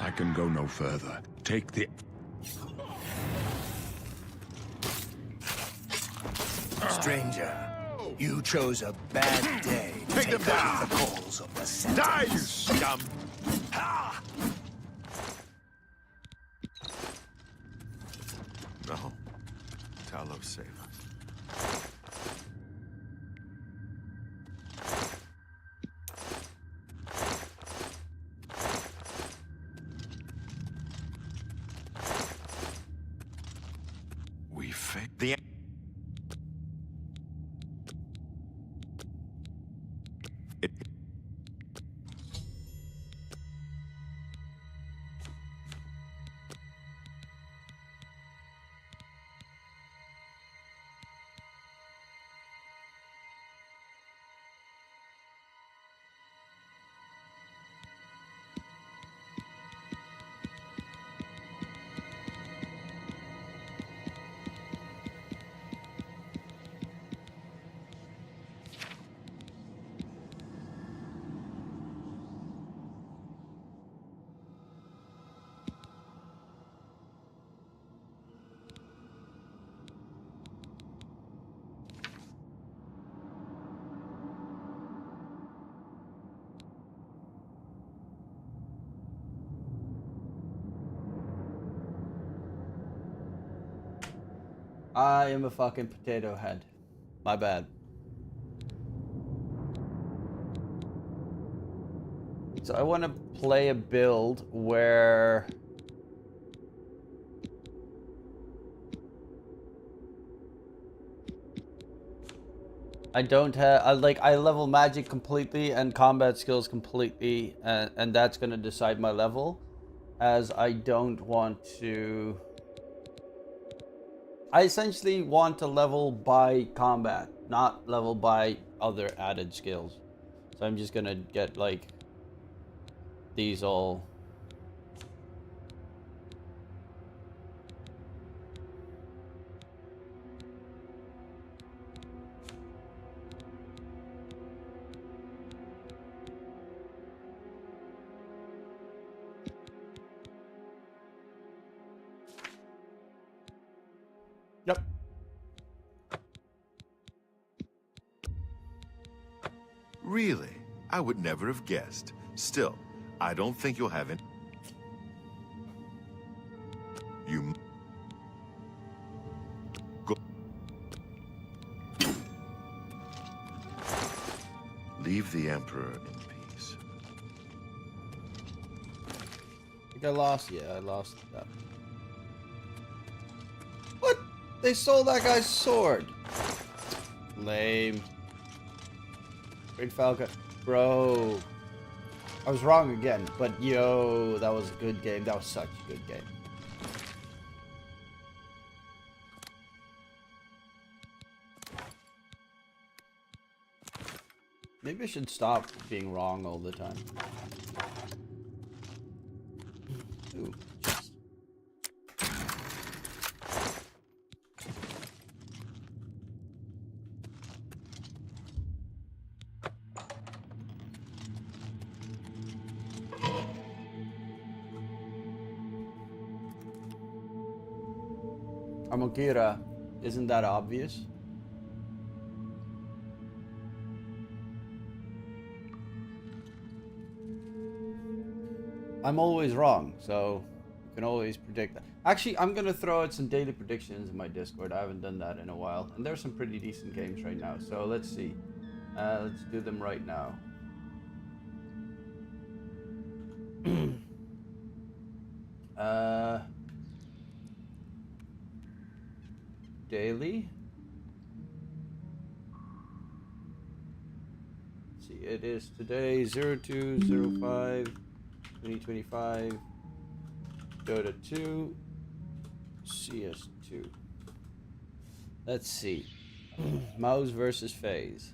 I can go no further. Take the... Stranger, you chose a bad day to take back the calls of the sentence. Die, you scum! Ah! No. Talos save us. We failed. The... I am a fucking potato head. My bad. So I want to play a build where I don't have I level magic completely and combat skills completely, and that's gonna decide my level, as I don't want to. I essentially want to level by combat, not level by other added skills. So I'm just gonna get like these all. Yep. Really? I would never have guessed. Still, I don't think you'll have it. You... Go... Leave the Emperor in peace. I think I lost. Yeah, I lost that. What? They sold that guy's sword. Lame. Great Falcon. Bro. I was wrong again, but yo, that was a good game. That was such a good game. Maybe I should stop being wrong all the time. Ooh, chest. Amokira, isn't that obvious? I'm always wrong, so you can always predict that. Actually, I'm gonna throw out some daily predictions in my Discord. I haven't done that in a while, and there's some pretty decent games right now. So let's see. Let's do them right now. Daily. let's see. It is today 02/05/2025. Dota 2, CS2. Let's see. Mouse versus FaZe.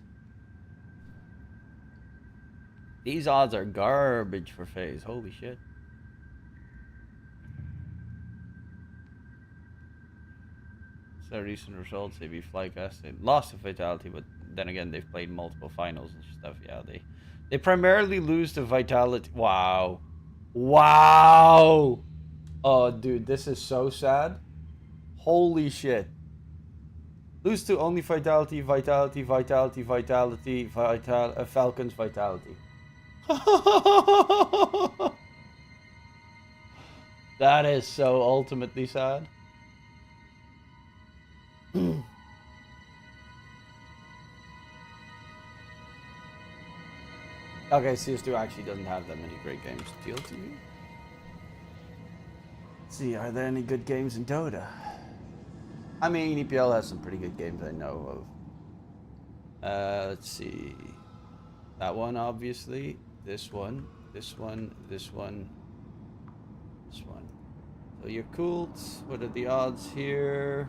These odds are garbage for FaZe. Holy shit. So recent results, they beat Flycast. They lost to Vitality, but then again, they've played multiple finals and stuff. Yeah, they primarily lose to Vitality. Wow. Wow. Oh, dude, this is so sad. Holy shit. Lose to only Vitality, Falcons, Vitality. That is so ultimately sad. Okay, CS2 actually doesn't have that many great games. TLTV? Let's see, are there any good games in Dota? I mean, EPL has some pretty good games I know of. Let's see. That one, obviously. This one. This one. This one. This one. So your cults. What are the odds here?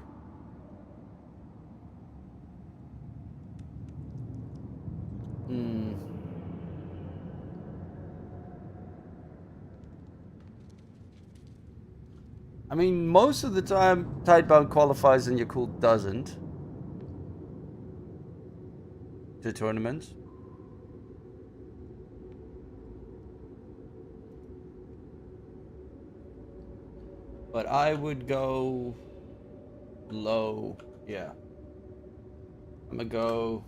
I mean, most of the time, Tidebound qualifies and Yakult doesn't. To tournaments. But I would go low. Yeah. I'm gonna go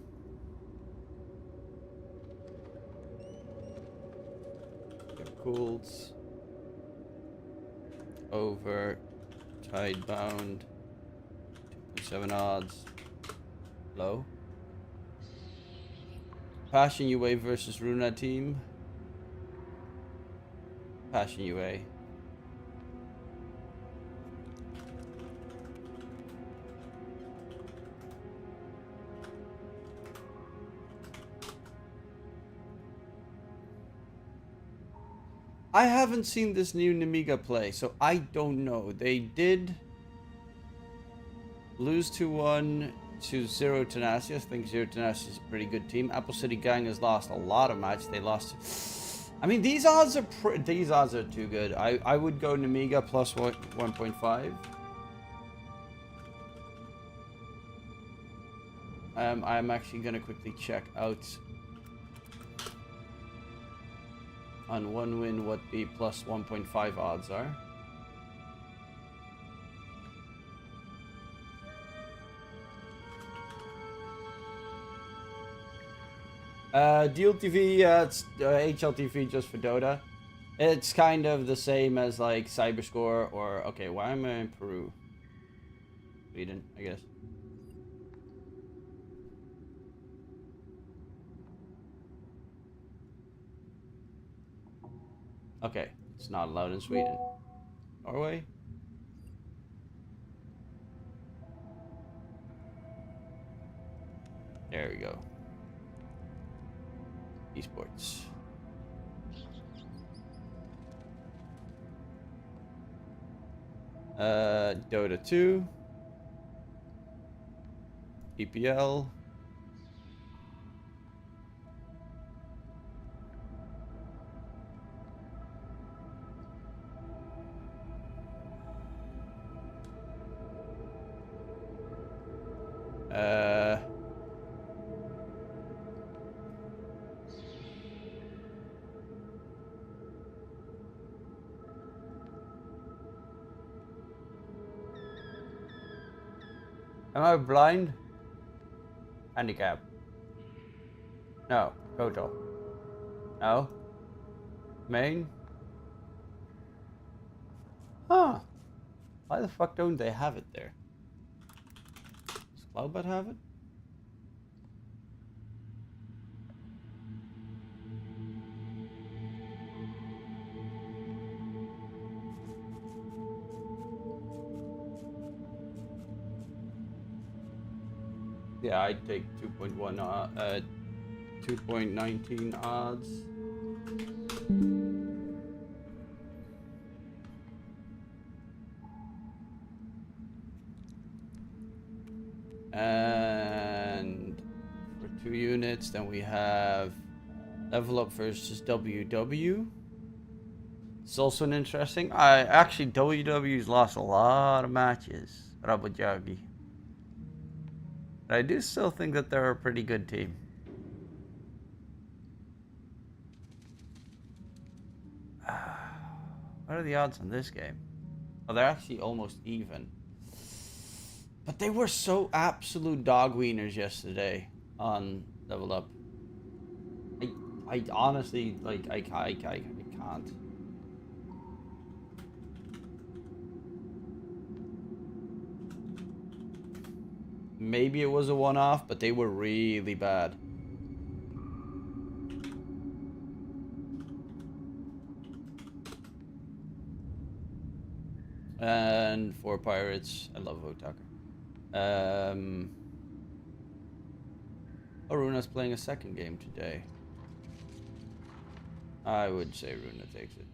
Yakults over Tidebound. 2.7 odds. Low. Passion UA versus Runa team. Passion UA. I haven't seen this new Nemiga play, so I don't know. They did lose 2-1 to Zero Tenacious. I think Zero Tenacious is a pretty good team. Apple City Gang has lost a lot of matches. They lost. I mean, these odds are too good. I would go Nemiga plus 1.5. I'm actually gonna quickly check out on one win what the plus 1.5 odds are. DLTV, it's HLTV just for Dota. It's kind of the same as like Cyberscore or, okay, why am I in Peru? Sweden, I guess. Okay, it's not allowed in Sweden. Norway? There we go. Esports. Dota 2. EPL. Am I blind? Handicap. No. Total. No. Main. Huh. Why the fuck don't they have it there? Does Cloudbot have it? Yeah, I'd take 2.1 2.19 odds. And for 2 units, then we have level up versus WW. It's also an interesting. Actually WW's lost a lot of matches. Rabojagi. But I do still think that they're a pretty good team. What are the odds on this game? Oh, they're actually almost even. But they were so absolute dog wieners yesterday on Level Up. I honestly, like, I can't. Maybe it was a one-off, but they were really bad. And for Pirates, I love Otaka. Runa's playing a second game today. I would say Runa takes it.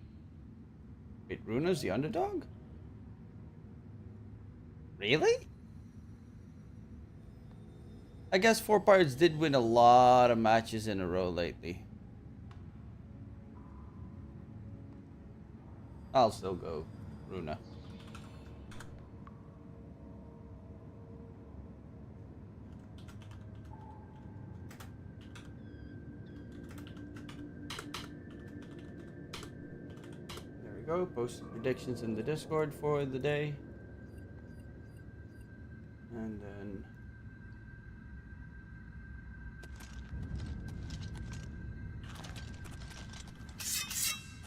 Wait, Runa's the underdog? Really? I guess 4 Pirates did win a lot of matches in a row lately. I'll still go Runa. There we go. Post predictions in the Discord for the day. And then...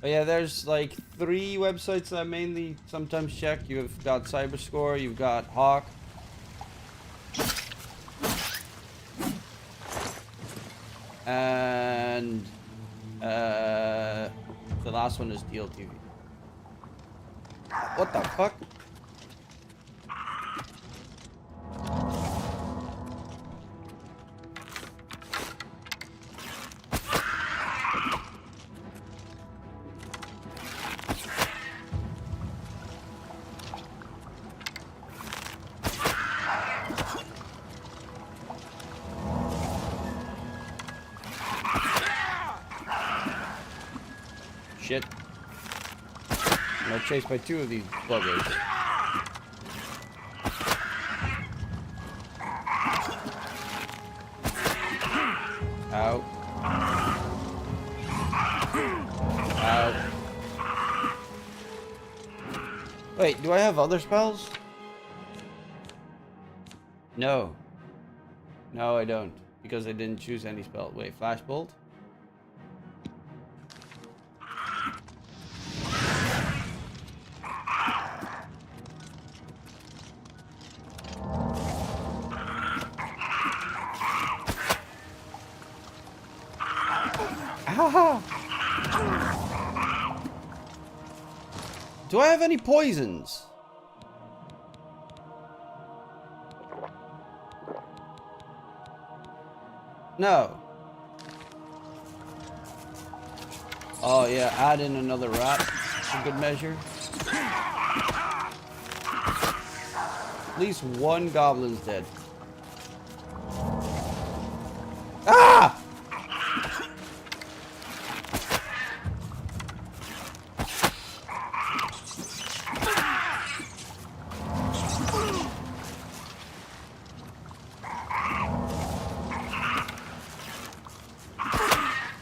But yeah, there's like 3 websites that I mainly sometimes check. You've got Cyberscore, you've got Hawk. And the last one is DLTV. What the fuck? Shit. I'm gonna chased by 2 of these buggers. Out. Out. Wait, do I have other spells? No. No, I don't. Because I didn't choose any spell. Wait, Flashbolt? Do I have any poisons? No. Oh yeah, add in another rat for good measure. At least 1 goblin's dead. Ah!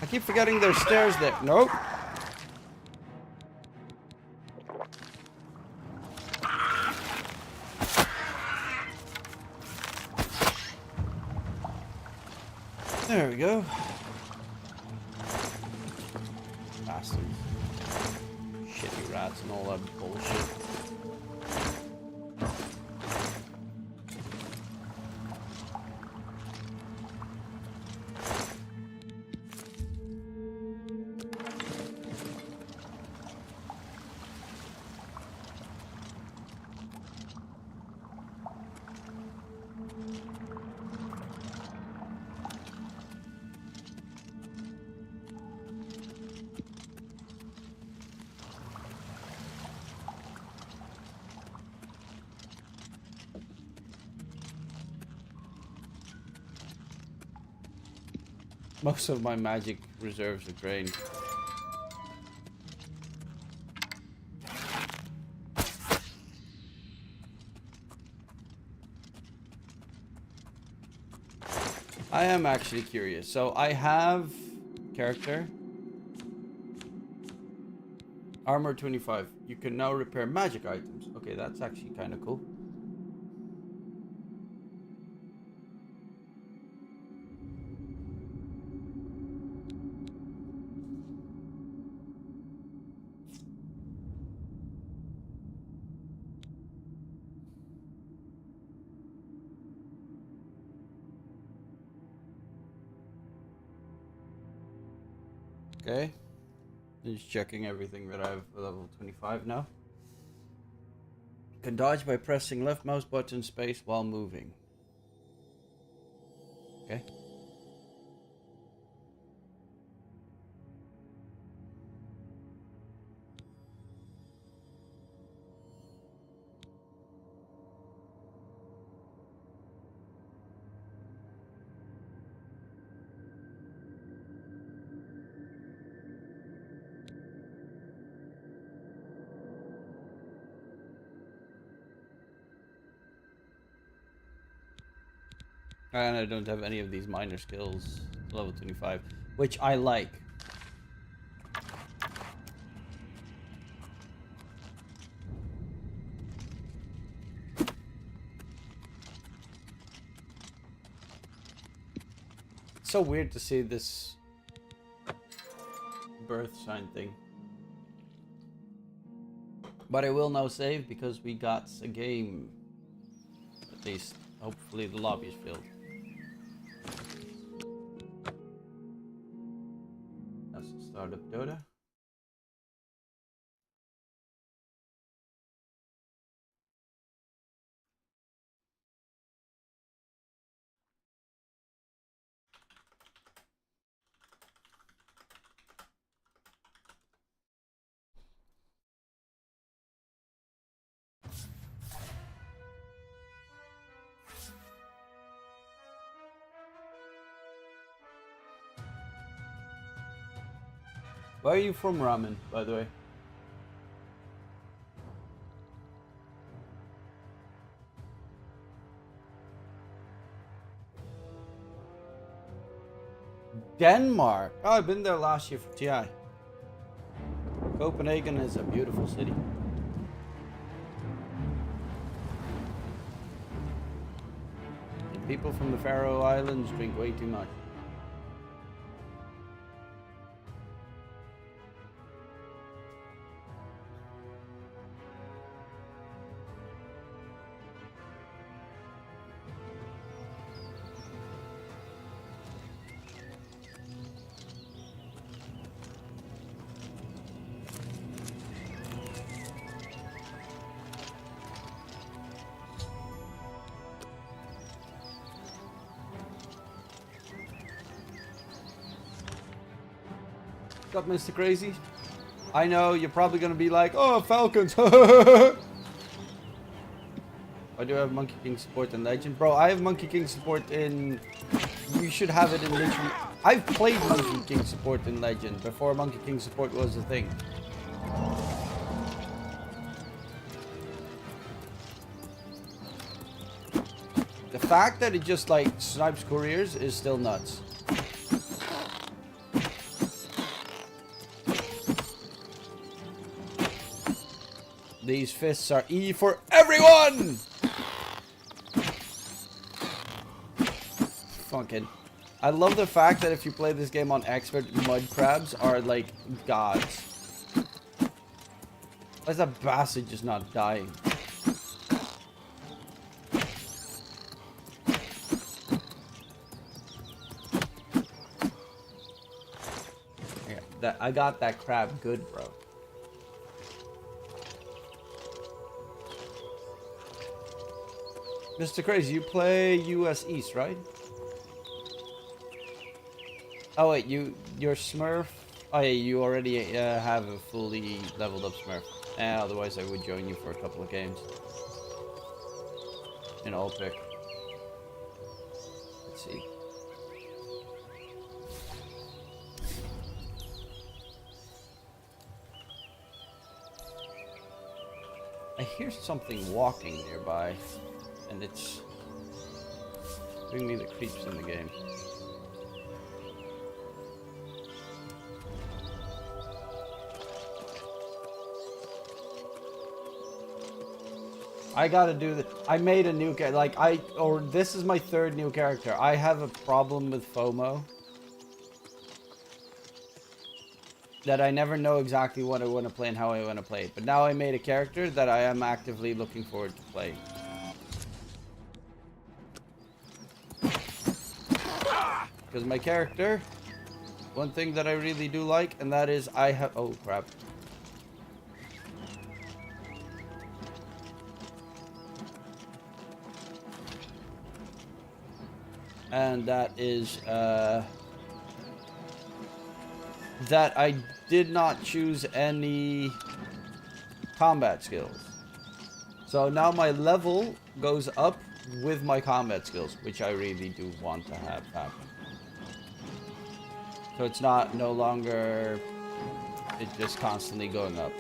I keep forgetting there's stairs there. Nope. There we go. Bastards. Shitty rats and all that bullshit. Most of my magic reserves are drained. I am actually curious. So I have character. Armor 25. You can now repair magic items. Okay, that's actually kind of cool. Okay. Just checking everything that I have level 25 now. Can dodge by pressing left mouse button space while moving. Okay. And I don't have any of these minor skills level 25, which I like. It's so weird to see this birth sign thing. But I will now save because we got a game. At least, hopefully the lobby is filled. Let's start up Dota. Where are you from, Ramen, by the way? Denmark. Oh, I've been there last year for TI. Copenhagen is a beautiful city. And people from the Faroe Islands drink way too much. What's up, Mr. Crazy? I know you're probably gonna be like, oh, Falcons. I do have Monkey King support in Legend. Bro, I have Monkey King support in... You should have it in literally... I've played Monkey King support in Legend before Monkey King support was a thing. The fact that it just like snipes couriers is still nuts. These fists are E for everyone! Fucking. I love the fact that if you play this game on expert, mud crabs are like gods. Why is that bastard just not dying? Yeah, I got that crab good, bro. Mr. Crazy, you play US East, right? Oh wait, your Smurf. Oh yeah, you already have a fully leveled up Smurf. Otherwise, I would join you for a couple of games. In all pick. Let's see. I hear something walking nearby, and it's giving me the creeps in the game. I gotta do this. I made a new character. Like, this is my third new character. I have a problem with FOMO. That I never know exactly what I want to play and how I want to play it. But now I made a character that I am actively looking forward to playing. Because my character, one thing that I really do like, and that is I have... Oh, crap. And that is, that I did not choose any combat skills. So now my level goes up with my combat skills, which I really do want to have happen. So it's no longer, it's just constantly going up.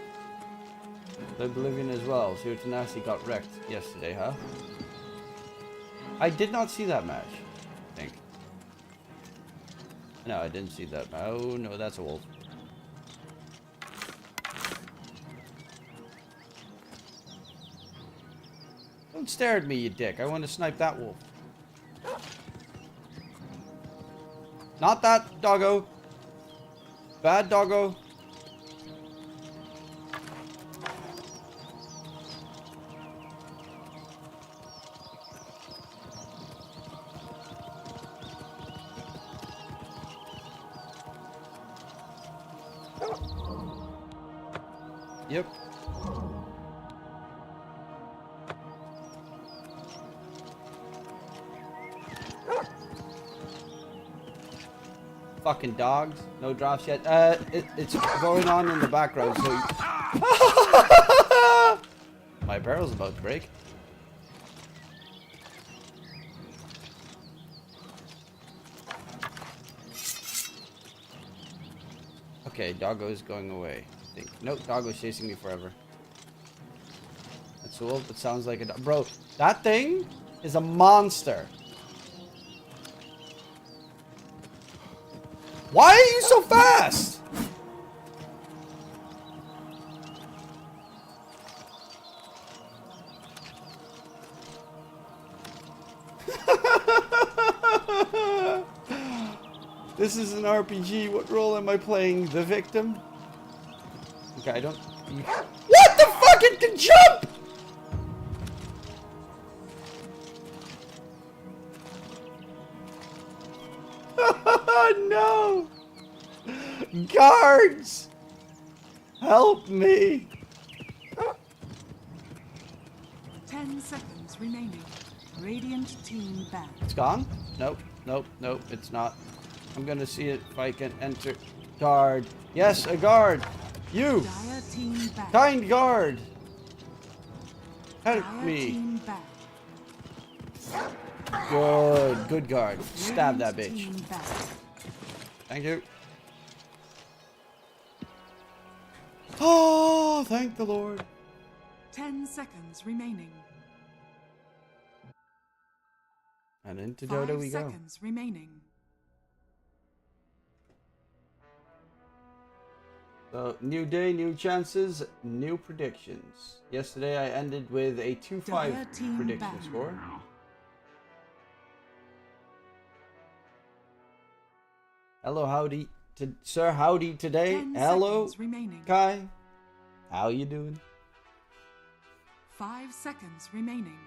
The Oblivion as well. So your Tenacity got wrecked yesterday, huh? I did not see that match. No, I didn't see that. Oh, no, that's a wolf. Don't stare at me, you dick. I want to snipe that wolf. Not that, doggo. Bad doggo. Yep. Fucking dogs. No drops yet. It's going on in the background, so... My barrel's about to break. Okay, doggo's going away. Nope, doggo's chasing me forever. That's a wolf. It sounds like a dog. Bro, that thing is a monster. Why are you so fast? This is an RPG. What role am I playing? The victim? Okay, I don't... What the fuck? It can jump! No! Guards! Help me! 10 seconds remaining. Radiant team back. It's gone? Nope, nope, nope, it's not. I'm gonna see it if I can enter. Guard. Yes, a guard! You! Dire team back. Kind guard! Help Dire me! team back. Good, good guard. Stab that Radiant bitch. team back. Thank you. Oh, thank the Lord. 10 seconds remaining. And into 5 Dota we go. seconds remaining. So, new day, new chances, new predictions. Yesterday I ended with a 2-5 Dire team prediction back. score. Hello, howdy, sir, howdy today. 10 Hello, seconds remaining. Kai. How you doing? 5 seconds remaining.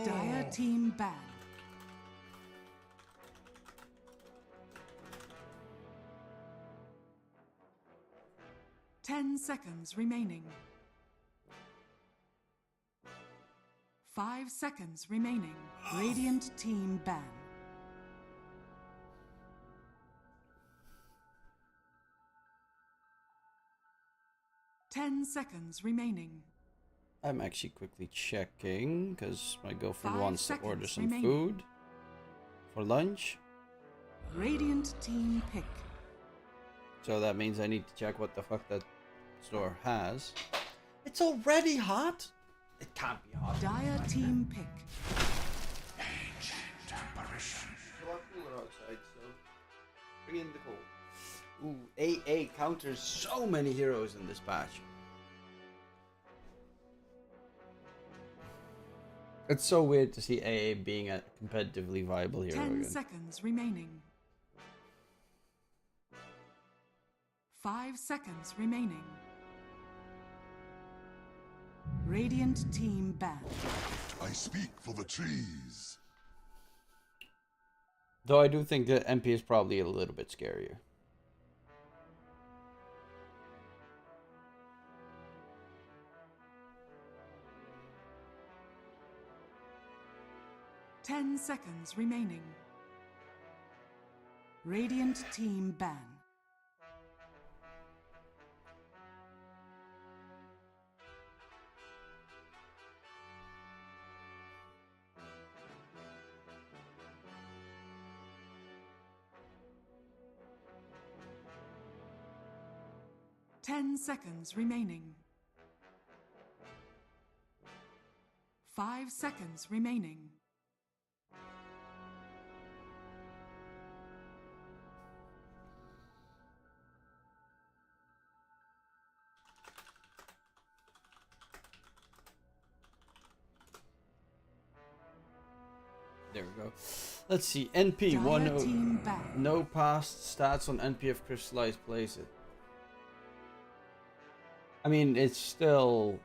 Dire team back. Ten seconds remaining. 5 seconds remaining. Radiant team ban. Ten seconds remaining. I'm actually quickly checking because my girlfriend 5 wants to order seconds some remaining. food for lunch. Radiant team pick. So that means I need to check what the fuck that store has. It's already hot? It can't be hot. Dire team pick. It's a lot cooler outside, so bring in the cold. Ooh, AA counters so many heroes in this patch. It's so weird to see AA being a competitively viable hero 10 again. seconds remaining. 5 seconds remaining. Radiant team banned. I speak for the trees. Though I do think that MP is probably a little bit scarier. Ten seconds remaining. Radiant team ban. Ten seconds remaining. 5 seconds remaining. There we go. Let's see. NP Dire team ban. no past stats on NP of crystallized places. I mean, it's not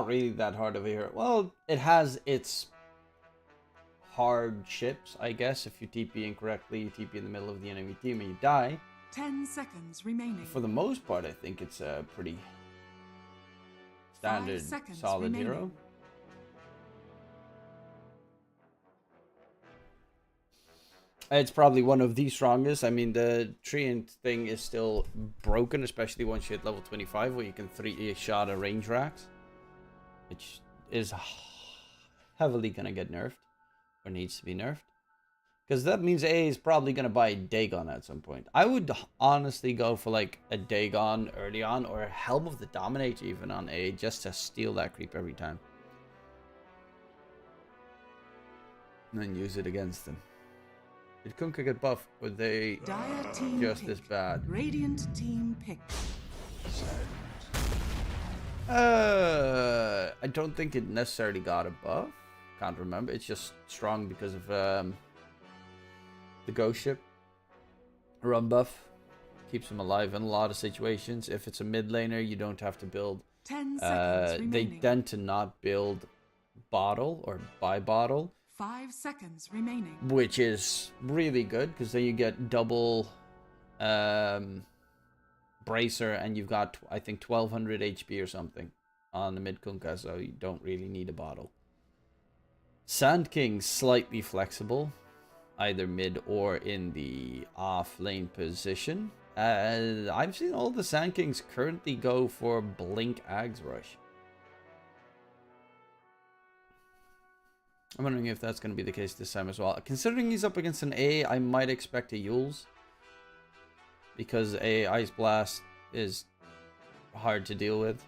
really that hard of a hero. Well, it has its hardships, I guess. If you TP incorrectly, you TP in the middle of the enemy team and you die. 10 seconds remaining. For the most part, I think it's a pretty standard, 5 seconds solid remaining. hero. It's probably one of the strongest. I mean, the treant thing is still broken, especially once you hit level 25, where you can 3-shot a range racks, which is heavily going to get nerfed, or needs to be nerfed. Because that means A is probably going to buy Dagon at some point. I would honestly go for like a Dagon early on, or a Helm of the Dominator even on A, just to steal that creep every time. And then use it against them. Did Kunkka get buffed? Were they Dire team just pick. as bad? Radiant team pick. I don't think it necessarily got a buff. Can't remember. It's just strong because of the ghost ship run buff. Keeps him alive in a lot of situations. If it's a mid laner, you don't have to build. 10 seconds They remaining. tend to not build bottle or buy bottle, 5 seconds remaining. which is really good because then you get double bracer and you've got, I think, 1200 HP or something on the mid Kunkka, so you don't really need a bottle. Sand King's slightly flexible, either mid or in the off lane position. I've seen all the Sand Kings currently go for Blink Ags Rush. I'm wondering if that's going to be the case this time as well. Considering he's up against an A, I might expect a Yules, because a Ice Blast is hard to deal with.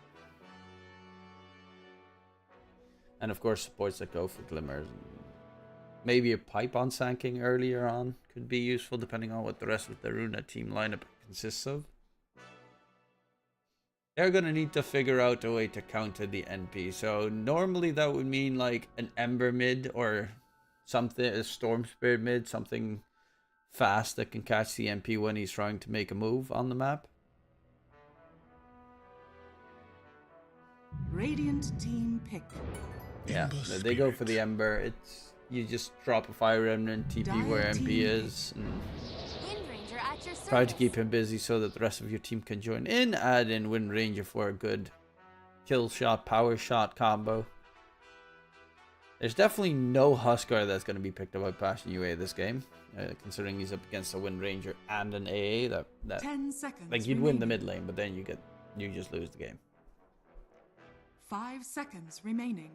And of course, supports that go for Glimmers. Maybe a pipe on Sand King earlier on could be useful, depending on what the rest of the Runa team lineup consists of. They're going to need to figure out a way to counter the NP. So normally that would mean like an Ember mid or something, a Storm Spirit mid, something fast that can catch the NP when he's trying to make a move on the map. Radiant team pick. Yeah, they go for the Ember. It's, you just drop a Fire Remnant, TP where MP is, and Wind Ranger at your service. try to keep him busy so that the rest of your team can join in. Add in Wind Ranger for a good kill shot, power shot combo. There's definitely no Huskar that's going to be picked up by Passion UA this game, considering he's up against a Wind Ranger and an AA. That 10 seconds like you'd win the remaining. mid lane, but then you just lose the game. 5 seconds remaining.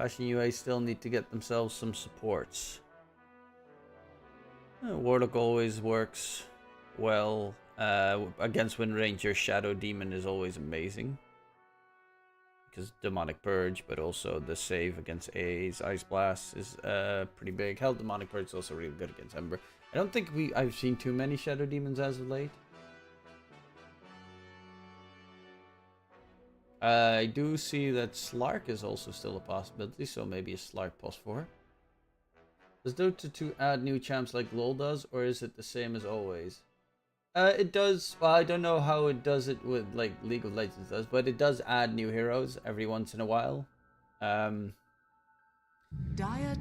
Passion UA still need to get themselves some supports. Warlock always works well. Against Wind Ranger, Shadow Demon is always amazing. Because Demonic Purge, but also the save against A's Ice Blast is pretty big. Hell, Demonic Purge is also really good against Ember. I don't think I've seen too many Shadow Demons as of late. I do see that Slark is also still a possibility, so maybe a Slark +4. Does Dota 2 add new champs like LoL does, or is it the same as always? It does. Well, I don't know how it does it with like League of Legends does, but it does add new heroes every once in a while.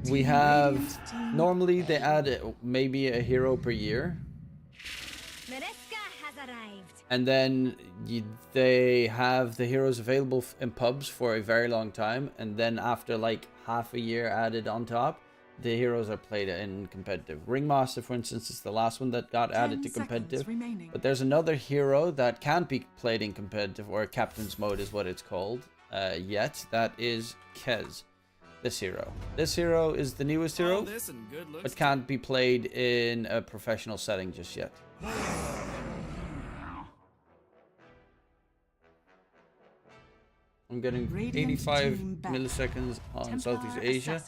We have normally they add maybe a hero per year, and then they have the heroes available in pubs for a very long time, and then after like half a year added on top, the heroes are played in competitive. Ringmaster, for instance, is the last one that got added to competitive. But there's another hero that can't be played in competitive, or captain's mode is what it's called, yet. That is Kez, this hero. This hero is the newest hero, but can't be played in a professional setting just yet. I'm getting 85 milliseconds on Southeast Asia.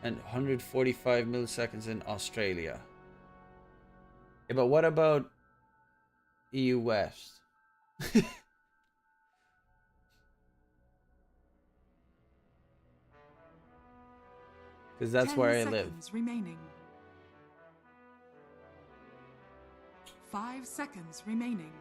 And 145 milliseconds in Australia. Yeah, but what about EU West? Because that's where I live. Remaining. 5 seconds remaining.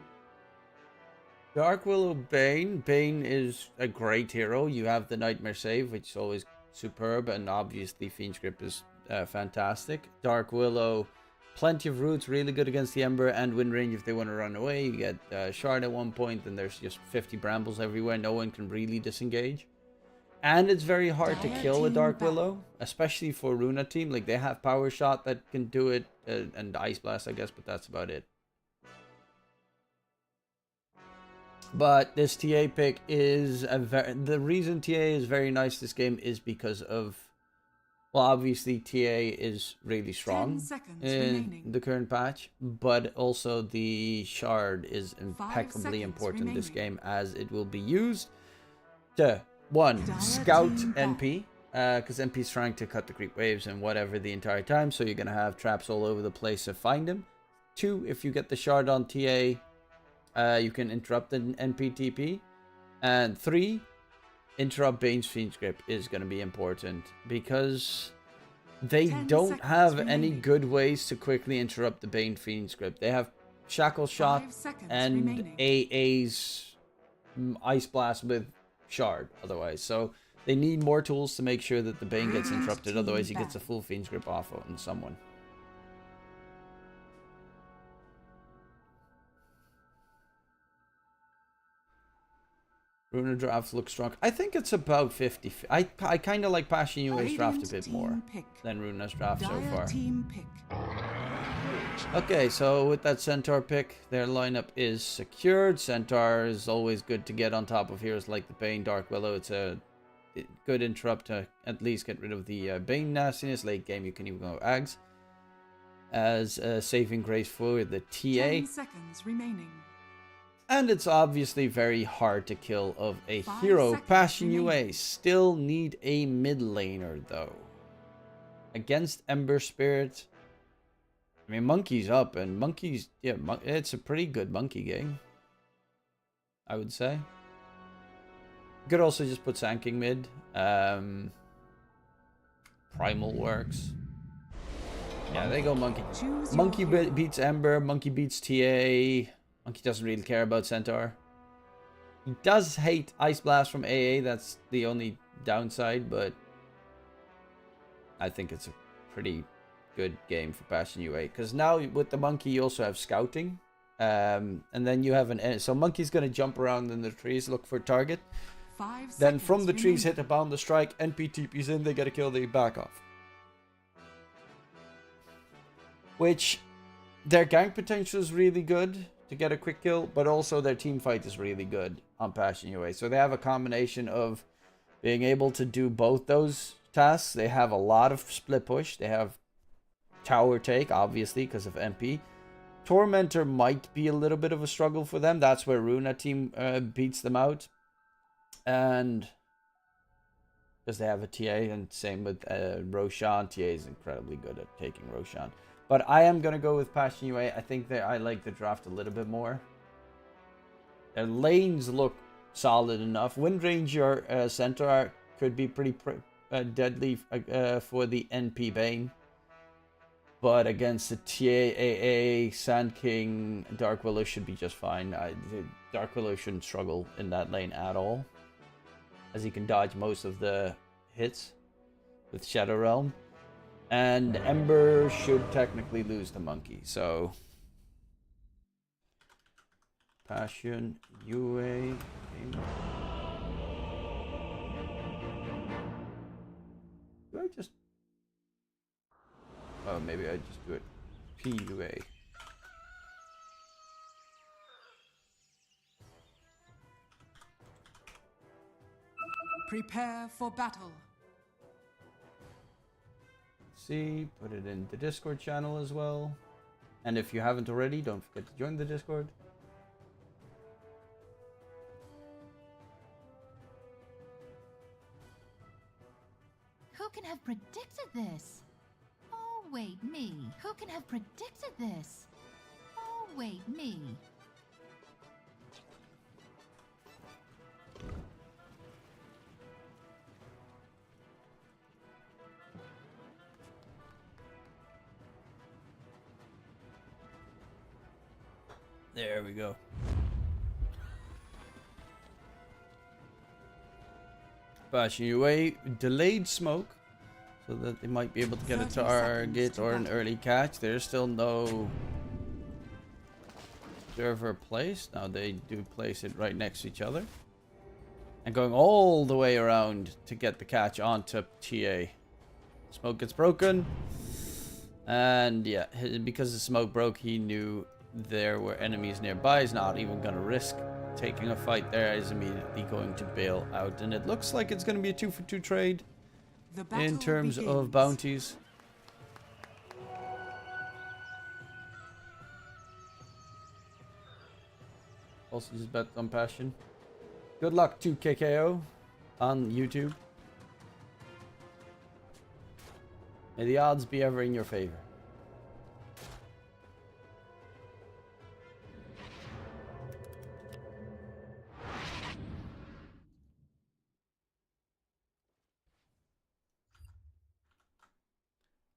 Dark Willow Bane. Bane is a great hero. You have the Nightmare Save, which is always superb, and obviously Fiend's Grip is fantastic. Dark Willow, plenty of roots, really good against the Ember and Wind Range if they want to run away. You get Shard at one point, and there's just 50 brambles everywhere. No one can really disengage. And it's very hard to kill a Dark Willow, especially for Runa team. Like, they have Power Shot that can do it, and Ice Blast, I guess, but that's about it. But this TA pick is the reason TA is very nice this game is because of, well, obviously TA is really strong in the current patch, but also the Shard is impeccably important this game, as it will be used to, one, scout NP, because NP's trying to cut the creep waves and whatever the entire time, so you're going to have traps all over the place to find him. Two, if you get the Shard on TA, you can interrupt the NPTP. And 3, interrupt Bane's Fiend's Grip is going to be important, because they don't have any good ways to quickly interrupt the Bane Fiend's Grip. They have Shackle Shot and AA's Ice Blast with Shard otherwise. So they need more tools to make sure that the Bane gets interrupted, otherwise he gets a full Fiend's Grip off on someone. Runa draft looks strong. I think it's about 50. I kind of like Passion UA's draft a bit more than Runa's draft so far. Okay, so with that Centaur pick, their lineup is secured. Centaur is always good to get on top of heroes like the Bane, Dark Willow. It's a good interrupt to at least get rid of the Bane nastiness. Late game, you can even go Ags as a saving grace for the TA. 10 seconds remaining. And it's obviously very hard to kill of a hero. Passion UA still need a mid laner though. Against Ember Spirit. I mean, Monkey's up, and Monkey's, yeah, it's a pretty good Monkey game, I would say. You could also just put Sanking mid. Primal works. Yeah, they go Monkey. Monkey beats Ember, Monkey beats TA. Monkey doesn't really care about Centaur. He does hate Ice Blast from AA. That's the only downside, but I think it's a pretty good game for Passion UA. Because now with the Monkey, you also have Scouting. And then you have so Monkey's going to jump around in the trees, look for a target. Then from the trees, hit a bound the strike. NP TP's in, they get a kill, they back off. Which, their gank potential is really good to get a quick kill, but also their team fight is really good on Passion UA. So they have a combination of being able to do both those tasks. They have a lot of split push. They have tower take, obviously, because of MP. Tormentor might be a little bit of a struggle for them. That's where Runa team beats them out. And because they have a TA, and same with Roshan. TA is incredibly good at taking Roshan. But I am going to go with Passion UA. I think that I like the draft a little bit more. Their lanes look solid enough. Windranger Centaur could be pretty deadly for the NP Bane. But against the TAAA, Sand King, Dark Willow should be just fine. Dark Willow shouldn't struggle in that lane at all, as he can dodge most of the hits with Shadow Realm. And Ember should technically lose the monkey, so... Passion, UA... Do I just... Oh, maybe I just do it PUA. Prepare for battle. See, put it in the Discord channel as well. And if you haven't already, don't forget to join the Discord. Who can have predicted this? Oh, wait, me. Who can have predicted this? Oh, wait, me. There we go. Passion UA delayed smoke, so that they might be able to get a target or an early catch. There's still no server placed. Now they do place it right next to each other. And going all the way around to get the catch onto TA. Smoke gets broken. And yeah, because the smoke broke, he knew there were enemies nearby. He's not even going to risk taking a fight there. He's immediately going to bail out. And it looks like it's going to be a 2-for-2 trade in terms of bounties. Also just bet on Passion. Good luck to KKO on YouTube. May the odds be ever in your favor.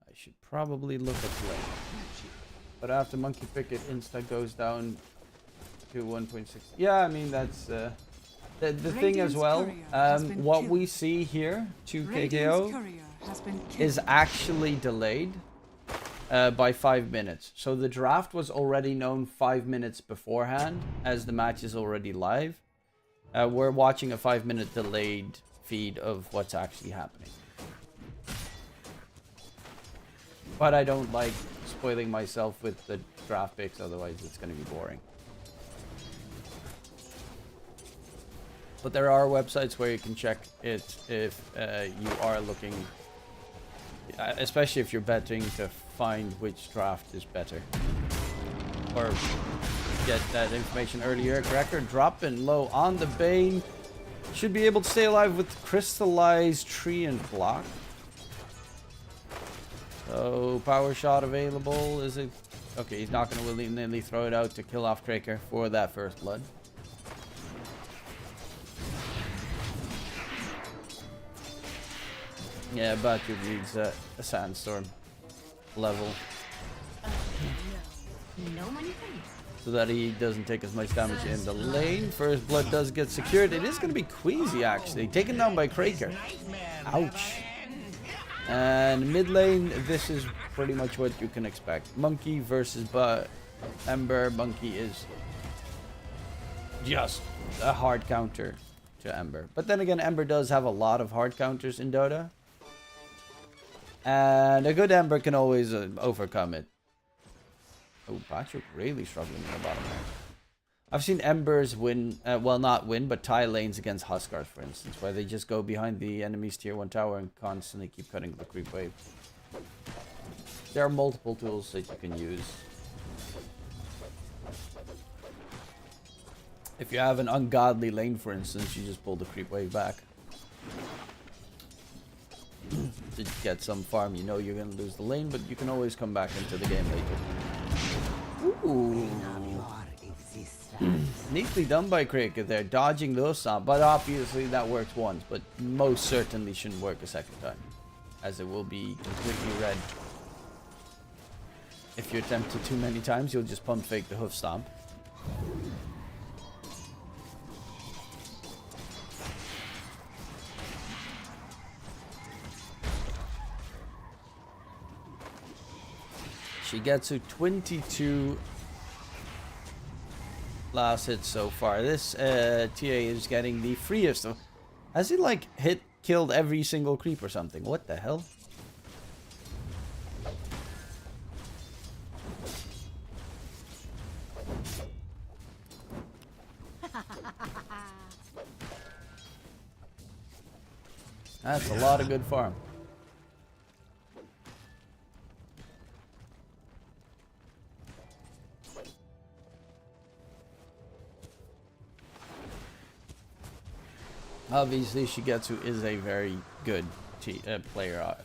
I should probably look at lane. But after Monkey Picket, Insta goes down to 1.6. Yeah, I mean, that's the thing as well. What we see here, 2KKO, is actually delayed by 5 minutes. So the draft was already known 5 minutes beforehand, as the match is already live. We're watching a 5-minute delayed feed of what's actually happening. But I don't like spoiling myself with the draft picks, otherwise it's going to be boring. But there are websites where you can check it if you are looking, especially if you're betting, to find which draft is better. Or get that information earlier. Cracker dropping low on the Bane. Should be able to stay alive with Crystallized Tree and Block. So, power shot available. Is it? Okay, he's not going to willy-nilly throw it out to kill off Cracker for that first blood. Yeah, Batu needs a sandstorm level. No money for you. So that he doesn't take as much damage in the lane. First blood does get secured. It is going to be Queasy, actually. Taken down by Craker. Ouch. And mid lane, this is pretty much what you can expect. Monkey versus Ember. Monkey is just a hard counter to Ember. But then again, Ember does have a lot of hard counters in Dota. And a good Ember can always overcome it. Oh, Patrick really struggling in the bottom lane. I've seen Embers win, well, not win, but tie lanes against Huskars, for instance, where they just go behind the enemy's tier 1 tower and constantly keep cutting the creep wave. There are multiple tools that you can use. If you have an ungodly lane, for instance, you just pull the creep wave back. To get some farm, you know you're going to lose the lane, but you can always come back into the game later. Ooh. Neatly done by Kraken there, dodging those stomp, but obviously that works once, but most certainly shouldn't work a second time, as it will be completely red. If you attempt it too many times, you'll just pump fake the hoof stomp. Shigetsu 22 last hit so far. This TA is getting the freest. Has he like killed every single creep or something? What the hell? That's a lot of good farm. Obviously, Shigetsu is a very good player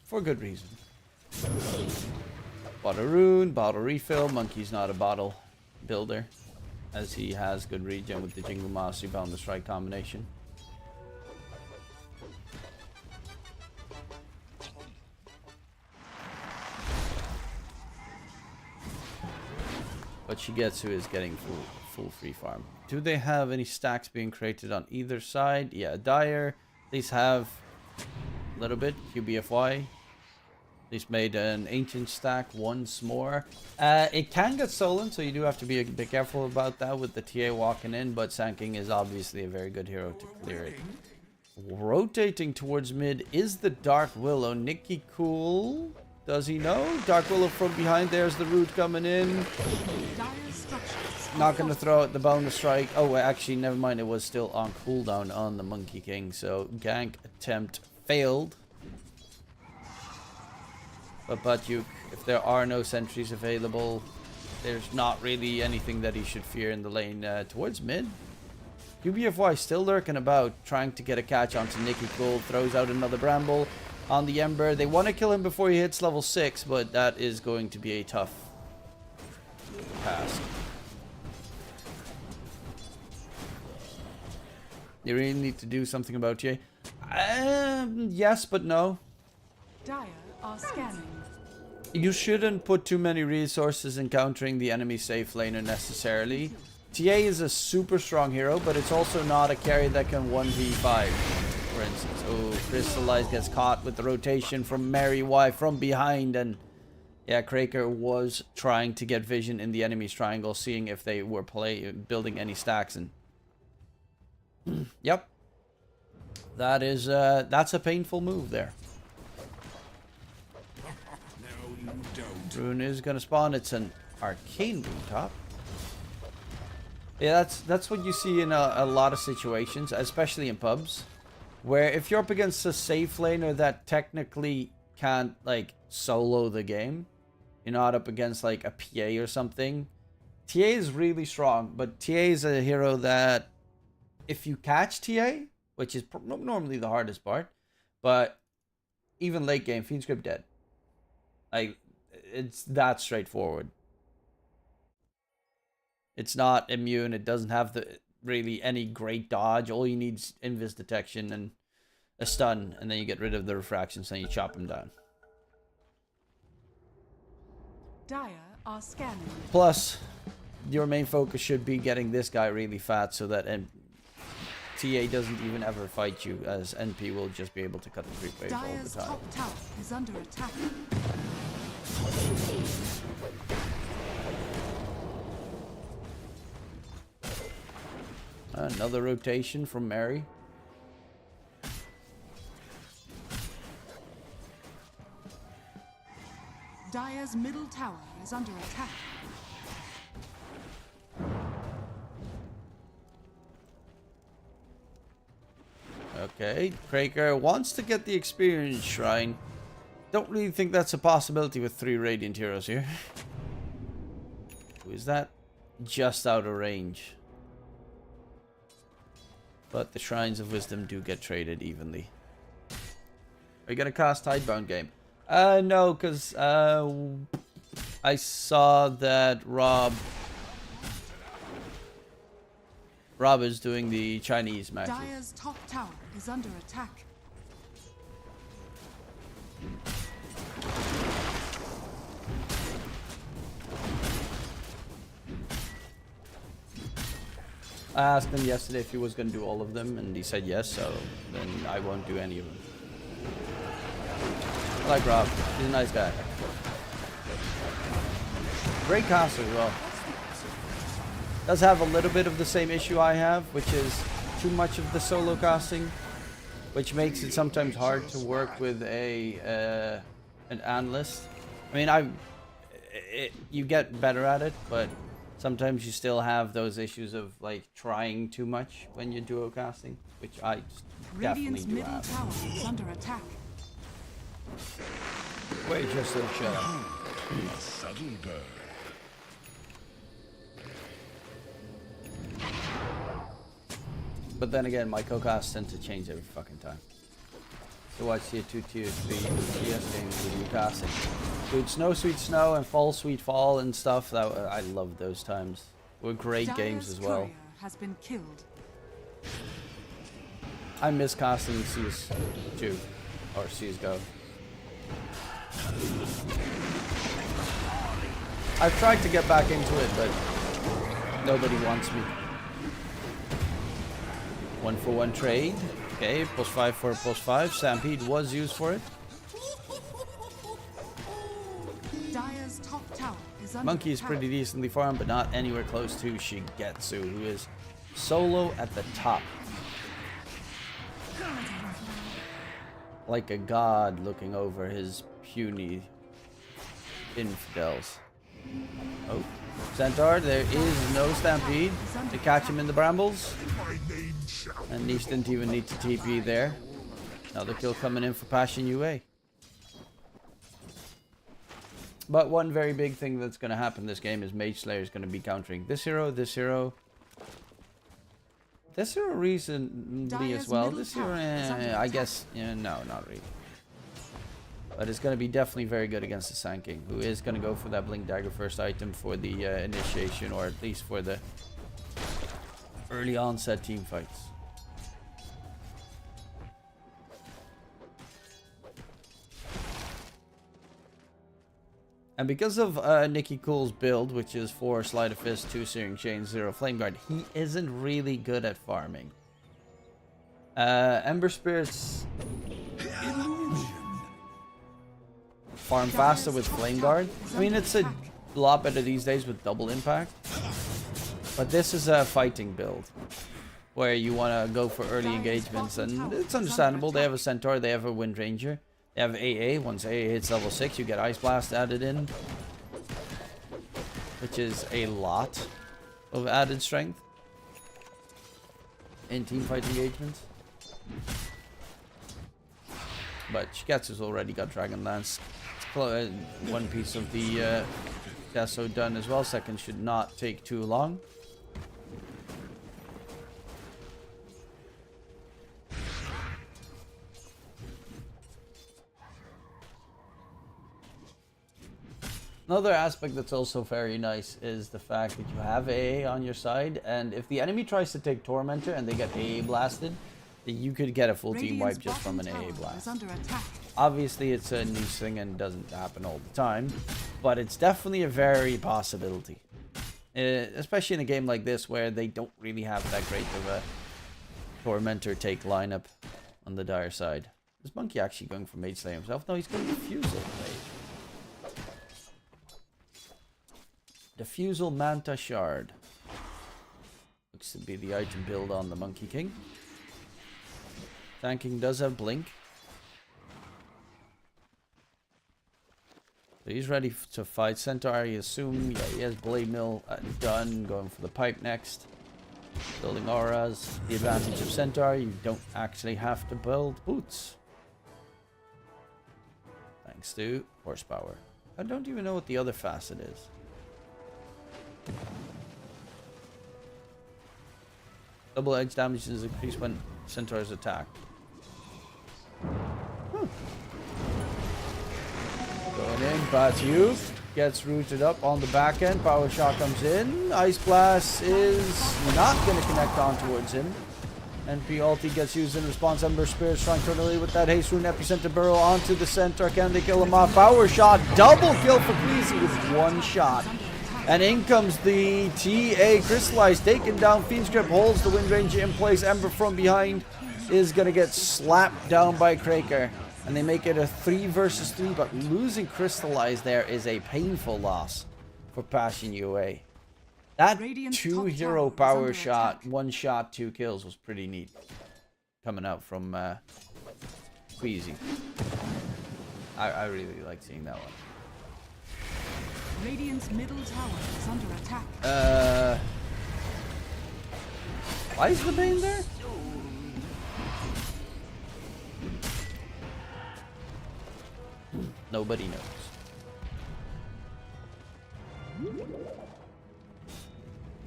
for good reason. Bought a rune, bottle refill. Monkey's not a bottle builder, as he has good regen with the Jingle Mastery Boundless Strike combination. But Shigetsu is getting full free farm. Do they have any stacks being created on either side? Yeah, Dire. These have a little bit. QBFY. These made an ancient stack once more. It can get stolen, so you do have to be a bit careful about that with the TA walking in. But Sanking is obviously a very good hero to clear it. Rotating towards mid is the Dark Willow. Nikki Cool. Does he know? Dark Willow from behind. There's the root coming in. Not going to throw out the bonus strike. Oh, actually, never mind. It was still on cooldown on the Monkey King. So, gank attempt failed. But Batyuk, if there are no sentries available, there's not really anything that he should fear in the lane towards mid. UBFY still lurking about, trying to get a catch onto Nikki Cool. Throws out another Bramble on the Ember. They want to kill him before he hits level 6, but that is going to be a tough task. You really need to do something about TA. Yes, but no. Dire are scanning. You shouldn't put too many resources in countering the enemy safe laner necessarily. TA is a super strong hero, but it's also not a carry that can 1v5, for instance. Oh, Crystallize gets caught with the rotation from Mary Y from behind, and yeah, Kraker was trying to get vision in the enemy's triangle, seeing if they were building any stacks, and yep, that is that's a painful move there. No, you don't. Rune is gonna spawn. It's an arcane rune top. Yeah, that's what you see in a lot of situations, especially in pubs, where if you're up against a safe laner that technically can't like solo the game, you're not up against like a PA or something. TA is really strong, but TA is a hero that if you catch TA, which is normally the hardest part, but even late game, Fiend Script dead. Like, it's that straightforward. It's not immune. It doesn't have really any great dodge. All you need is invis detection and a stun, and then you get rid of the refractions and you chop him down. Dire are scanning. Plus, your main focus should be getting this guy really fat so that TA doesn't even ever fight you, as NP will just be able to cut the creep wave all the Dire's time. top tower is under attack. Another rotation from Mary. Dire's middle tower is under attack. Okay, Kraker wants to get the experience shrine. Don't really think that's a possibility with 3 Radiant heroes here. Who is that? Just out of range. But the Shrines of Wisdom do get traded evenly. Are you gonna cast Tidebound game? No, because I saw that Rob is doing the Chinese matches. Dire's top tower is under attack. I asked him yesterday if he was going to do all of them, and he said yes, so then I won't do any of them. I like Rob. He's a nice guy. Great caster as well. Does have a little bit of the same issue I have, which is too much of the solo casting, which makes it sometimes hard to work with an analyst. I mean, you get better at it, but sometimes you still have those issues of like trying too much when you're duo casting, which I definitely Radiant's do middle have. tower is under attack. Wait, just a shut up. A subtle bird. But then again, my co-casts tend to change every fucking time. So watch tier 2, tier 3 CS games with you casting. Dude, Snow Sweet Snow and Fall Sweet Fall and stuff, that I love those times. Were great games as well. Courier has been killed. I miss casting CS2 or CSGO. I've tried to get back into it, but nobody wants me. 1-for-1 trade. Okay, +5 for a +5. Stampede was used for it. Dire's top tower is under Monkey is attack. pretty decently farmed, but not anywhere close to Shigetsu, who is solo at the top. Like a god looking over his puny infidels. Oh, Centaur, there is no Stampede to catch him in the brambles. And Niche didn't even need to TP there. Another kill coming in for Passion UA. But one very big thing that's going to happen this game is Mage Slayer is going to be countering this hero, this hero. This hero recently as well. This hero, I guess, no, not really. But it's going to be definitely very good against the Sand King, who is going to go for that Blink Dagger first item for the initiation, or at least for the early onset team fights. And because of Nicky Cool's build, which is 4 Sleight of Fist, 2 Searing Chain, 0 Flame Guard, he isn't really good at farming. Ember Spirits farm faster with Flame Guard. I mean, it's a lot better these days with double impact. But this is a fighting build, where you want to go for early engagements, and it's understandable. They have a Centaur, they have a Wind Ranger. They have AA. Once AA hits level 6, you get Ice Blast added in, which is a lot of added strength in teamfight engagements. But Shigetsu's already got Dragon Lance. One piece of the Deso done as well. Second should not take too long. Another aspect that's also very nice is the fact that you have AA on your side, and if the enemy tries to take Tormentor and they get AA blasted, then you could get a full team wipe just from an AA blast. Obviously, it's a niche thing and doesn't happen all the time, but it's definitely a very possibility. Especially in a game like this where they don't really have that great of a Tormentor take lineup on the Dire side. Is Monkey actually going for Mage Slayer himself? No, he's going to Diffusal Mage. Diffusal Manta Shard. Looks to be the item build on the Monkey King. Sand King does have Blink. So he's ready to fight. Centaur, I assume. Yeah, he has Blade Mill done. Going for the pipe next. Building auras. The advantage of Centaur, you don't actually have to build boots. Thanks to horsepower. I don't even know what the other facet is. Double edge damage is increased when Centaur is attacked. Going in, Batu gets rooted up on the back end. Power shot comes in. Ice Blast is not going to connect on towards him. NP ulti gets used in response. Ember Spirit trying currently with that haste rune. Epicenter burrow onto the center. Can they kill him off? Power shot. Double kill for Queasy with one shot. And in comes the TA Crystallized. Taking down Fiend's Grip. Holds the Wind Ranger in place. Ember from behind is going to get slapped down by Kraker. And they make it a 3 versus 3. But losing Crystallized there is a painful loss for Passion UA. That Radiant's 2 top hero tower is power under shot, attack. 1 shot, 2 kills was pretty neat. Coming out from Queasy. I really like seeing that one. Radiant's middle tower is under attack. Why is the Bane there? Nobody knows.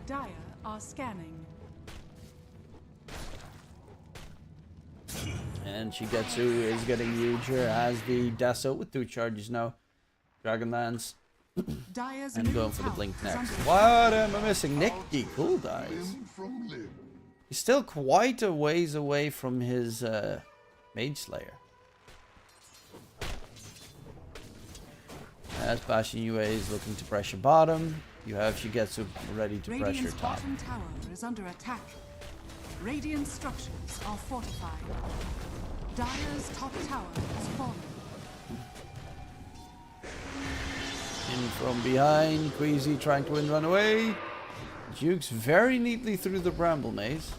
Dire are scanning. And Shigetsu is getting huger as the Deso with 2 charges now. Dragonlance. Dire's And middle going for the tower blink is next. under What am I missing? Nicky cool dies. He's still quite a ways away from his Mage Slayer. As Bastion UA is looking to pressure bottom, you have Shigetsu ready to pressure Radiant's top. bottom tower is under attack. Radiant structures are fortified. Dire's top tower has fallen. In from behind, Queasy trying to run away. Jukes very neatly through the Bramble Maze.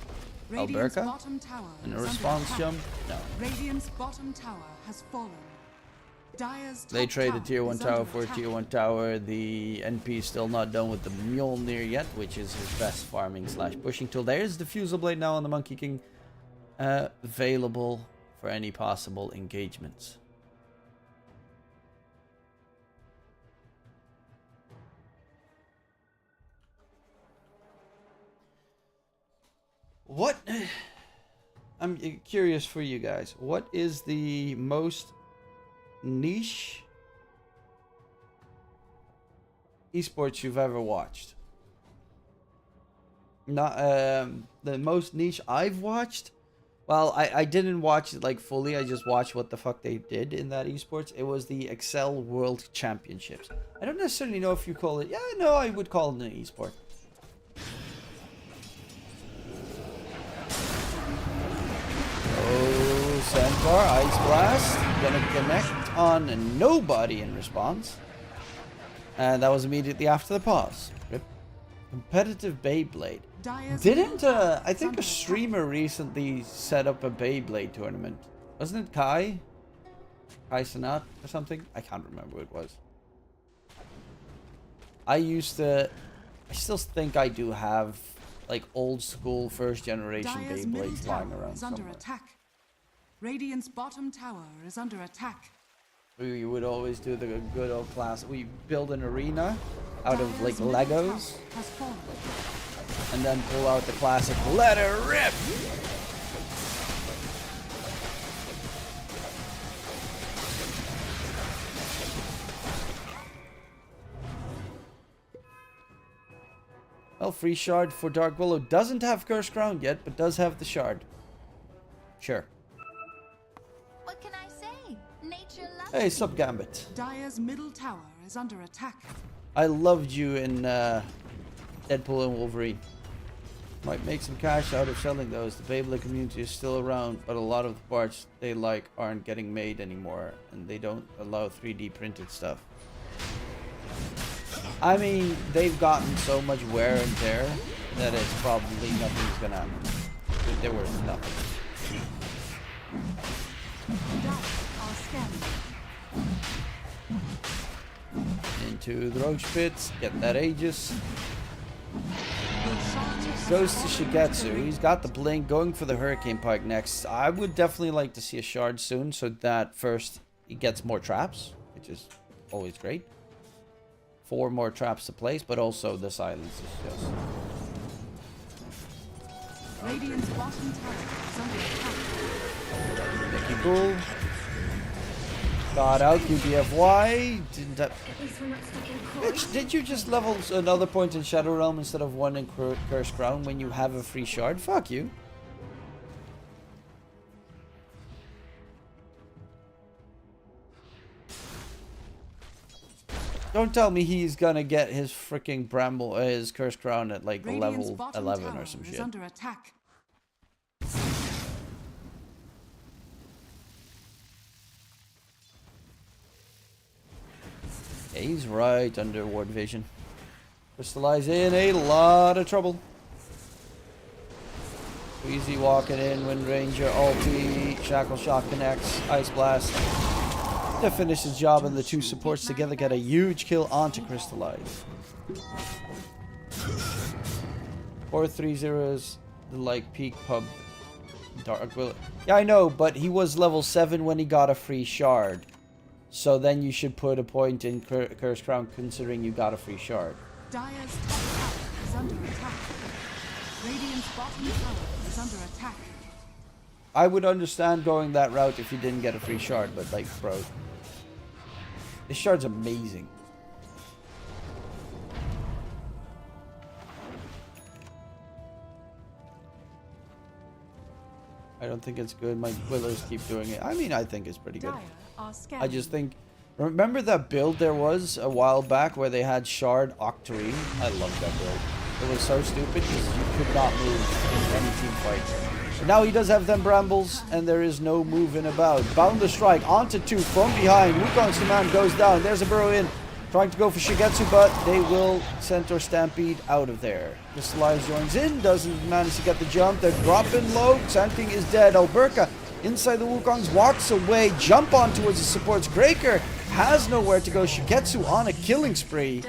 Radiant's Alberca? bottom tower And a is under response attack. jump? No. Radiant's bottom tower has fallen. Dire's They top traded tier 1 is tower under for a attack. tier 1 tower. The NP is still not done with the Mjolnir yet, which is his best farming / pushing tool. There's the Fusel Blade now on the Monkey King. Available for any possible engagements. What? I'm curious for you guys. What is the most niche esports you've ever watched? Not the most niche I've watched. Well, I didn't watch it like fully. I just watched what the fuck they did in that esports. It was the Excel World Championships. I don't necessarily know if you call it. Yeah, no, I would call it an esport. Oh, Centaur, Ice Blast. Gonna connect on nobody in response. And that was immediately after the pause. Rip. Competitive Beyblade. Dire's Didn't, middle tower I is think under a streamer recently set up a Beyblade tournament. Wasn't it Kai? Kai Sanat or something? I can't remember what it was. I still think I do have like old school first generation Dire's middle Beyblades tower lying around is under somewhere. attack. Radiant's bottom tower is under attack. We would always do the good old class. We build an arena out of like Dire's middle tower Legos has fallen. and then pull out the classic let it rip. Well, free shard for Dark Willow. Doesn't have Curse Crown yet, but does have the shard. Sure. What can I say? Nature loves Hey, sup Gambit. Dire's middle tower is under attack. I loved you in Deadpool and Wolverine. Might make some cash out of selling those. The Beyblade community is still around, but a lot of the parts they like aren't getting made anymore, and they don't allow 3D printed stuff. I mean, they've gotten so much wear and tear that it's probably nothing's gonna happen. They're worth nothing. Dire are scanning. Into the Roach Pits, get that Aegis. The shot is goes to Shigetsu. He's got the blink, going for the Hurricane Pike next. I would definitely like to see a shard soon, so that first he gets more traps, which is always great. 4 more traps to place, but also the silence is just... Radiant's bottom tower is under attack. Mickey Bull. Got out, QBFY. Didn't that... Bitch, did you just level another point in Shadow Realm instead of 1 in Cursed Crown when you have a free shard? Fuck you. Don't tell me he's gonna get his freaking Bramble, his Cursed Crown at like level 11 or some shit. Under attack. Yeah, he's right under ward vision. Crystallize in a lot of trouble. Easy walking in, Wind Ranger, ulti, Shackle Shot connects, Ice Blast. To finish his job, and the 2 supports together get a huge kill onto Crystallize. 4-3-0 is the like peak pub Dark Will. Yeah, I know, but he was level 7 when he got a free shard. So then you should put a point in Cursed Crown considering you got a free shard. Dire's top tower is under attack. Radiant's bottom tower is under attack. I would understand going that route if you didn't get a free shard, but like, bro. This shard's amazing. I don't think it's good. My Willows keep doing it. I mean, I think it's pretty good. I just think... Remember that build there was a while back where they had Shard Octarine? I love that build. It was so stupid because you could not move in any team fight. Now he does have them brambles, and there is no moving about. Bound the strike onto 2 from behind. Wukong's command goes down. There's a burrow in. Trying to go for Shigetsu, but they will Centaur Stampede out of there. Crystallize joins in, doesn't manage to get the jump. They're dropping low. Sand King is dead. Alberca inside the Wukongs walks away. Jump on towards the supports. Graker has nowhere to go. Shigetsu on a killing spree.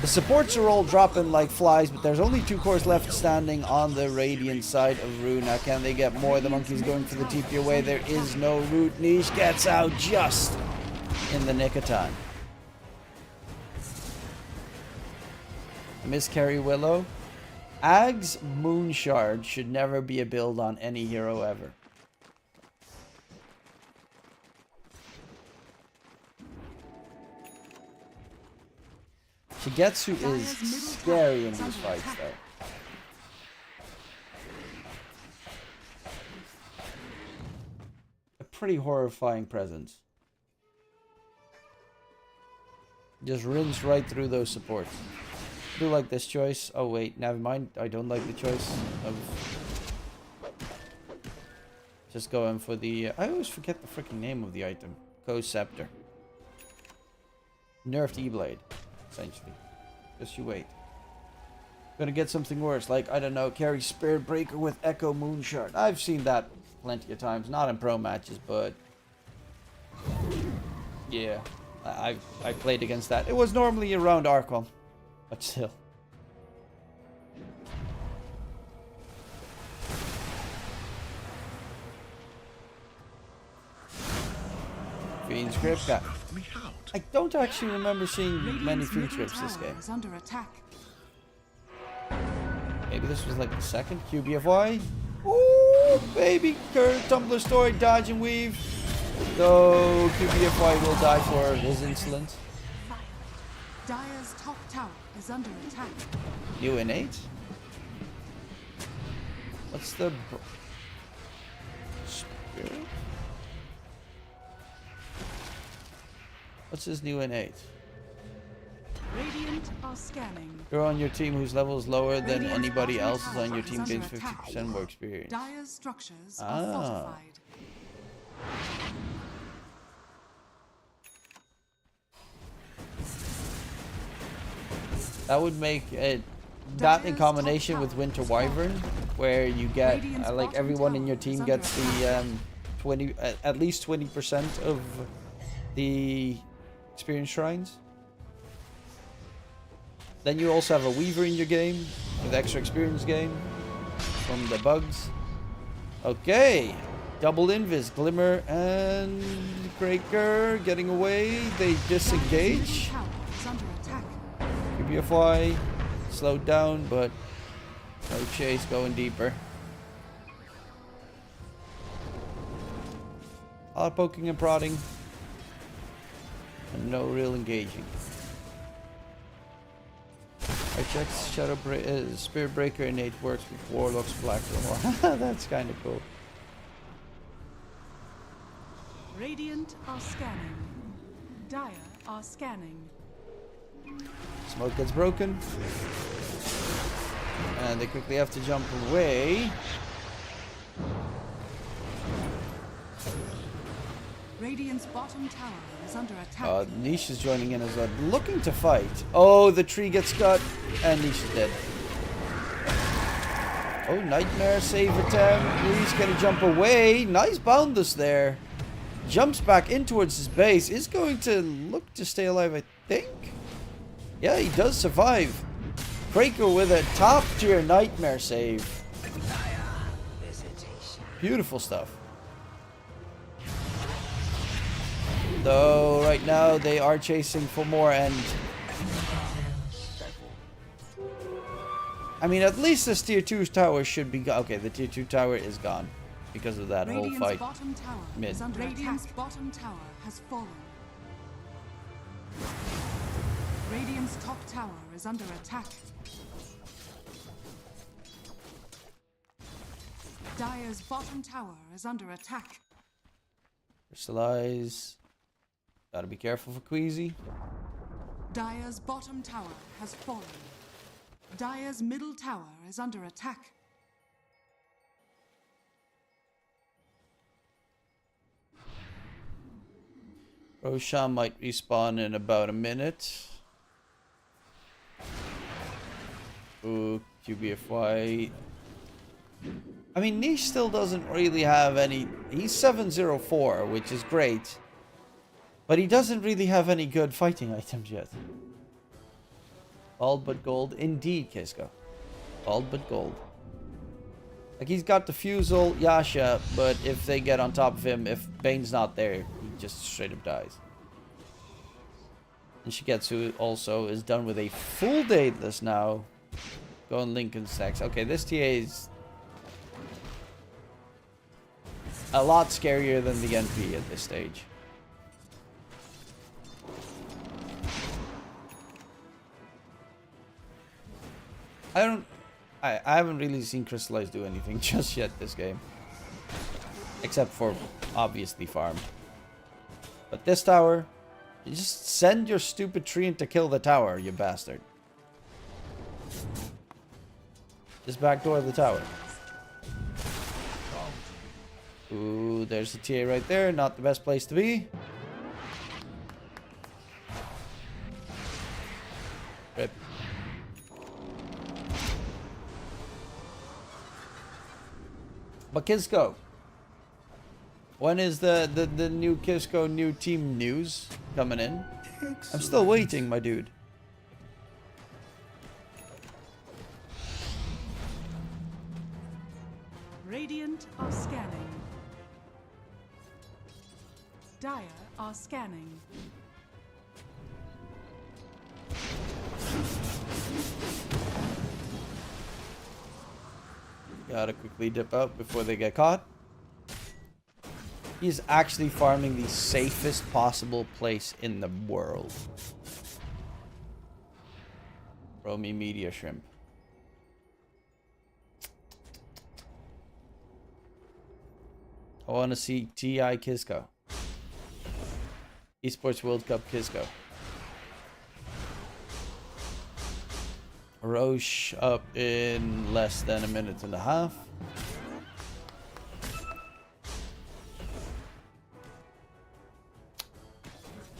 The supports are all dropping like flies, but there's only 2 cores left standing on the Radiant side of Runa. Can they get more? The Monkey's going for the TP away. There is no root. Niche gets out just in the nick of time. Miscarry Willow. Ag's Moonshard should never be a build on any hero ever. Shigetsu is scary in these fights, though. A pretty horrifying presence. Just rinse right through those supports. I do like this choice. Oh wait, never mind. I don't like the choice of just going for the... I always forget the freaking name of the item. Co-Scepter. Nerfed E-Blade. Essentially. Just you wait. Gonna get something worse, like, I don't know, carry Spirit Breaker with Echo Moonshard. I've seen that plenty of times, not in pro matches, but yeah, I played against that. It was normally around Archon, but still. Fiend Script. I don't actually remember seeing many Fiend Scripts this game. Under attack. Maybe this was like the second QBFY. Ooh, baby, Tumblr story, dodge and weave. Though QBFY will die for his insolence. Dire's top tower is under attack. New innate? What's the... Spirit? What's his new innate? Radiant are scanning. You're on your team whose level is lower than anybody else's on your team gains 50% more experience. Dire's structures are fortified. That would make it... That in combination with Winter Wyvern, where you get, like, everyone in your team gets the, at least 20% of the experience shrines. Then you also have a Weaver in your game, With extra experience gain from the bugs. Okay. Double invis. Glimmer and Breaker getting away. They disengage. Tower is under attack. QBFY slowed down, but no chase going deeper. A lot of poking and prodding. And no real engaging. I checked Spirit Breaker innate works with Warlock's Black Armor. That's kind of cool. Radiant are scanning. Dire are scanning. Smoke gets broken. And they quickly have to jump away. Radiant's bottom tower is under attack. Niche is joining in as well. Looking to fight. Oh, the tree gets cut. And Niche is dead. Oh, Nightmare save attempt. Niche gonna jump away. Nice boundless there. Jumps back in towards his base. Is going to look to stay alive, I think. Yeah, he does survive. Breaker with a top tier Nightmare save. Beautiful stuff. Though right now they are chasing for more, and I mean, at least this tier 2 tower should be gone. Okay, the tier 2 tower is gone because of that whole fight. Bottom tower Mid. is under Radiant's bottom tower has fallen. Radiant's top tower is under attack. Dire's bottom tower is under attack. Crystallize. Gotta be careful for Queasy. Dire's bottom tower has fallen. Dire's middle tower is under attack. Roshan might respawn in about a minute. Ooh, QBFY. I mean, Niche still doesn't really have any... He's 704, which is great. But he doesn't really have any good fighting items yet. All but gold. Indeed, Kisko. All but gold. Like, he's got the Fusel, Yasha, but if they get on top of him, if Bane's not there, he just straight up dies. And Shigetsu also is done with a full dateless now. Going Lincoln stacks. Okay, this TA is a lot scarier than the NP at this stage. I haven't really seen Crystallize do anything just yet this game. Except for, obviously, farm. But this tower, you just send your stupid tree in to kill the tower, you bastard. Just backdoor the tower. Ooh, there's the TA right there. Not the best place to be. Rip. But Kisko, when is the new Kisko new team news coming in? I'm still waiting, my dude. Radiant are scanning. Dire are scanning. Gotta quickly dip out before they get caught. He's actually farming the safest possible place in the world. Romy Media Shrimp. I want to see TI Kisko. Esports World Cup Kisko. Roche up in less than a minute and a half.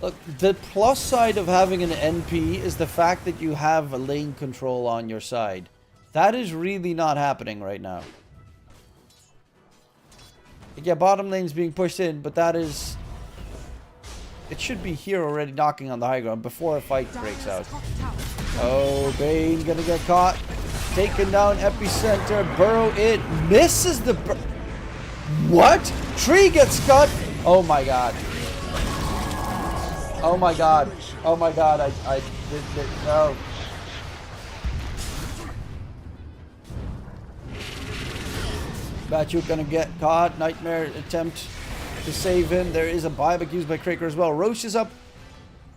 Look, the plus side of having an NP is the fact that you have a lane control on your side. That is really not happening right now. Yeah, bottom lane's being pushed in, but that is... It should be here already knocking on the high ground before a fight breaks out. Oh, Bane gonna get caught. taking down epicenter. Burrow it misses the. What? Tree gets cut. Oh my god. Oh my god. Oh my god. I did no. Batchuk gonna get caught. Nightmare attempt to save him. There is a buyback used by Kraker as well. Roche is up.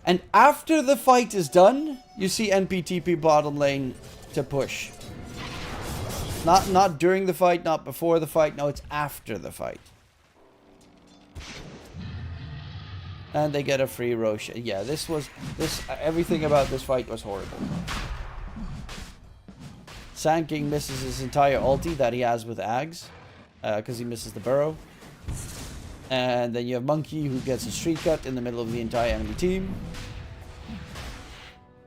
And after the fight is done, you see NPTP bottom lane to push. Not during the fight, not before the fight. No, it's after the fight. And they get a free Roche. Yeah, everything about this fight was horrible. Sand King misses his entire ulti that he has with Ags. Because he misses the burrow. And then you have Monkey who gets a street cut in the middle of the entire enemy team.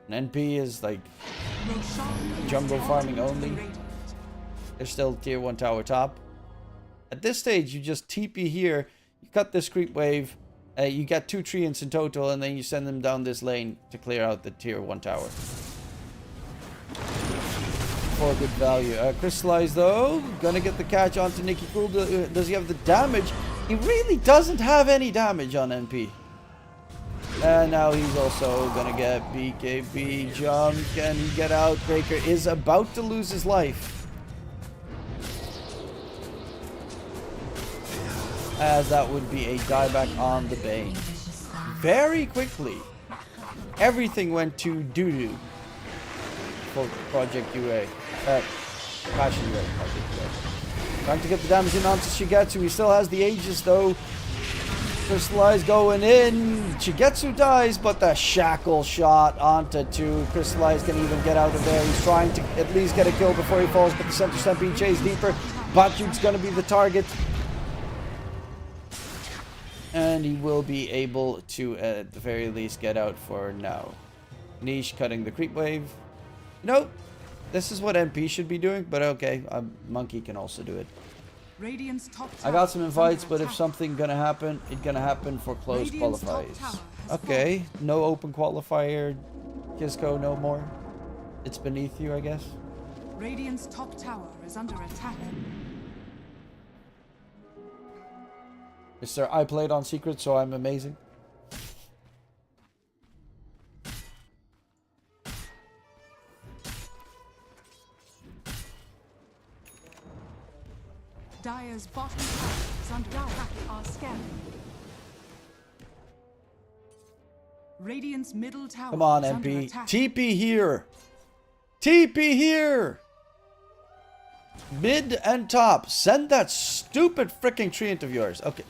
And NP is like jungle farming only. They're still tier 1 tower top. At this stage, you just TP here. You cut this creep wave. You get 2 treants in total. And then you send them down this lane to clear out the tier 1 tower. For good value. Crystallize though. Gonna get the catch onto Nicky Cool. Does he have the damage? He really doesn't have any damage on NP. And now he's also gonna get BKB jump. Can he get out? Breaker is about to lose his life. As that would be a dieback on the Bane. Very quickly. Everything went to doo-doo. For Project UA. Passion UA. Project UA. Trying to get the damage in onto Shigetsu. He still has the Aegis though. Crystallize going in. Shigetsu dies, but the shackle shot onto 2. Crystallize can even get out of there. He's trying to at least get a kill before he falls, but the center stamp being chased deeper. Batchuk's going to be the target. And he will be able to, at the very least, get out for now. Niche cutting the creep wave. Nope. This is what MP should be doing, but okay. Monkey can also do it. I got some invites, but if something gonna happen, it's gonna happen for closed qualifiers. Okay. No open qualifier. Kisco, no more. It's beneath you, I guess. Radiant's top tower is under attack. Mr. I played on Secret, so I'm amazing. Dire's bottom tower is under attack. Are scanning. Radiant's middle tower. Come on, is under MP. attack. TP here. TP here. Mid and top. Send that stupid freaking treant of yours. Okay.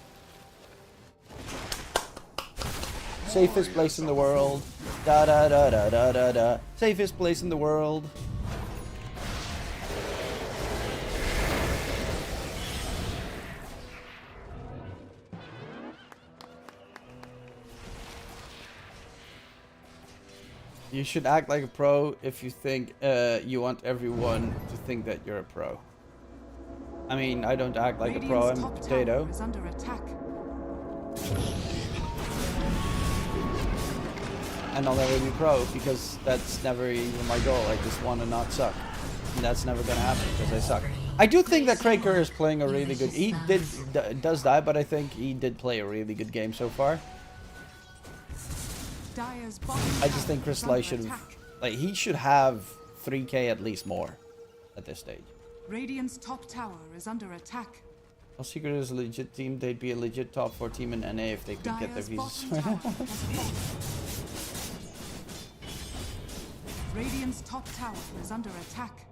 Safest place in the world. Da da da da da da da. Safest place in the world. You should act like a pro if you think you want everyone to think that you're a pro. I mean, I don't act like a pro, I'm a potato. Is under attack. And I'll never be pro because that's never even my goal. I just want to not suck. And that's never going to happen because I suck. I do think that Kraker is playing a really good... He does die, but I think he did play a really good game so far. I just think Crystallize should have... Like, he should have 3k at least more at this stage. Radiant's top tower is under attack. Well, Secret is a legit team. They'd be a legit top 4 team in NA if they could get their visas. Radiant's top tower is under attack.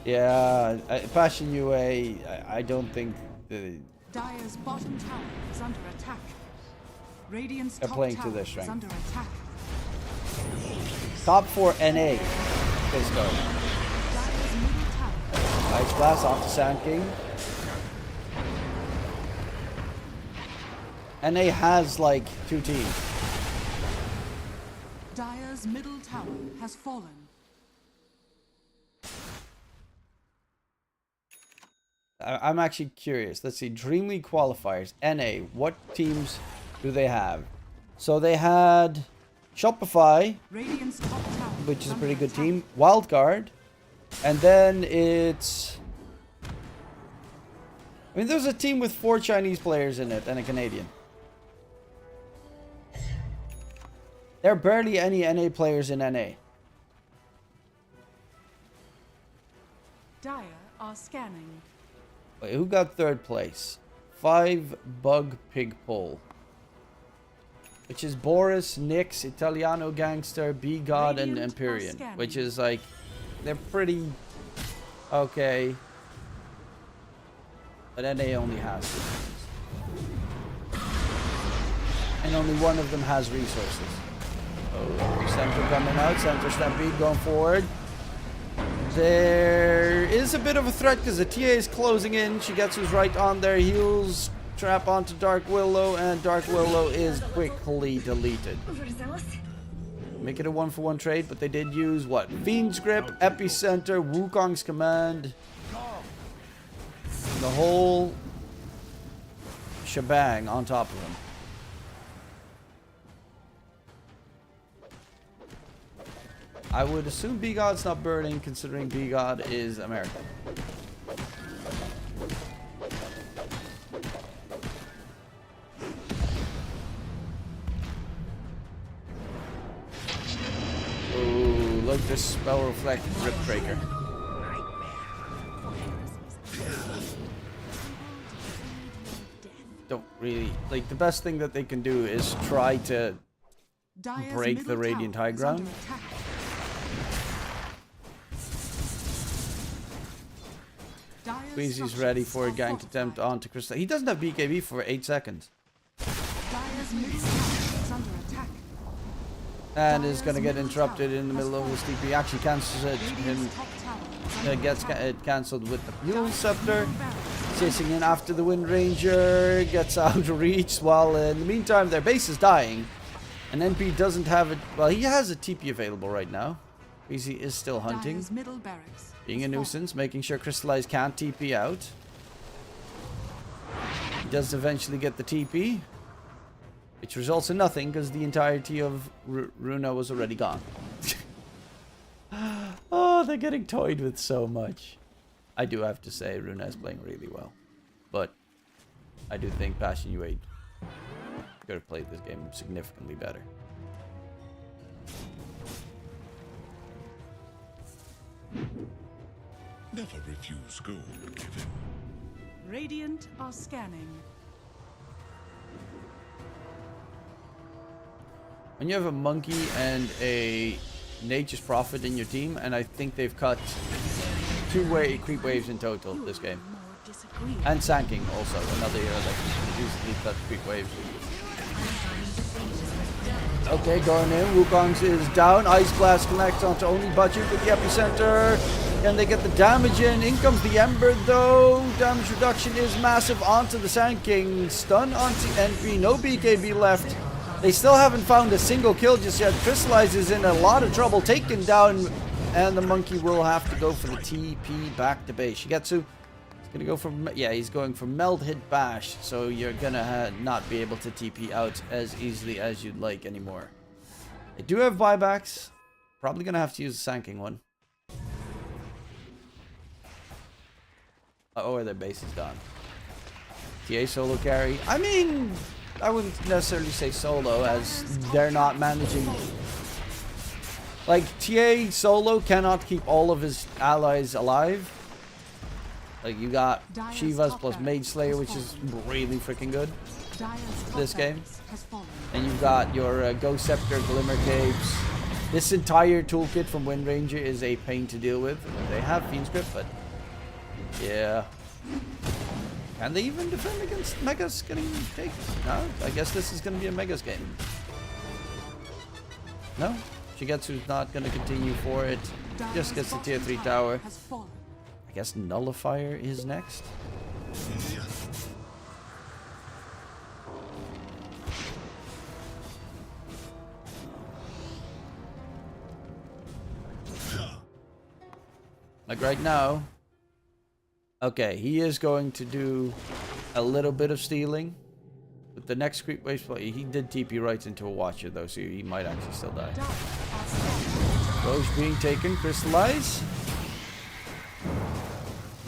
Yeah, Passion UA, I don't think... Dire's bottom tower is under attack. Radiant's They're top playing tower to their is strength. under attack. Top 4 NA. Let's go. Dire's middle tower. Nice blast off the Sand King. NA has like 2 teams. Dire's middle tower has fallen. I'm actually curious. Let's see. Dream League qualifiers. NA. What teams do they have? So they had Shopify, Radiant's top tower which is a under pretty good attack. team. Wildcard, And then it's... I mean, there's a team with 4 Chinese players in it and a Canadian. There are barely any NA players in NA. Dire are scanning. Wait, who got 3rd place? 5 Bug Pig Pole. Which is Boris, Nix, Italiano Gangster, B God, and Empyrean. Which is like... They're pretty... okay. But NA only has 2 teams. And only one of them has resources. Oh, Center coming out. Center Stampede going forward. There is a bit of a threat because the TA is closing in. Shigetsu's right on there. Heals trap onto Dark Willow, and Dark Willow is quickly deleted. Make it a 1-for-1 trade, but they did use what? Fiend's Grip, Epicenter, Wukong's Command. The whole shebang on top of him. I would assume B-God's not burning, considering B-God is American. Ooh, look, this spell reflect Rip Breaker. Don't really... like, the best thing that they can do is try to break the Radiant High Ground. Squeezy's ready for a gank attempt onto Crystal. He doesn't have BKB for 8 seconds. And is going to get interrupted in the middle of his TP. Actually cancels it. Gets it cancelled with the Mule Scepter. Chasing in after the Wind Ranger. Gets out of reach while in the meantime their base is dying. And NP doesn't have it. Well, he has a TP available right now. Squeezy is still hunting. Being a nuisance, making sure Crystallize can't TP out. He does eventually get the TP, which results in nothing because the entirety of Runa was already gone. Oh, they're getting toyed with so much. I do have to say, Runa is playing really well. But I do think Passion U8 could have played this game significantly better. Never refuse gold given. Radiant are scanning. When you have a monkey and a Nature's Prophet in your team, and I think they've cut 2 creep waves in total this game. And Sanking also, another hero that can easily cut creep waves. Okay, going in. Wukong's is down. Ice Blast connects onto only Budget with the Epicenter. Can they get the damage in? In comes the Ember though. Damage reduction is massive onto the Sand King. Stun onto NP. No BKB left. They still haven't found a single kill just yet. Crystallize is in a lot of trouble. Taken down. And the monkey will have to go for the TP back to base. Shigetsu is going to go for... yeah, he's going for Meld Hit Bash. So you're going to not be able to TP out as easily as you'd like anymore. They do have buybacks. Probably going to have to use the Sand King one. Or their base is done. TA solo carry. I mean, I wouldn't necessarily say solo as they're not managing. Like, TA solo cannot keep all of his allies alive. Like, you got Shivas plus Mage Slayer, which is really freaking good this game. And you've got your Ghost Scepter, Glimmer Capes. This entire toolkit from Wind Ranger is a pain to deal with. They have Fiend's Grip, but yeah. Can they even defend against Megas getting taken? No, I guess this is going to be a Megas game. No, Shigetsu's not going to continue for it. Just gets the tier 3 tower. I guess Nullifier is next. Like right now. Okay, he is going to do a little bit of stealing. But the next creep wave, he did TP right into a Watcher though, so he might actually still die. Roche being taken, Crystallize.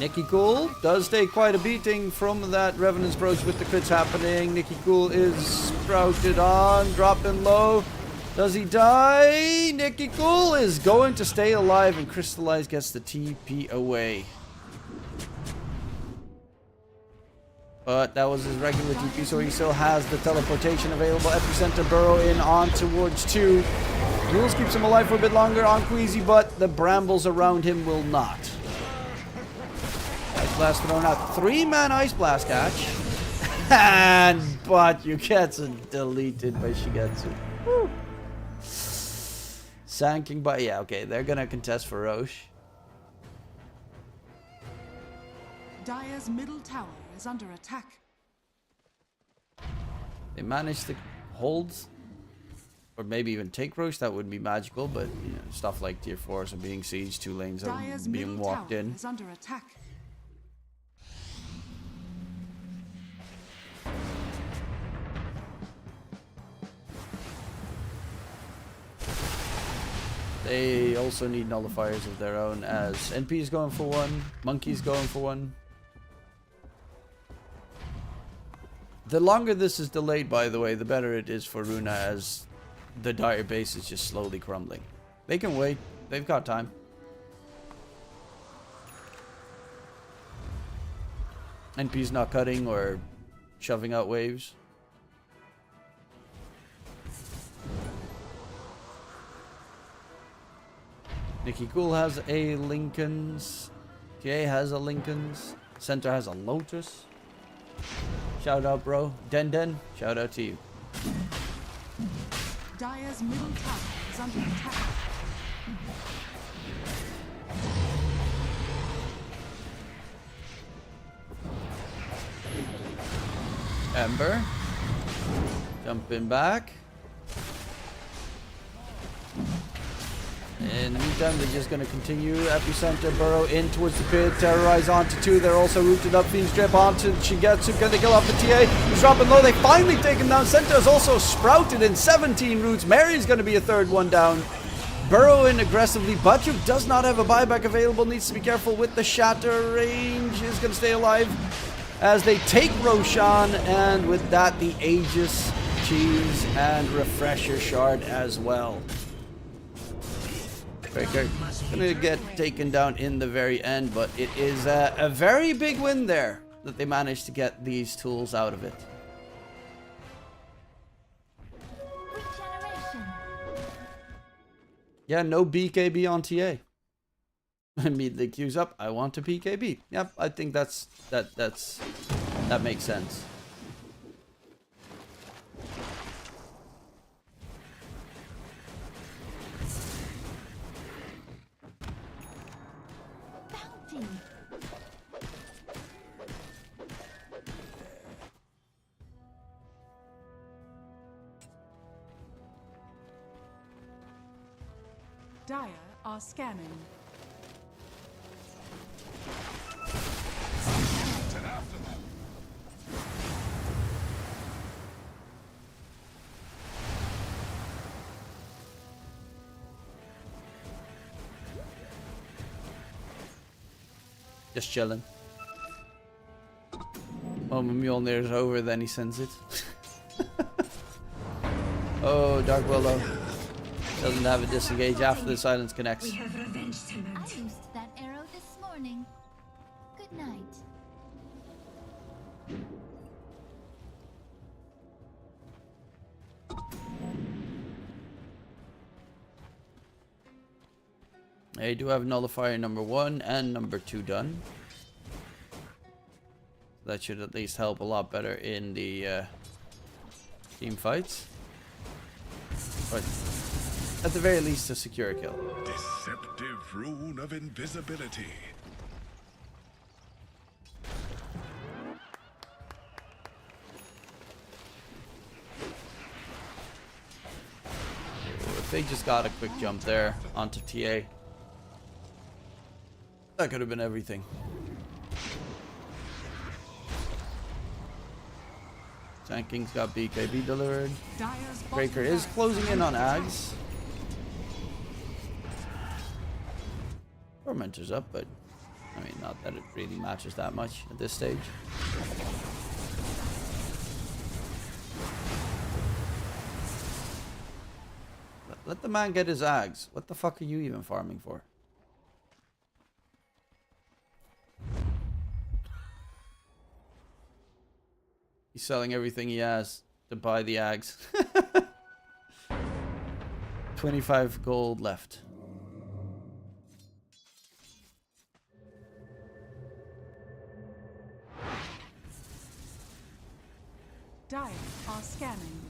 Nicky Cool does take quite a beating from that Revenant's Brooch with the crits happening. Nicky Cool is sprouted on, dropping low. Does he die? Nicky Cool is going to stay alive, and Crystallize gets the TP away. But that was his regular TP, so he still has the teleportation available. Epicenter burrow in on towards 2. Rules keeps him alive for a bit longer on Queasy, but the brambles around him will not. Ice Blast thrown out. 3-man Ice Blast catch. But Yugetsu deleted by Shigetsu. Woo. Sanking by... Yeah, okay, they're gonna contest for Roche. Dire's middle tower is under attack. They managed to hold, or maybe even take Roche. That would be magical, but you know, stuff like tier 4s are being sieged, 2 lanes are Dire's being middle walked tower in. is under attack. They also need nullifiers of their own, as NP's going for one, Monkey's going for one. The longer this is delayed, by the way, the better it is for Runa, as the Dire base is just slowly crumbling. They can wait. They've got time. NP's not cutting or shoving out waves. Nicky Cool has a Lincoln's. TA has a Lincoln's. Center has a Lotus. Shout out, bro. Den, shout out to you. Dire's middle tower is under attack. Ember. Jumping back. In the meantime, they're just going to continue. Epicenter burrow in towards the pit. Terrorize onto 2. They're also rooted up. Fiend Strip onto Shigetsu. Can they kill off the TA? He's dropping low. They finally take him down. Center is also sprouted in 17 roots. Mary's going to be a 3rd one down. Burrow in aggressively. Bachuk does not have a buyback available. Needs to be careful with the shatter. Range is going to stay alive as they take Roshan. And with that, the Aegis, Cheese, and Refresher Shard as well. Breaker gonna get taken down in the very end, but it is a very big win there that they managed to get these tools out of it. Regeneration. Yeah, no BKB on TA. Immediately queues up. I want to BKB. Yep, I think that makes sense. Bounty. Dire are scanning. Just chilling. When Mjolnir is over, then he sends it. Oh, Dark Willow doesn't have a disengage after the silence connects. I used that arrow this morning. Good night. They do have nullifier number 1 and number 2 done. That should at least help a lot better in the team fights. But at the very least, to secure a kill. Deceptive rune of invisibility. If they just got a quick jump there onto TA, that could have been everything. Tanking's got BKB delivered. Dire's Breaker bottom is barracks closing are in on under attack. Ags. Tormentor's up, but I mean, not that it really matters that much at this stage. Let the man get his Ags. What the fuck are you even farming for? He's selling everything he has to buy the Ags. 25 gold left. Dire are scanning.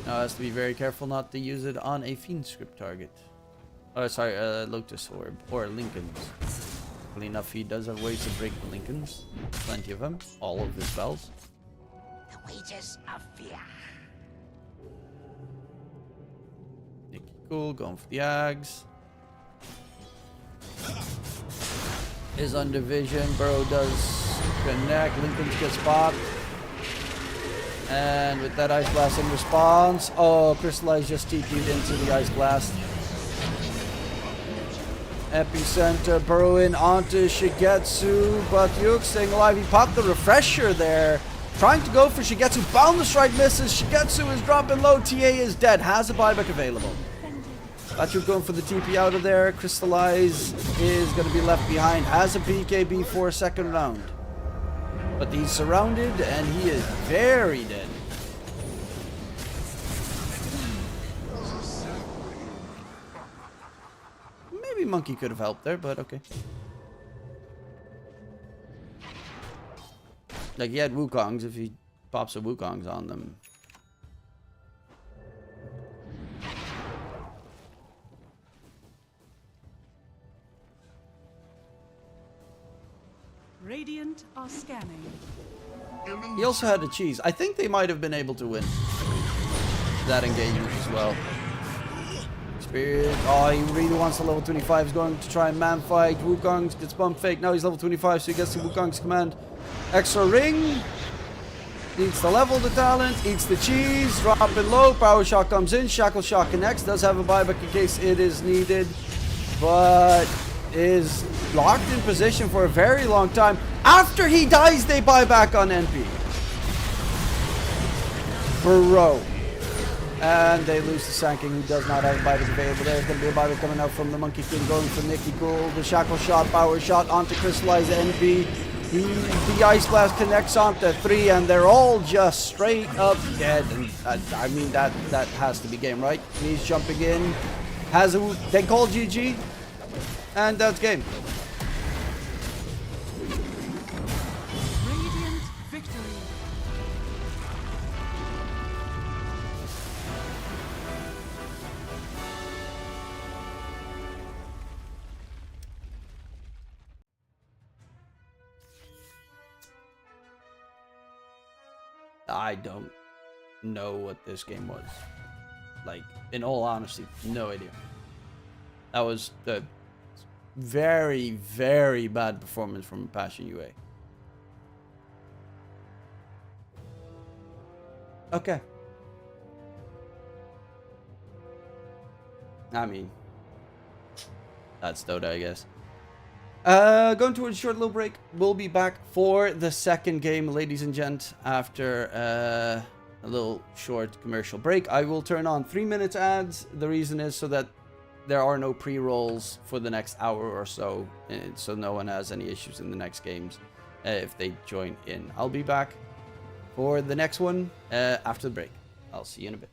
Now has to be very careful not to use it on a fiend script target. Oh, sorry, Lotus Orb or Lincolns. Luckily enough, he does have ways to break the Lincolns. Plenty of them. All of his spells. The wages of fear. Nicky cool, going for the Ags. Is under vision. Burrow does connect. Lincolns gets popped. And with that Ice Blast in response. Oh, Crystallize just TP'd into the Ice Blast. Epicenter burrowing onto Shigetsu, but Yuk staying alive. He popped the refresher there. Trying to go for Shigetsu. Boundless Strike misses. Shigetsu is dropping low. TA is dead. Has a buyback available. Batyuk going for the TP out of there. Crystallize is going to be left behind. Has a BKB for second round. But he's surrounded and he is very dead. Maybe Monkey could have helped there, but okay. Like, he had Wukongs. If he pops a Wukongs on them. Radiant are scanning. He also had a cheese. I think they might have been able to win that engagement as well. Spirit. Oh, he really wants the level 25. He's going to try and man fight. Wukong gets bump fake. Now he's level 25, so he gets the Wukong's command. Extra ring. Needs to level the talent. Eats the cheese. Drop it low. Power shot comes in. Shackle shot connects. Does have a buyback in case it is needed. But is locked in position for a very long time. After he dies, they buy back on NP. Bro. And they lose to Sanking, who does not have a buyback available. There's going to be a buyback coming out from the Monkey King, going for Nicky Cool. The Shackle Shot, Power Shot onto Crystallize NP. The Ice Blast connects onto 3, and they're all just straight up dead. And I mean, that has to be game, right? He's jumping in. Has a... They call GG. And that's game. Radiant victory. I don't know what this game was. Like, in all honesty, no idea. That was the very, very bad performance from Passion UA. Okay. I mean, that's Dota, I guess. Going towards a short little break. We'll be back for the second game, ladies and gents, after a little short commercial break. I will turn on 3 minutes ads. The reason is so that there are no pre-rolls for the next hour or so, so no one has any issues in the next games if they join in. I'll be back for the next one after the break. I'll see you in a bit.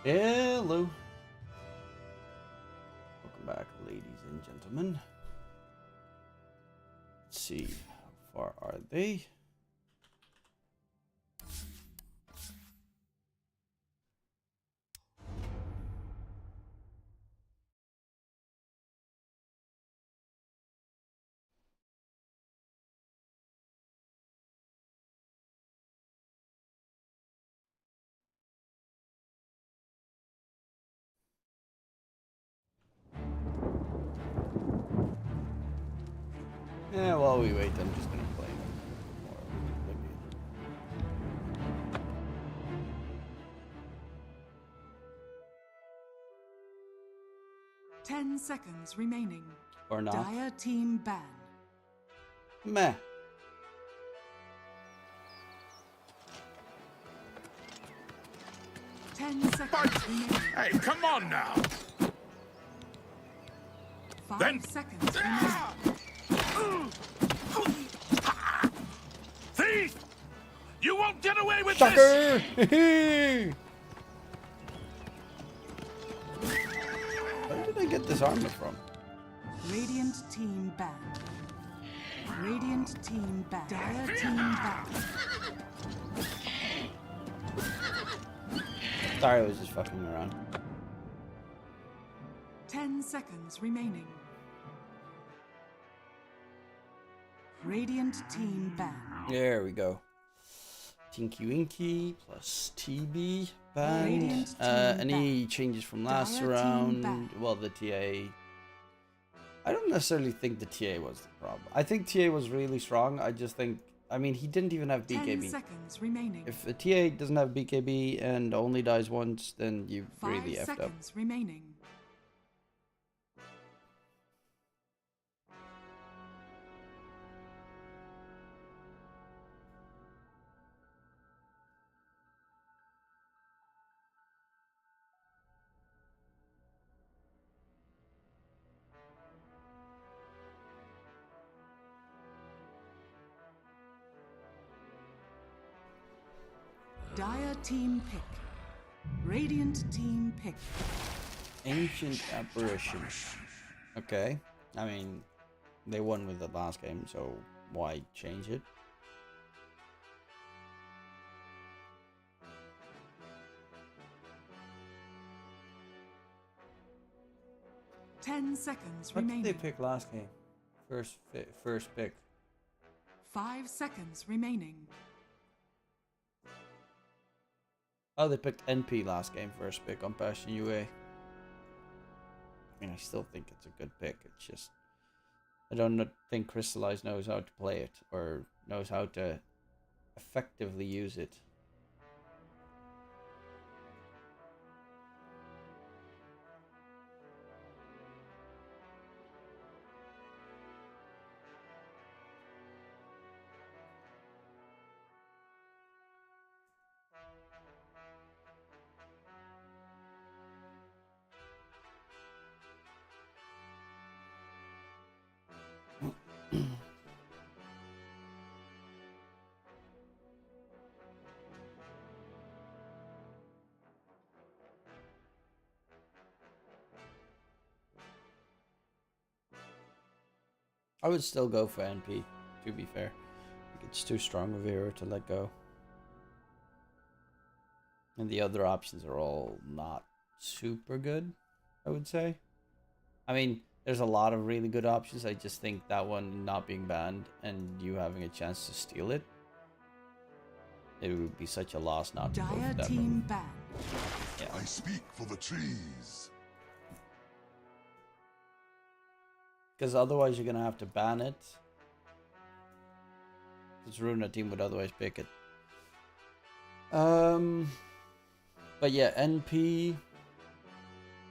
Hello. Welcome back, ladies and gentlemen. Let's see, how far are they? Yeah, while we wait, I'm just gonna play more Oblivion. 10 seconds remaining. Or not. Dire team ban. Meh. Fight! Hey, come on now! 5 seconds remaining. Thief! You won't get away with Sucker! Where did I get this armor from? Radiant team ban. Radiant team ban. Dire team ban. Sorry, I was just fucking around. 10 seconds remaining. Radiant team ban. There we go. Tinky Winky plus TB banned. Radiant team Any changes from last Dire team round? banned. Well, the TA. I don't necessarily think the TA was the problem. I think TA was really strong. I just think, I mean, he didn't even have 10 BKB. seconds remaining. If a TA doesn't have BKB and only dies once, then you've 5 really effed up. seconds remaining. Dire team pick. Radiant team pick. Ancient Apparition. Okay. I mean, they won with the last game, so why change it? Ten seconds What remaining. did they pick last game? First pick. 5 seconds remaining. Oh, they picked NP last game, first pick on Passion UA. I mean, I still think it's a good pick. It's just, I don't think Crystallize knows how to play it or knows how to effectively use it. I would still go for NP, to be fair. I think it's too strong of a hero to let go. And the other options are all not super good, I would say. I mean, there's a lot of really good options. I just think that one not being banned and you having a chance to steal it, it would be such a loss not to go Dire for that team move. ban. Yeah. I speak for the trees. Because otherwise you're going to have to ban it. Because Runa team would otherwise pick it. But yeah, NP.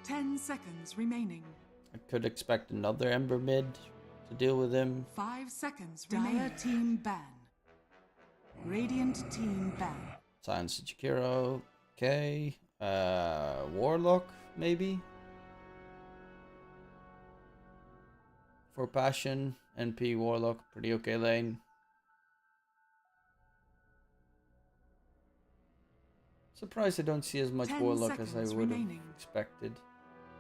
10 seconds remaining. I could expect another Ember mid to deal with him. 5 seconds remaining. Dire team ban. Radiant team ban. Science Chikiro. Okay. Warlock, maybe? For Passion. NP Warlock. Pretty okay lane. Surprised I don't see as much 10 Warlock as I seconds would have remaining. expected.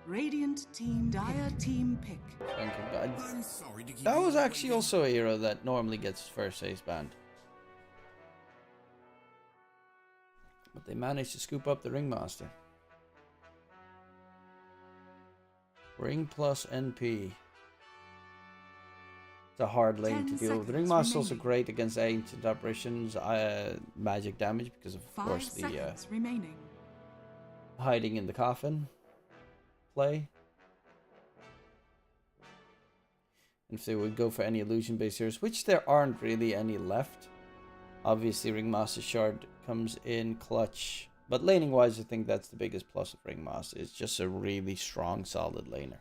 Radiant team, dire team pick. Thank you, God. I'm sorry to keep That you was actually waiting. also a hero that normally gets first ace banned. But they managed to scoop up the Ringmaster. Ring plus NP. It's a hard lane to 10 deal with. The seconds Ringmaster's also remaining. great against ancient apparitions, magic damage, because of 5 course the seconds remaining. hiding in the coffin play. If they would go for any illusion-based heroes, which there aren't really any left. Obviously, Ringmaster Shard comes in clutch. But laning-wise, I think that's the biggest plus of Ringmaster. It's just a really strong, solid laner.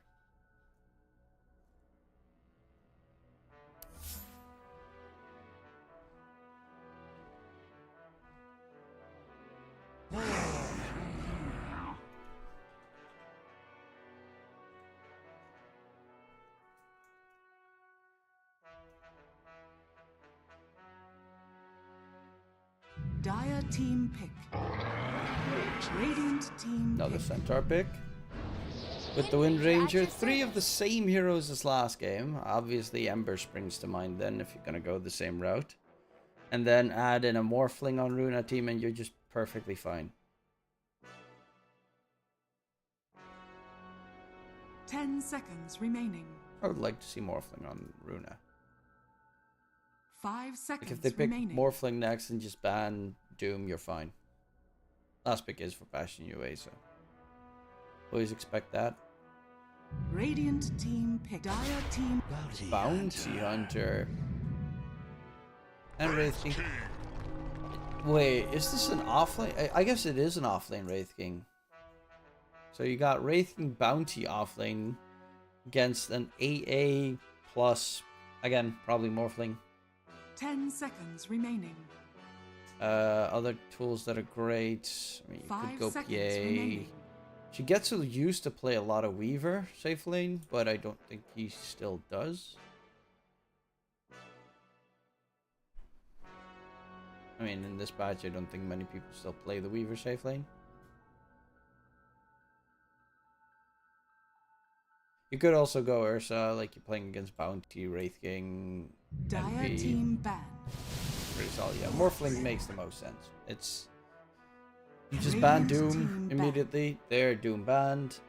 Dire team pick. Radiant team Another pick. Centaur pick. With the Wind Ranger, 3 of the same heroes as last game. Obviously, Ember springs to mind then if you're going to go the same route. And then add in a Morphling on Runa team and you're just perfectly fine. 10 seconds remaining. I would like to see Morphling on Runa. 5 Like seconds if they pick remaining. Morphling next and just ban Doom, you're fine. Last pick is for Passion UA, so always expect that. Radiant team pick. Dire team. Bounty Hunter. And Wraith King. Wait, is this an offlane? I guess it is an offlane Wraith King. So you got Wraith King Bounty offlane against an AA plus, again, probably Morphling. 10 seconds remaining. Other tools that are great. I mean, you 5 could go seconds PA. remaining. She gets used to play a lot of Weaver safe lane, but I don't think he still does. I mean, in this patch, I don't think many people still play the Weaver safe lane. You could also go Ursa, like you're playing against Bounty, Wraith King, Dire MP. team ban. Pretty solid. Yeah, Morphling makes the most sense. It's you just ban Radiant Doom team immediately. They're Doom banned.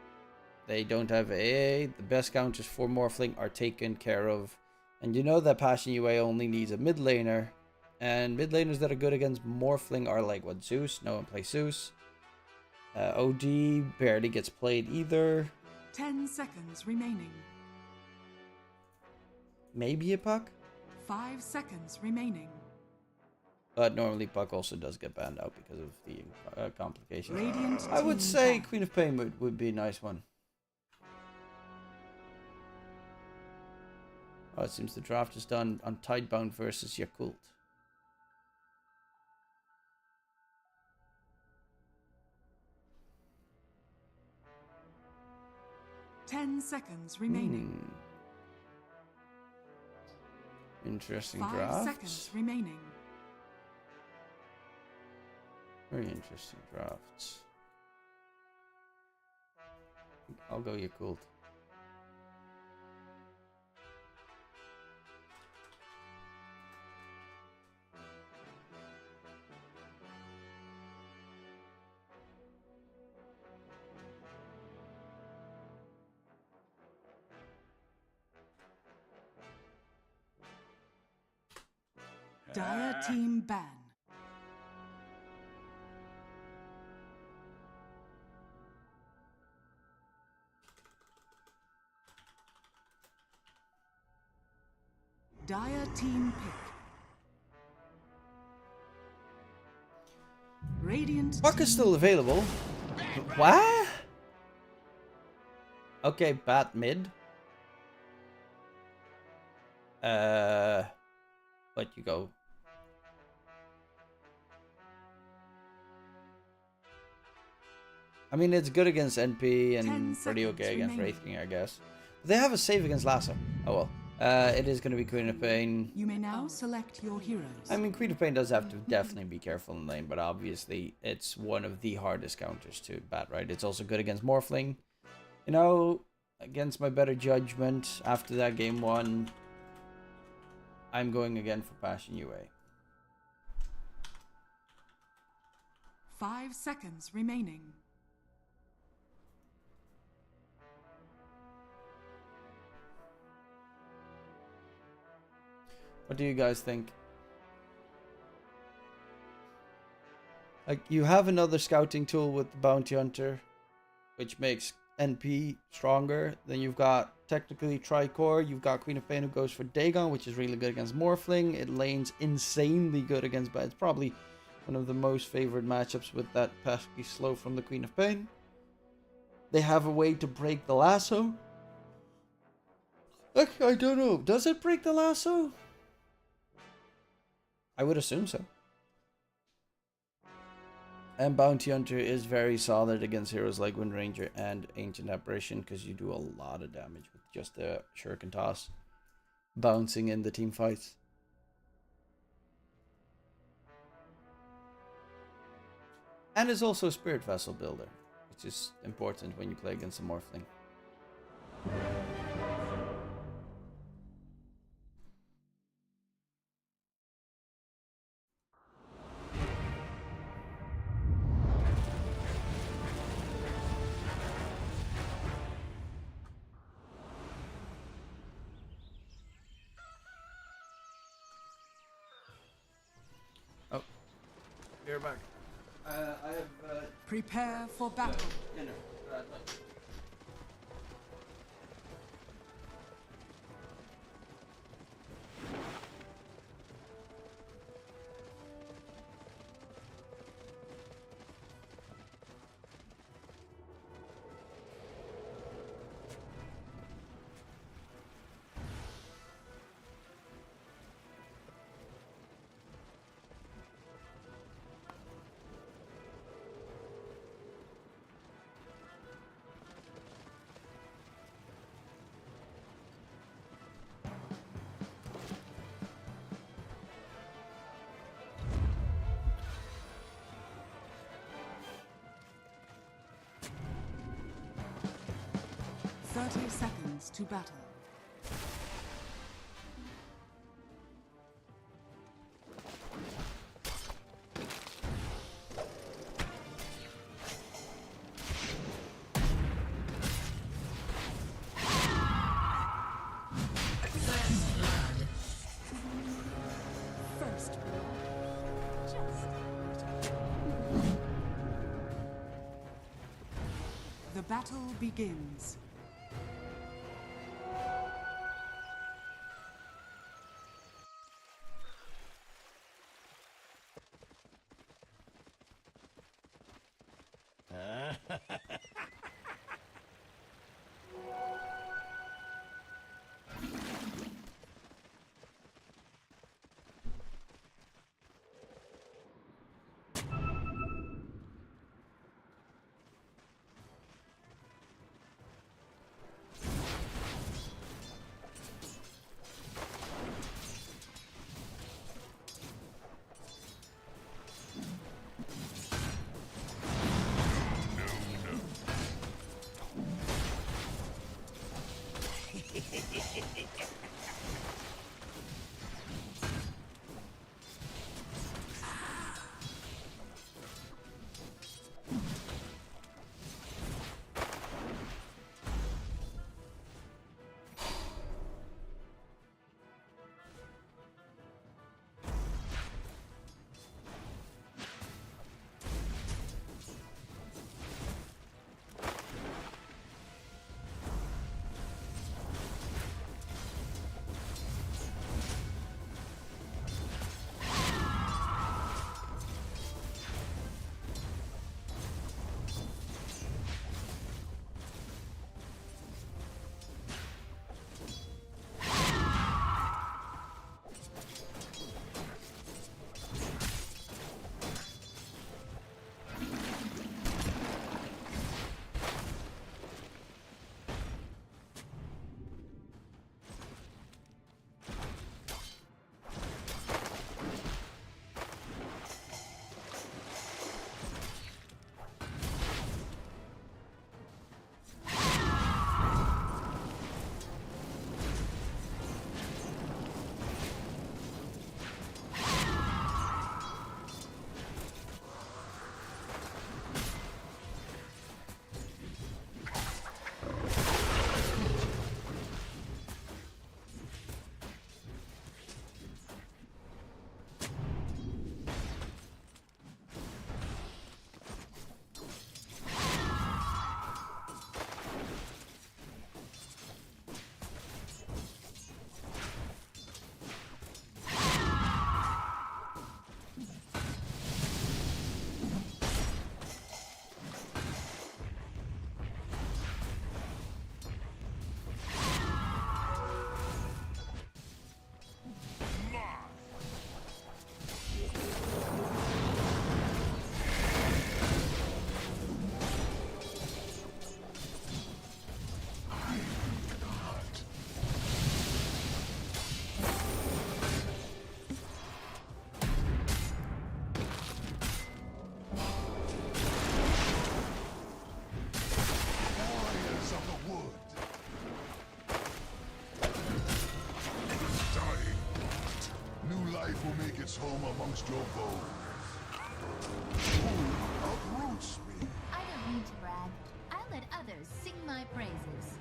They don't have AA. The best counters for Morphling are taken care of. And you know that Passion UA only needs a mid laner. And mid laners that are good against Morphling are like what, Zeus? No one plays Zeus. OD barely gets played either. 10 seconds remaining. Maybe a Puck. 5 seconds remaining. But normally Puck also does get banned out because of the complications. Radiant I would team say ban. Queen of Pain would be a nice one. Oh, it seems the draft is done on Tidebound versus Yakult. Ten seconds remaining. Interesting 5 drafts. seconds remaining. Very interesting drafts. I'll go Yakult. Dire team ban. Dire team pick. Radiant Puck team is still available. What? Okay, bat mid. Let you go. I mean, it's good against NP 10 and pretty okay seconds against Wraith remaining. King, I guess. They have a save against Lasso. Oh well. It is going to be Queen of Pain. You may now select your heroes. I mean, Queen of Pain does have to definitely be careful in lane, but obviously it's one of the hardest counters to bat, right? It's also good against Morphling. You know, against my better judgment, after that game 1, I'm going again for Passion UA. 5 seconds remaining. What do you guys think? Like, you have another scouting tool with the Bounty Hunter, which makes NP stronger. Then you've got technically Tricore. You've got Queen of Pain who goes for Dagon, which is really good against Morphling. It lanes insanely good against, but it's probably one of the most favored matchups with that pesky slow from the Queen of Pain. They have a way to break the lasso. I don't know. Does it break the lasso? I would assume so. And Bounty Hunter is very solid against heroes like Wind Ranger and Ancient Apparition because you do a lot of damage with just the Shuriken Toss bouncing in the team fights. And is also a Spirit Vessel builder, which is important when you play against a Morphling. Oh, you're back. I have Prepare for battle. dinner. Thirty seconds to battle. First blood. Just the battle begins. amongst your bones. Who uproots me? I don't need to brag. I'll let others sing my praises.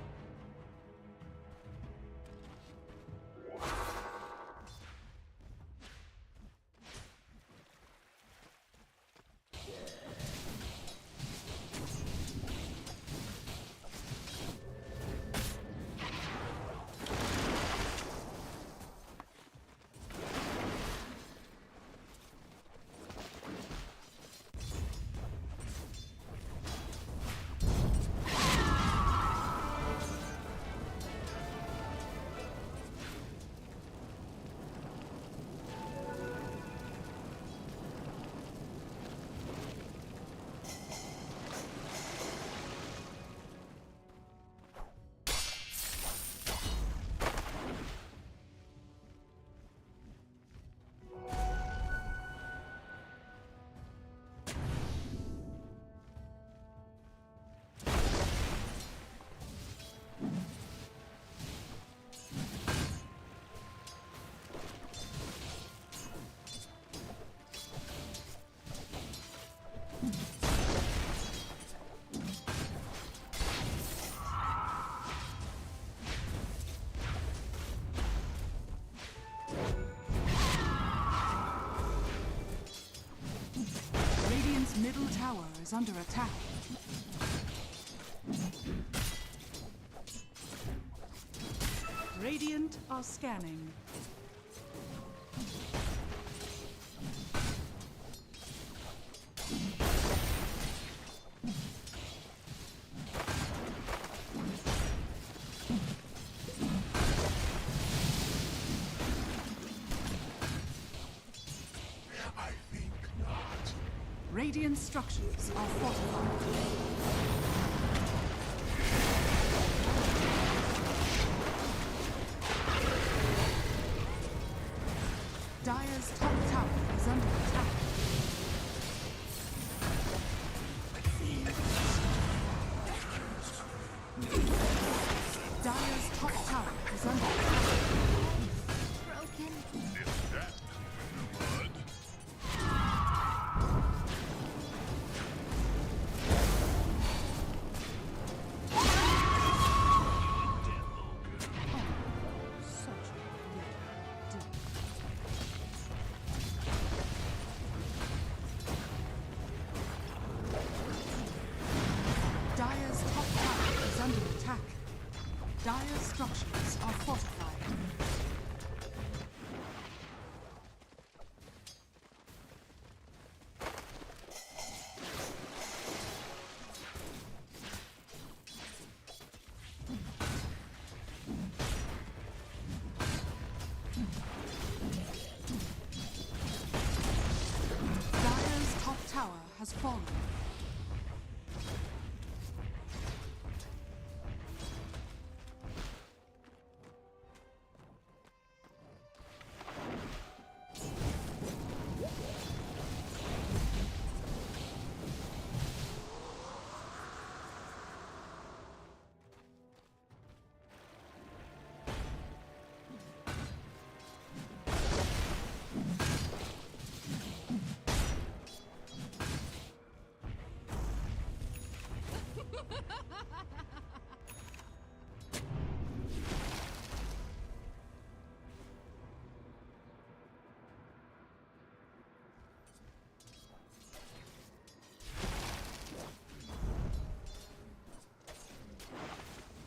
Radiant's middle tower is under attack. Radiant are scanning. I think not. Radiant structures are fortified. Dire's top tower is under attack. Dire's top tower is under attack. Broken. If that in the mud. Such a little dick. Dire's top tower is under attack. Dire's structures are fortified. Dire's top tower has fallen.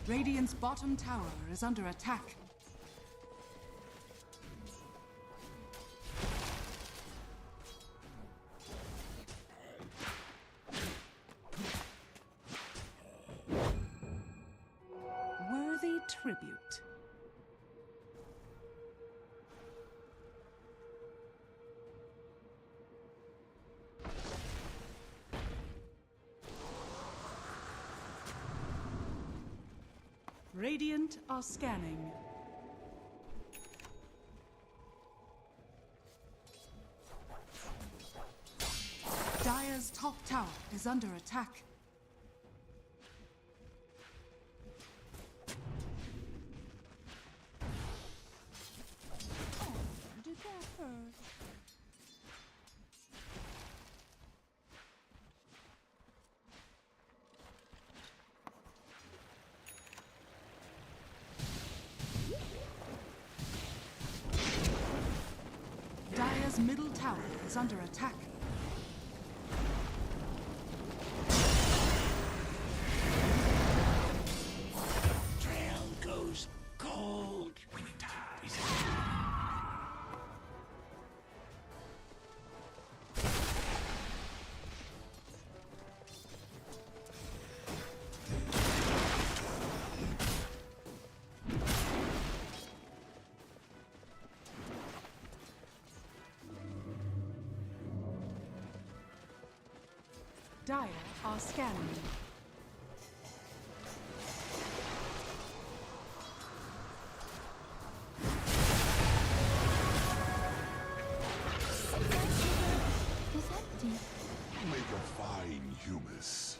Radiant's bottom tower is under attack. Worthy tribute. Radiant are scanning. Dire's top tower is under attack. Did that hurt? middle tower is under attack. Trail goes cold when it dies. Dire are scanning. Is empty. Make a fine humus.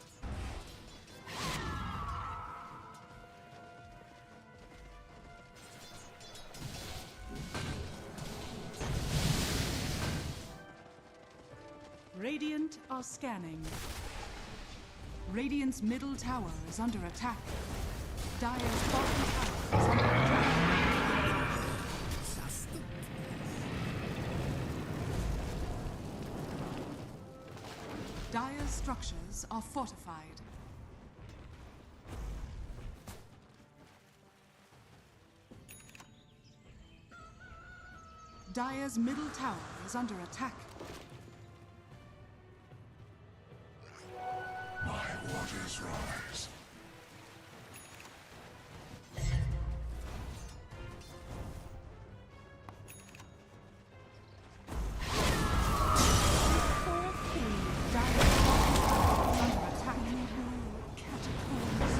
Radiant are scanning. Radiant's middle tower is under attack. Dire's bottom tower is under attack. Dire's structures are fortified. Dire's middle tower is under attack. My waters rise. Dire's bottom tower is under attack. Catacombs.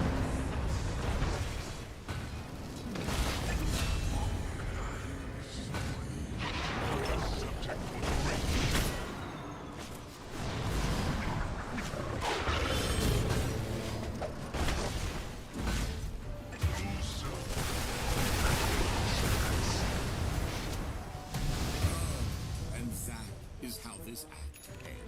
And that is how this act ends.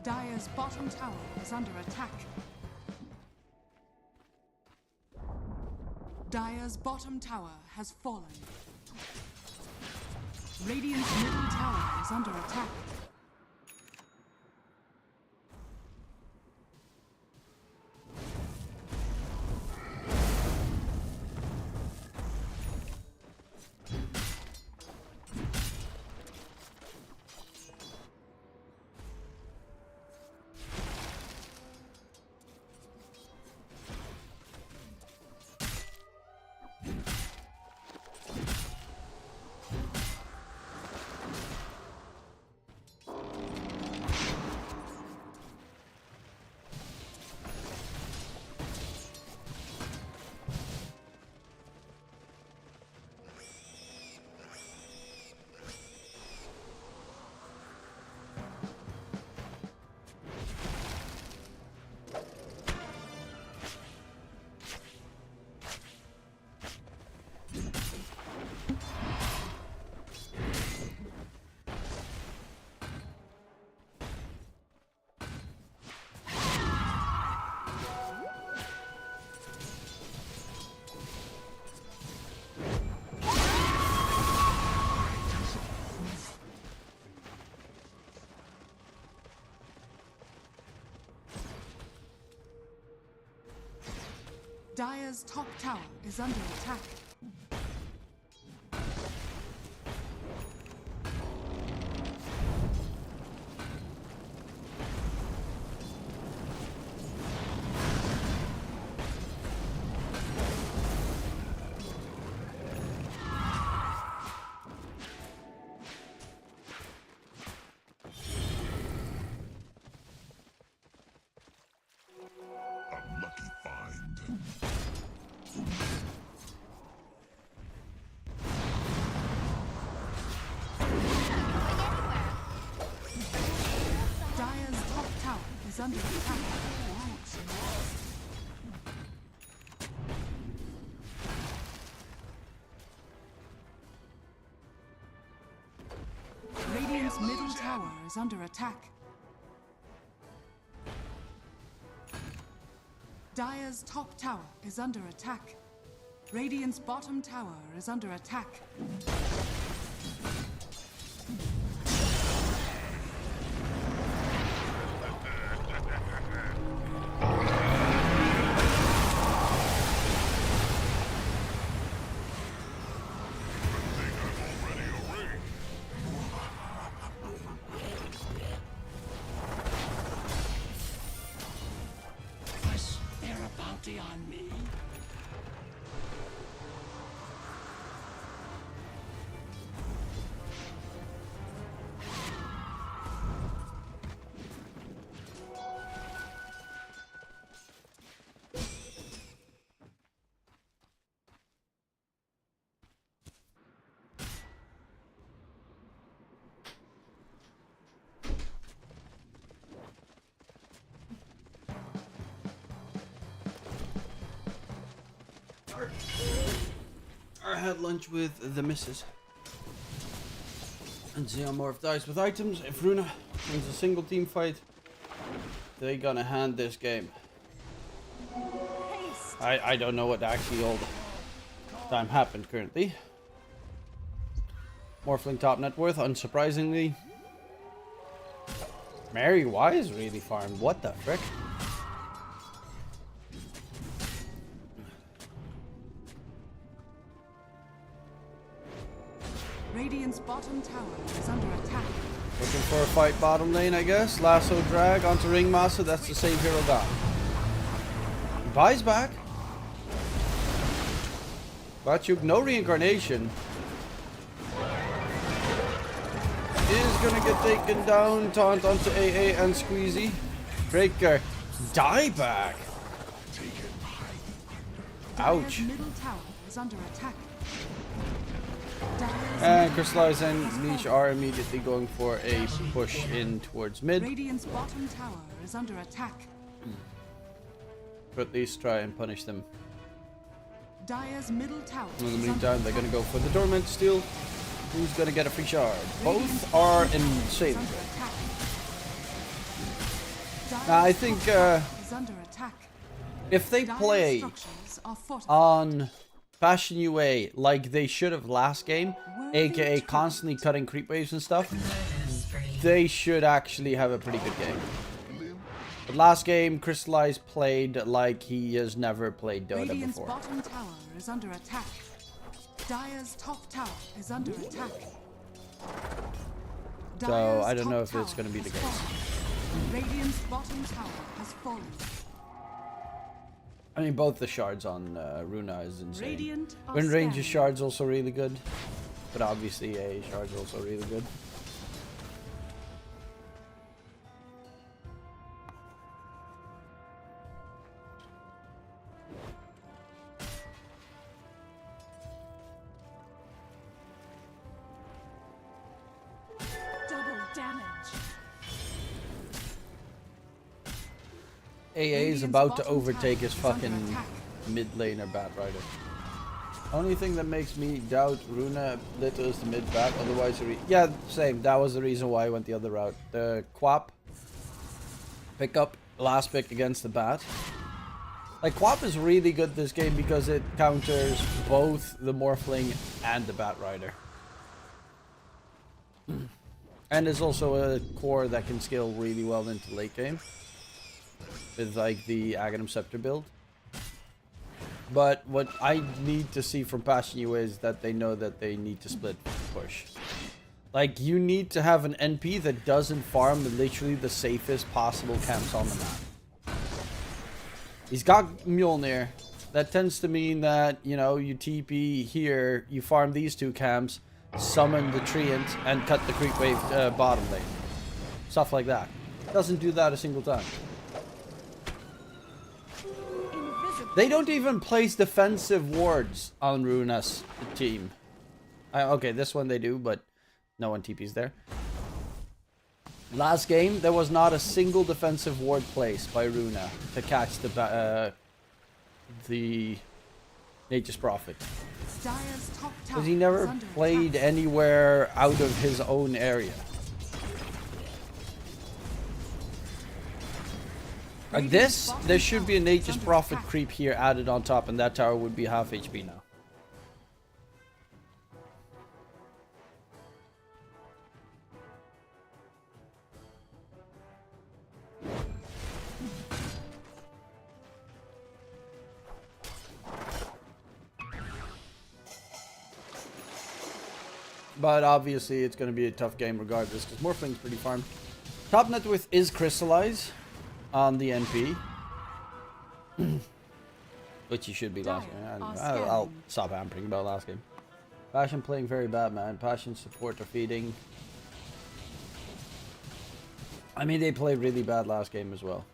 Dire's bottom tower is under attack. Dire's bottom tower has fallen. Radiant's middle tower is under attack. Dire's top tower is under attack. A lucky find. Dire's top tower is under attack. Radiant's middle tower is under attack. Dire's top tower is under attack. Radiant's bottom tower is under attack. Was there a bounty on me? I had lunch with the missus. And Xenomorph dies with items. If Runa wins a single team fight, they gonna hand this game. I don't know what actually all the time happened currently. Morphling top net worth, unsurprisingly. Mary Wise really farmed. What the frick? Radiant's bottom tower is under attack. Looking for a fight bottom lane, I guess. Lasso drag onto Ringmaster. That's the same hero gone. Buys back. Bachuk, no reincarnation. Is gonna get taken down. Taunt onto AA and Squeezy. Breaker. Die back. Ouch. Dire's middle tower is under attack. And Crystallize and Leech are immediately going for a push in towards mid. Radiant's bottom tower is under attack. But at least try and punish them. Dire's middle tower In the is under meantime, they're attack. gonna go for the Dormant Steel. Who's gonna get a free shard? Both are insane. Under attack. Now, I Dire's think top tower is under attack. if they Dire's play structures are fortified. on Passion UA like they should have last game, aka constantly cutting creep waves and stuff, they should actually have a pretty good game. But last game, Crystallize played like he has never played Dota Radiant's before. bottom tower is under attack. Dire's top tower is under attack. So I don't Dire's know top if it's tower gonna be the has case. fallen. Radiant's bottom tower has fallen. I mean, both the shards on Runa is insane. Radiant are Wind Range's standing. shard's also really good. But obviously a shard's also really good. Double damage. AA is Radiant's about to bottom overtake tower his is under fucking attack. mid laner Bat Rider. Only thing that makes me doubt Runa little is the mid bat, otherwise yeah, same. That was the reason why I went the other route. The Quap pickup, last pick against the Bat. Like, Quap is really good this game because it counters both the Morphling and the Bat Rider. And there's also a core that can scale really well into late game. With like the Aghanim Scepter build. But what I need to see from Passion UA is that they know that they need to split push. Like, you need to have an NP that doesn't farm literally the safest possible camps on the map. He's got Mjolnir. That tends to mean that, you know, you TP here, you farm these two camps, summon the Treant, and cut the creep wave bottom lane. Stuff like that. Doesn't do that a single time. They don't even place defensive wards on Runa's team. Okay, this one they do, but no one TP's there. Last game, there was not a single defensive ward placed by Runa to catch the Nature's Prophet. Dire's top tower Because he is never under played attack. anywhere out of his own area. There should be an Aegis Prophet creep here added on top, and that tower would be half HP now. But obviously it's going to be a tough game regardless, because Morphling's pretty farmed. Top net worth is Crystallize on the NP. Which he should be last game. I'll stop hampering about last game. Passion playing very bad, man. Passion support defeating. I mean, they played really bad last game as well.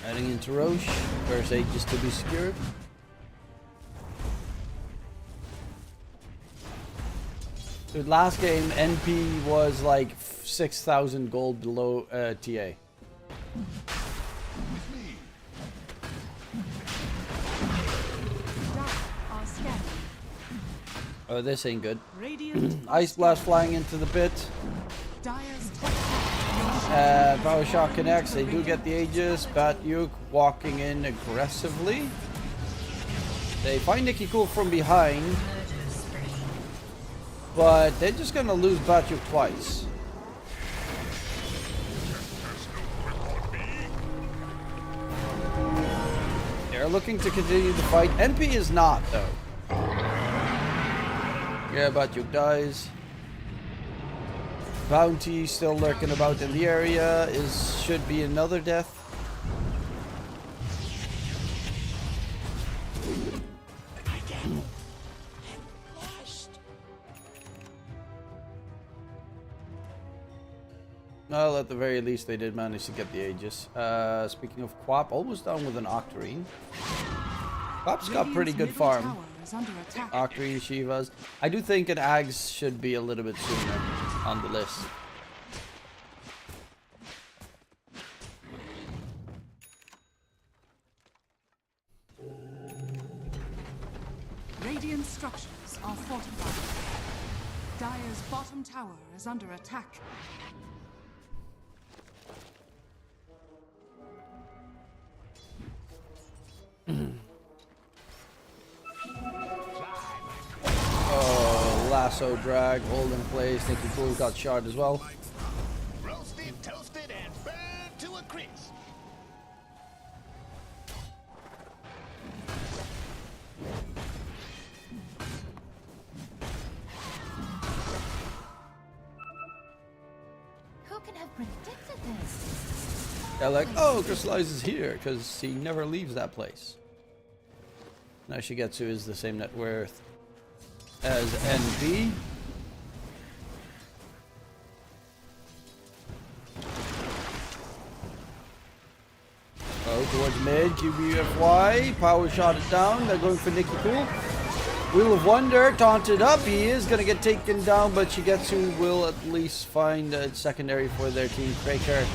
Heading into Roche. First Aegis to be secured. Dude, last game, NP was like 6,000 gold below TA. Oh, this ain't good. Ice Blast flying into the pit. Power Shock connects. They do get the Aegis. Batyuk walking in aggressively. They find Nicky Cool from behind. But they're just going to lose Batyuk twice. They're looking to continue the fight. NP is not, though. Yeah, Batyuk dies. Bounty still lurking about in the area. Should be another death. Well, at the very least, they did manage to get the Aegis. Speaking of Quap, almost done with an Octarine. Quap's got pretty good farm. Octarine, Shivas. I do think an Ags should be a little bit sooner on the list. Radiant structures are fortified. Dire's bottom tower is under attack. Oh, lasso drag, hold in place. Nicky Cool got shot as well. Roasted, toasted, and burned to a crisp. Who can have predicted this? They're like, oh, Crystallize is here, because he never leaves that place. Now Shigetsu is the same net worth as NB. Oh, towards mid, QBFY, power shot it down, they're going for Nicky Cool. Wheel of Wonder, taunted up, he is going to get taken down, but Shigetsu will at least find a secondary for their team. Craker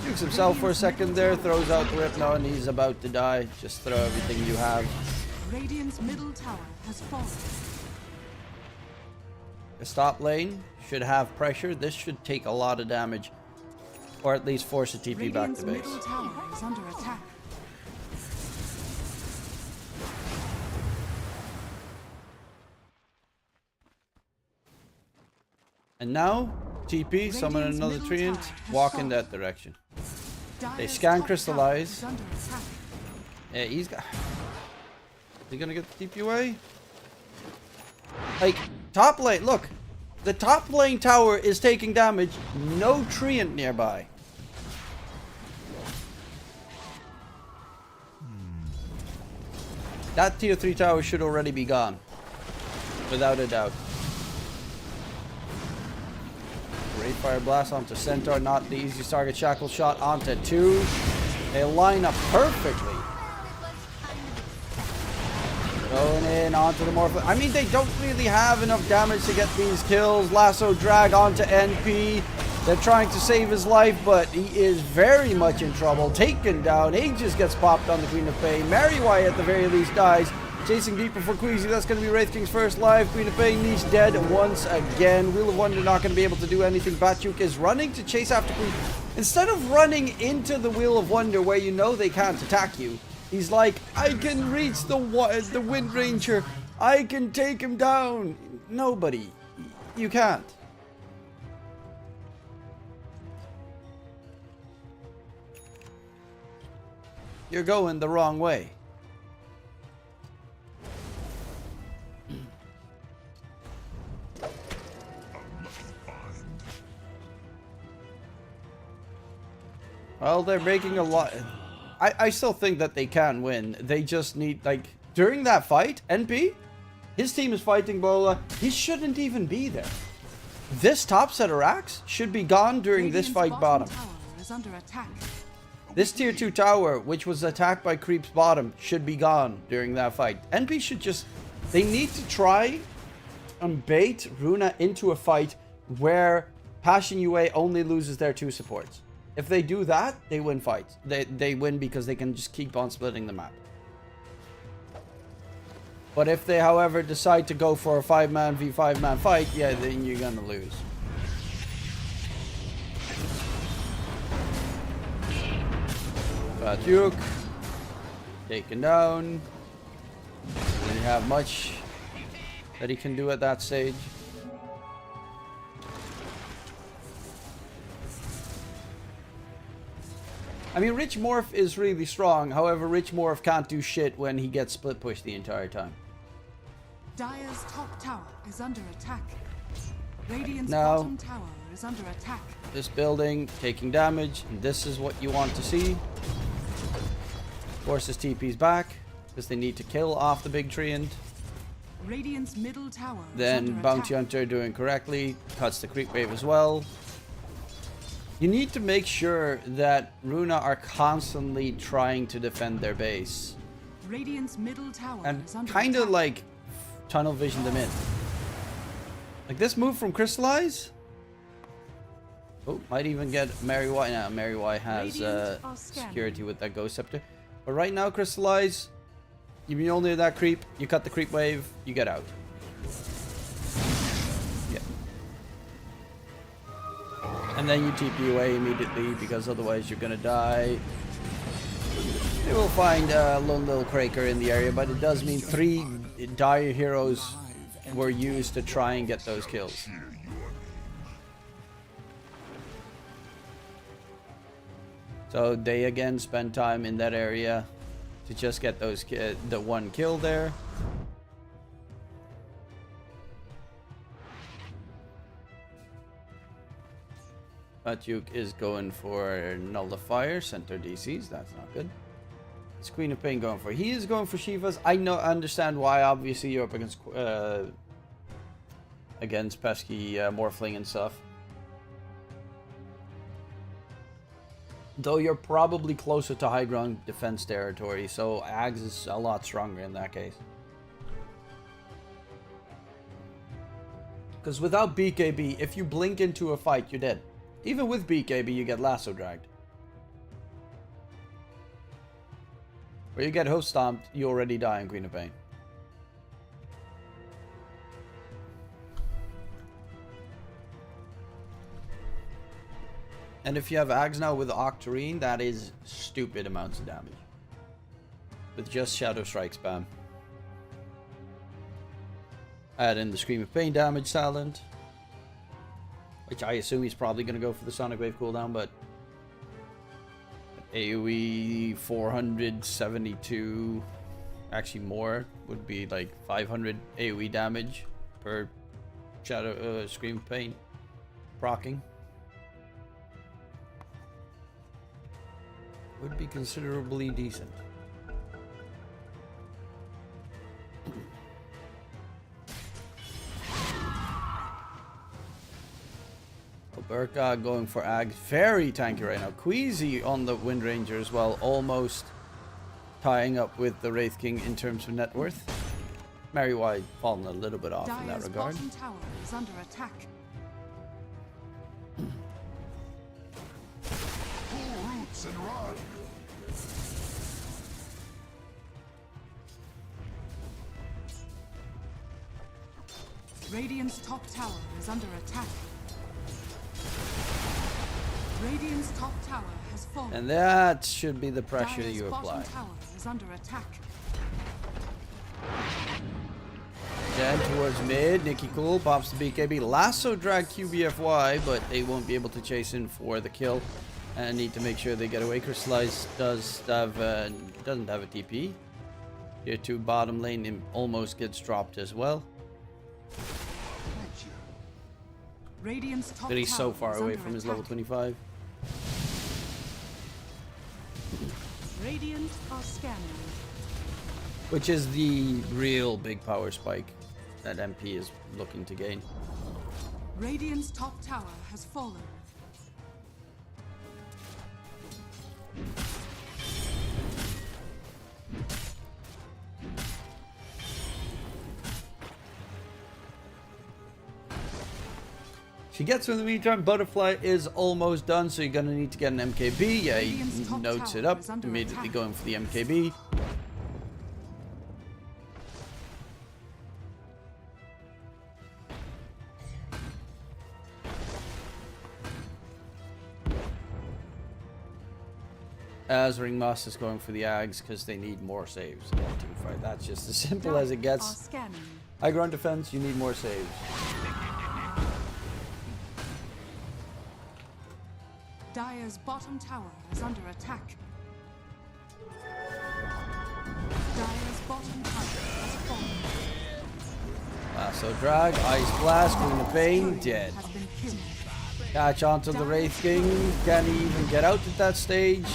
jukes himself for a second there, throws out the whip now, and he's about to die. Just throw everything you have. Radiant's middle tower has fallen. The top lane should have pressure. This should take a lot of damage, or at least force a TP back to base. Middle tower is under attack. And now, TP, summon another treant, walk in that direction. They scan Crystallize. Yeah, he's got... Is he gonna get the TP away? Like, top lane, look. The top lane tower is taking damage. No treant nearby. That tier 3 tower should already be gone. Without a doubt. Great Fire Blast onto Centaur, not the easiest target. Shackle Shot onto 2. They line up perfectly. Going in onto the Morph. I mean, they don't really have enough damage to get these kills. Lasso drag onto NP. They're trying to save his life, but he is very much in trouble. Taken down. Aegis gets popped on the Queen of Pain. Mary White at the very least dies. Chasing deeper for Queasy. That's going to be Wraith King's first life. Queen of Pain, niche dead once again. Wheel of Wonder not going to be able to do anything. Batyuk is running to chase after Queen. Instead of running into the Wheel of Wonder where you know they can't attack you, he's like, I can reach the Wind Ranger. I can take him down. Nobody. You can't. You're going the wrong way. Well, they're making a lot. I still think that they can win. They just need, like, during that fight, NP, his team is fighting Bola. He shouldn't even be there. This top set of racks should be gone during this fight bottom. Tower is under attack. This tier 2 tower, which was attacked by Creep's bottom, should be gone during that fight. NP should just... They need to try and bait Runa into a fight where Passion UA only loses their 2 supports. If they do that, they win fights. They win because they can just keep on splitting the map. But if they, however, decide to go for a 5-man v 5-man fight, yeah, then you're gonna lose. Batyuk taken down. Doesn't have much that he can do at that stage. I mean, Rich Morph is really strong. However, Rich Morph can't do shit when he gets split pushed the entire time. Dire's top tower is under attack. Radiant's Now, bottom tower is under attack. this building taking damage, and this is what you want to see. Forces TP's back because they need to kill off the big treant. Radiant's middle tower is Then under Bounty attack. Hunter doing correctly, cuts the creep wave as well. You need to make sure that Runa are constantly trying to defend their base Radiant's middle tower and is under kind of attack. like tunnel vision them in. Like this move from Crystallize. Oh, might even get Mary White. Now Mary White has Radiant are scanning. security with that Ghost Scepter. But right now, Crystallize, you mule near that creep, you cut the creep wave, you get out. Yeah. And then you TP away immediately because otherwise you're gonna die. They will find a lone little Kraker in the area, but it does mean 3 dire heroes were used to try and get those kills. So they again spend time in that area to just get those the 1 kill there. Batyuk is going for Nullifier, center DCs. That's not good. It's Queen of Pain going for. He is going for Shivas. I understand why. Obviously, you're up against pesky Morphling and stuff. Though you're probably closer to high ground defense territory, so Ags is a lot stronger in that case. Because without BKB, if you blink into a fight, you're dead. Even with BKB, you get lasso dragged. Or you get host stomped, you already die in Queen of Pain. And if you have Ags now with Octarine, that is stupid amounts of damage. With just Shadow Strike spam. Add in the Scream of Pain damage talent. Which I assume he's probably going to go for the Sonic Wave cooldown, but... AoE 472... Actually more, would be like 500 AoE damage per Shadow Scream of Pain proccing. Would be considerably decent. Burka going for Ag. Very tanky right now. Queasy on the Wind Ranger as well. Almost tying up with the Wraith King in terms of net worth. Mary White falling a little bit off in that Dire's regard. bottom tower is under attack. Pull roots and run. Radiant's top tower is under attack. Radiant's top tower has fallen. And that should be the pressure Dire's you apply. bottom tower is under attack. Then towards mid, Nikki Cool pops the BKB. Lasso drag QBFY, but they won't be able to chase in for the kill. And need to make sure they get away. Crystallize doesn't have a TP. Tier 2 bottom lane him almost gets dropped as well. Radiant's top But he's so tower far is away under from his attack. level 25. Radiant are scanning. Which is the real big power spike that MP is looking to gain. Radiant's top tower has fallen. She gets in the meantime. Butterfly is almost done, so you're gonna need to get an MKB. Yeah, he Radiant's top notes it tower up, is under immediately attack. going for the MKB. As Ringmaster's going for the Ags because they need more saves in that team fight. That's just as simple as it Are gets. scanning. High ground defense, you need more saves. Dire's bottom tower is under attack. Dire's bottom tower has fallen. Lasso drag, Ice Blast, Queen of Pain, dead. Has been killed. Catch onto the Wraith King. Can he even get out at that stage?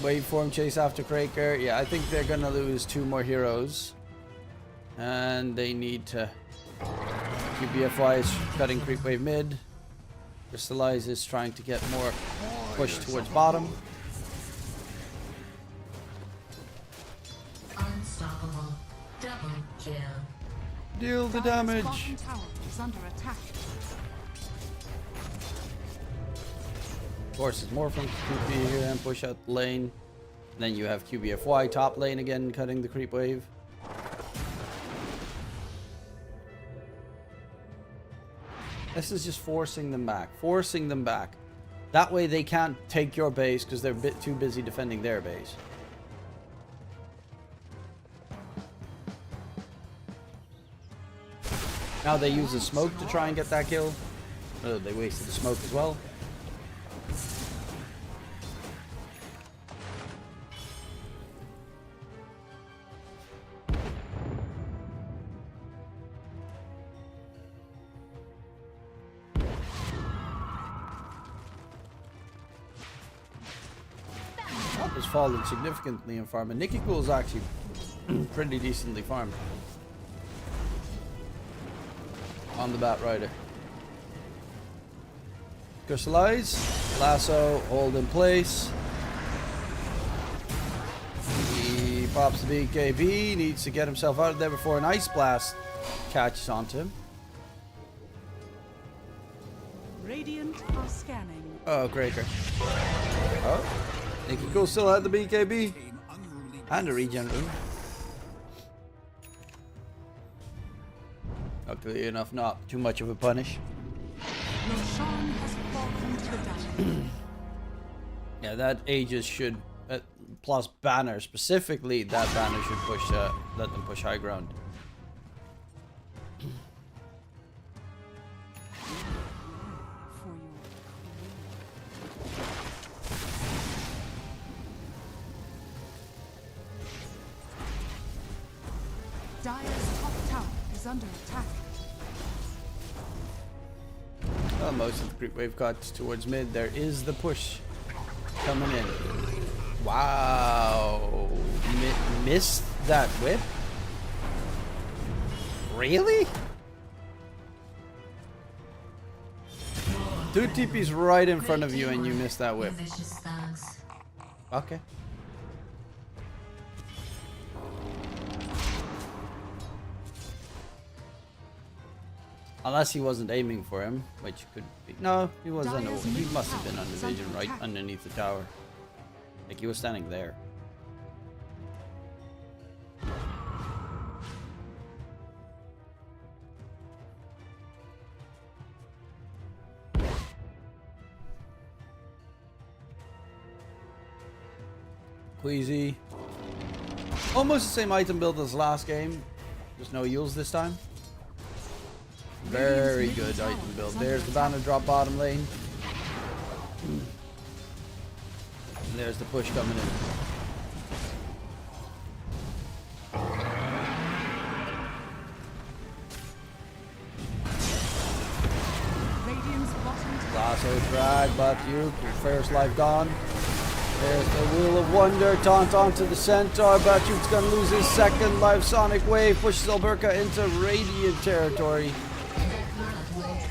Waveform chase after Kraker. Yeah, I think they're gonna lose 2 more heroes. And they need to... QBFY is cutting creep wave mid. Crystallize is trying to get more push towards bottom. Unstoppable. Double kill. Deal the Dire's damage. bottom tower is under attack. Forces more from QB here and push out the lane. Then you have QBFY top lane again cutting the creep wave. This is just forcing them back. Forcing them back. That way they can't take your base because they're a bit too busy defending their base. Now they use the smoke to try and get that kill. Oh, they wasted the smoke as well. Top has fallen significantly in farm, and Nikki Cool is actually pretty decently farmed on the Bat Rider. Crystallize, Lasso, hold in place. He pops the BKB, needs to get himself out of there before an Ice Blast catches onto him. Radiant are scanning. Oh, Kraker. Oh, Nikki Cool still had the BKB and a regen room. Luckily enough, not too much of a punish. Roshan has fallen to the dungeon. Yeah, that Aegis should, plus banner specifically, that banner should push, let them push high ground. For your Dire's top tower is under attack. Well, most of the creep wave cuts towards mid. There is the push coming in. Wow. Missed that whip? Really? Two TPs right in front of you and you missed that whip. Vicious thugs. Okay. Unless he wasn't aiming for him, which could be. No, he was under. He must have been under vision, right underneath the tower. Like he was standing there. Queasy. Almost the same item build as last game. Just no Yules this time. Very good item build. There's the banner drop bottom lane. And there's the push coming in. Lasso drag, but you first life gone. There's the Wheel of Wonder, taunt onto the Centaur, but you's gonna lose his second life. Sonic Wave pushes Alberca into Radiant territory.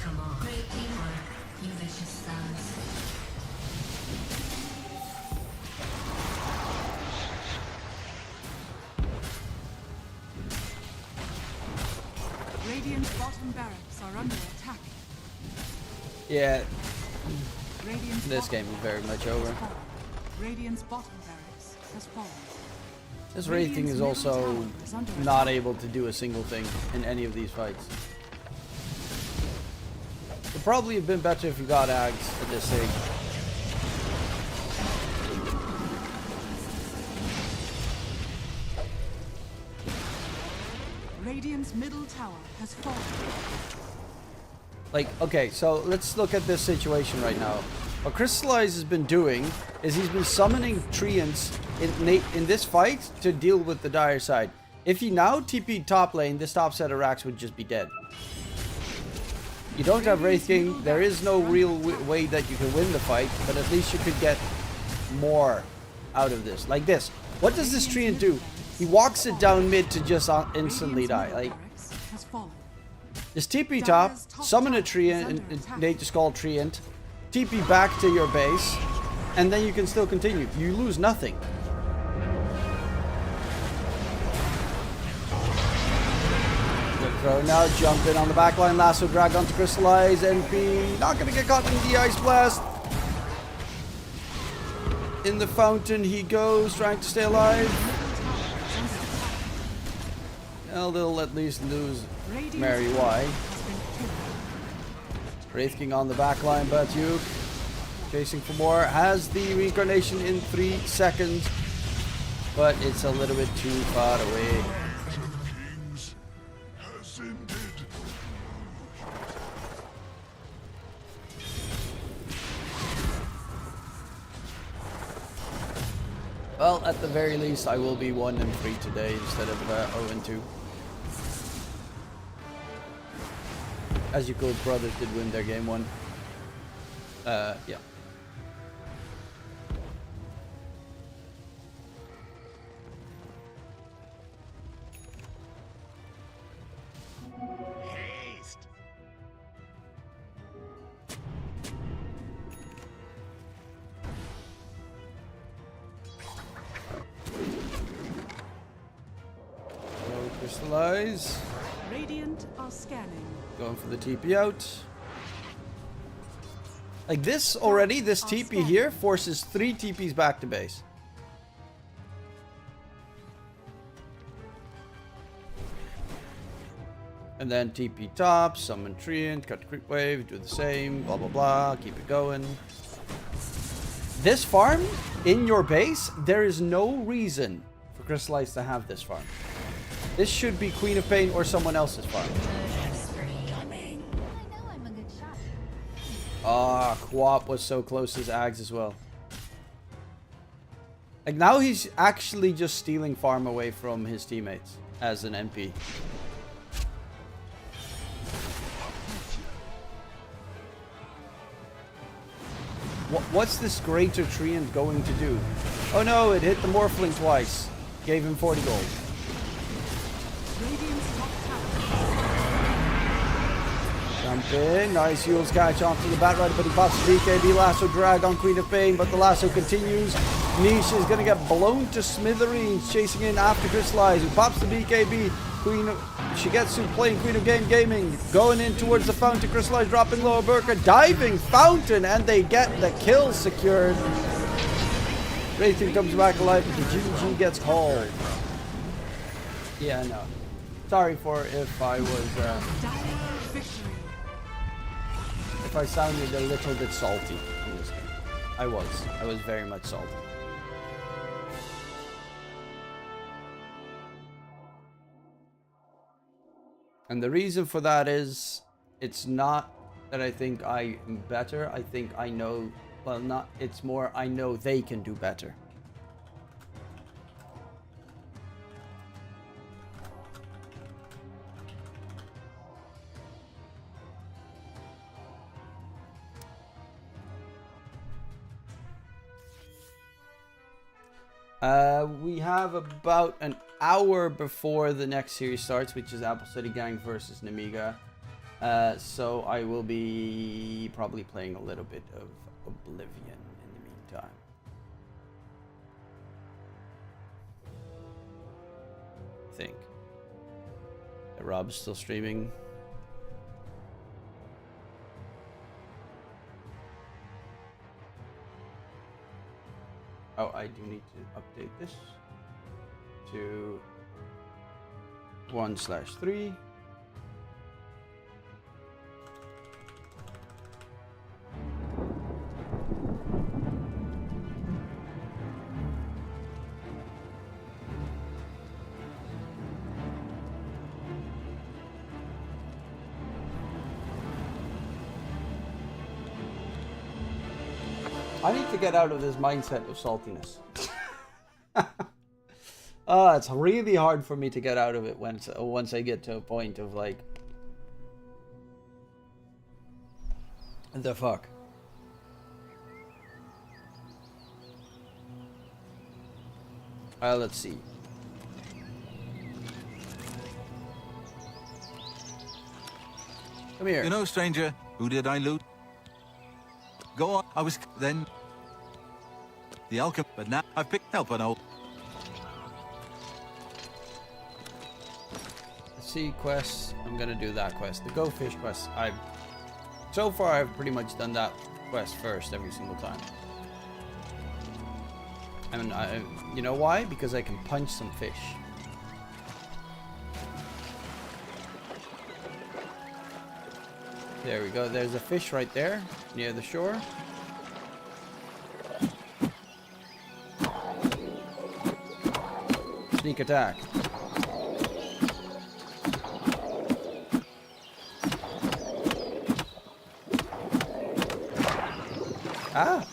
Come on. Great teamwork, you vicious sons. Radiant's bottom barracks are under attack. Yeah, Radiant's this bottom game is very much barracks over. has fallen. Radiant's bottom barracks has fallen. This Wraith King is also not able to do a single thing in any of these fights. Would probably have been better if you got Ags at this stage. Radiant's middle tower has fallen. Like, okay, so let's look at this situation right now. What Crystallize has been doing is he's been summoning Treants in this fight to deal with the dire side. If he now TP'd top lane, this top set of racks would just be dead. You don't have Wraith King, there is no real way that you can win the fight, but at least you could get more out of this. Like this. What does this Treant do? He walks it down mid to just instantly die. Like, just TP top, summon a Treant, and they just call Treant, TP back to your base, and then you can still continue. You lose nothing. Good throw now, jump in on the backline, lasso drag onto Crystallize, NP, not gonna get caught in the Ice Blast. In the fountain he goes, trying to stay alive. Well, they'll at least lose Mary Y. Wraith King on the backline, but you chasing for more. Has the reincarnation in 3 seconds, but it's a little bit too far away. Kings has ended. Well, at the very least, I will be 1-3 today instead of 0-2. As you could, brothers did win their game 1. Yeah. Hello, Crystallize. Radiant are scanning. Going for the TP out. Like this already, this TP here forces 3 TPs back to base. And then TP top, summon Treant, cut the creep wave, do the same, blah blah blah, keep it going. This farm in your base, there is no reason for Crystallize to have this farm. This should be Queen of Pain or someone else's farm. Ah, Quap was so close as Ags as well. Like now he's actually just stealing farm away from his teammates as an MP. What's this greater Treant going to do? Oh no, it hit the Morphling twice. Gave him 40 gold. Radiant's top tower. Jump in, nice Yule's catch onto the Batrider, but he pops the BKB lasso drag on Queen of Pain, but the lasso continues. Niche is gonna get blown to smithereens, chasing in after Crystallize, who pops the BKB. She gets to playing Queen of Gaming, going in towards the fountain. Crystallize dropping low, Burka diving fountain, and they get the kill secured. Wraith King comes back alive, but the GG gets called. Yeah, no. Sorry for if I was, if I sounded a little bit salty in this game. I was very much salty. And the reason for that is, it's not that I think I am better. I think I know, well, not, it's more I know they can do better. We have about an hour before the next series starts, which is Apple City Gang versus Nemiga. So I will be probably playing a little bit of Oblivion in the meantime. I think. Rob's still streaming. Oh, I do need to update this to 1/3. I need to get out of this mindset of saltiness. It's really hard for me to get out of it once I get to a point of like, the fuck. Let's see. Come here. You know, stranger, who did I loot? Go on, I was then the alchemy, but now I've picked help an old. Sea quests, I'm gonna do that quest. The Go Fish quest, so far I've pretty much done that quest first every single time. I mean, you know why? Because I can punch some fish. There we go. There's a fish right there near the shore. Sneak attack. Ah!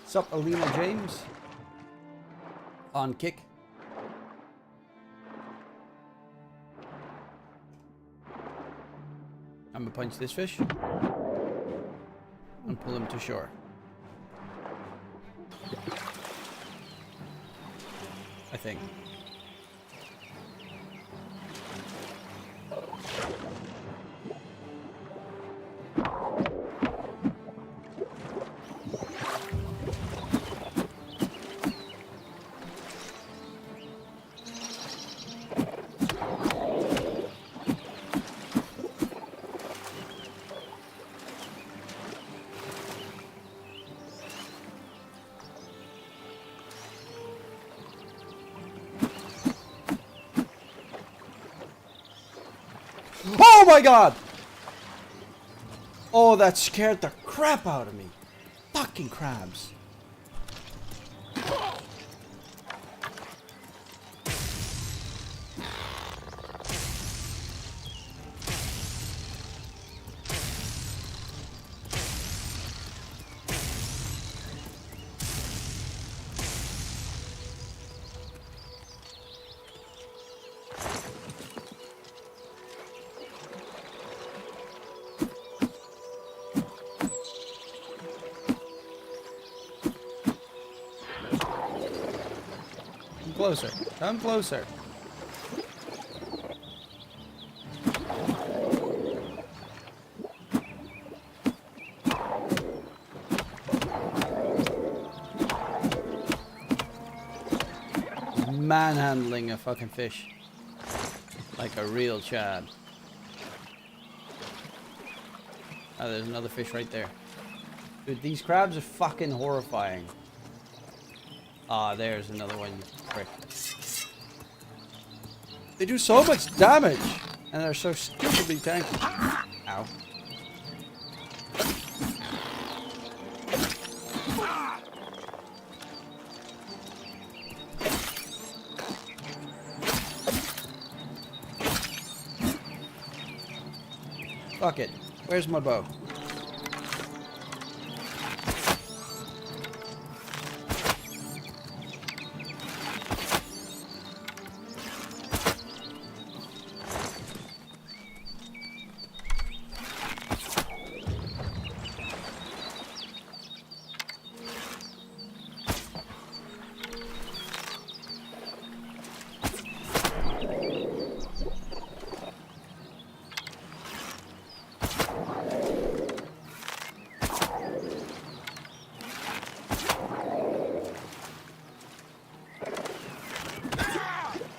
Sup, Alina James? On kick. I'm gonna punch this fish and pull him to shore. I think. Oh my god! Oh, that scared the crap out of me. Fucking crabs. Closer. Come closer. Manhandling a fucking fish. Like a real Chad. Oh, there's another fish right there. Dude, these crabs are fucking horrifying. Ah, there's another one, you prick. They do so much damage! And they're so stupidly tanky. Ow. Fuck it. Where's my bow?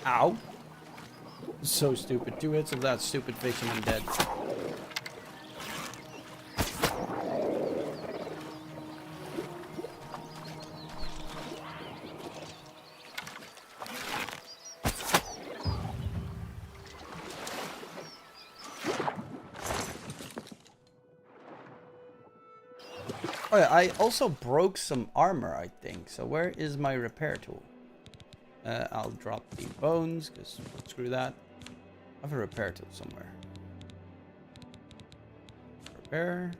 Ow. So stupid. 2 hits of that stupid fish and I'm dead. Oh yeah, I also broke some armor, I think. So where is my repair tool? I'll drop the bones, because screw that. I have a repair tool somewhere. Repair.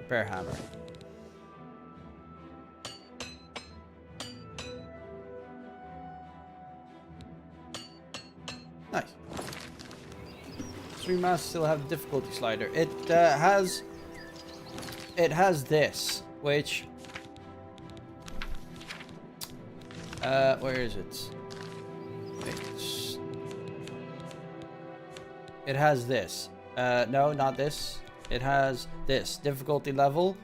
Repair hammer. Nice. Stream Master still have difficulty slider. It has this, which where is it? It has this. No, not this. It has this difficulty level.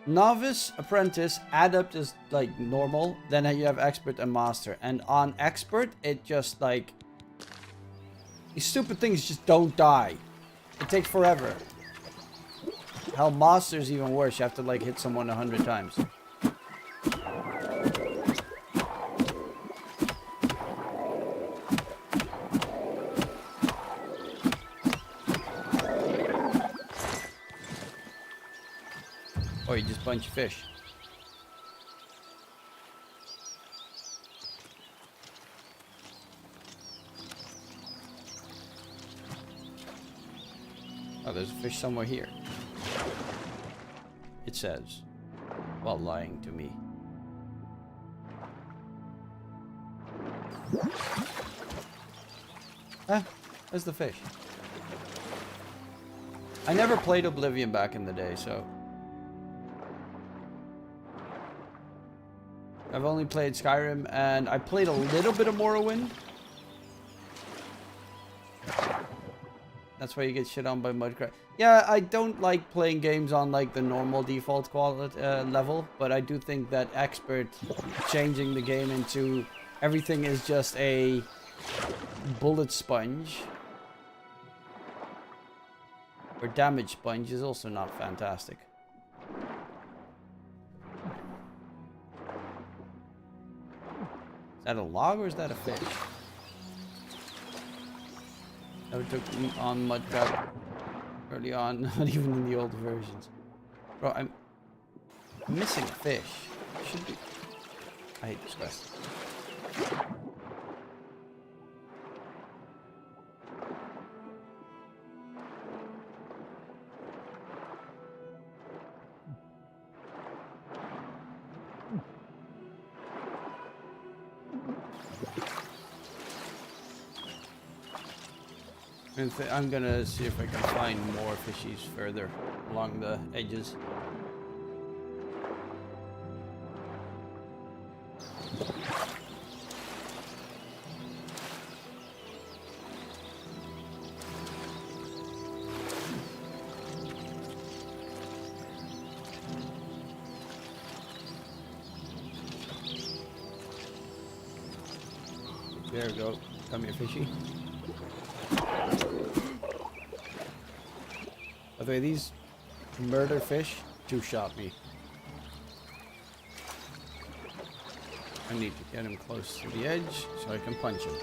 Novice, apprentice, adept is like normal. Then you have expert and master. And on expert, it just like these stupid things just don't die. It takes forever. Hell, master's even worse. You have to like hit someone 100 times. Or you just punch fish. Oh, there's a fish somewhere here. It says, while lying to me. Ah, there's the fish. I never played Oblivion back in the day, so I've only played Skyrim, and I played a little bit of Morrowind. That's why you get shit on by Mudcraft. Yeah, I don't like playing games on like the normal default quality level, but I do think that expert changing the game into everything is just a bullet sponge or damage sponge is also not fantastic. Is that a log or is that a fish? Never took me on Mudcraft early on, not even in the old versions. Bro, I'm missing a fish. Should be. I hate this quest. I'm gonna see if I can find more fishies further along the edges. There we go. Come here, fishy. By the way, these murder fish two-shot me. I need to get him close to the edge so I can punch him.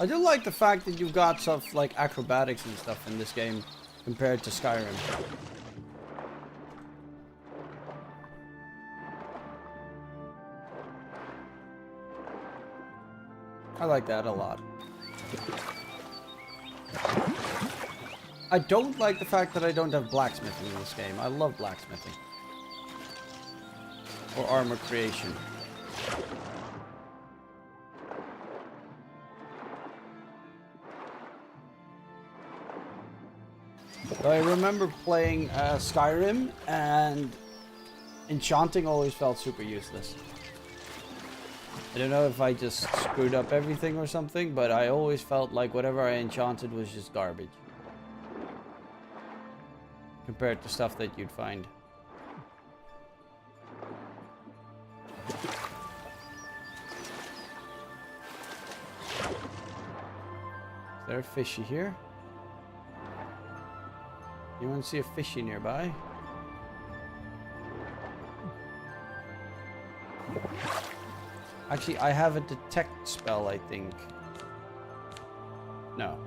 I do like the fact that you've got stuff like acrobatics and stuff in this game compared to Skyrim. I like that a lot. I don't like the fact that I don't have blacksmithing in this game. I love blacksmithing. Or armor creation. I remember playing Skyrim, and enchanting always felt super useless. I don't know if I just screwed up everything or something, but I always felt like whatever I enchanted was just garbage. Compared to stuff that you'd find. Is there a fishy here? You want to see a fishy nearby? Actually, I have a detect spell, I think. No.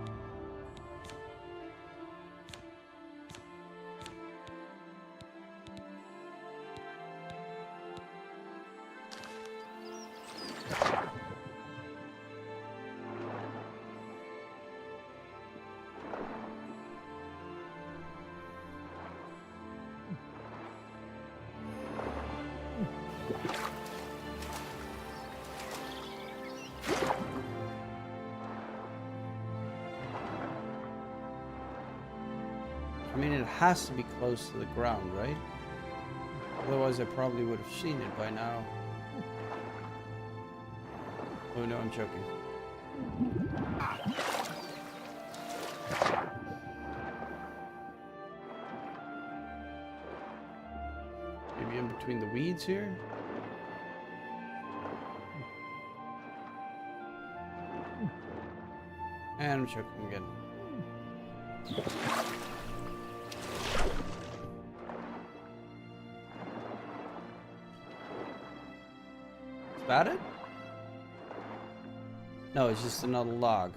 I mean, it has to be close to the ground, right? Otherwise, I probably would have seen it by now. Oh no, I'm joking. Maybe in between the weeds here? And I'm joking again. Is that it? No, it's just another log.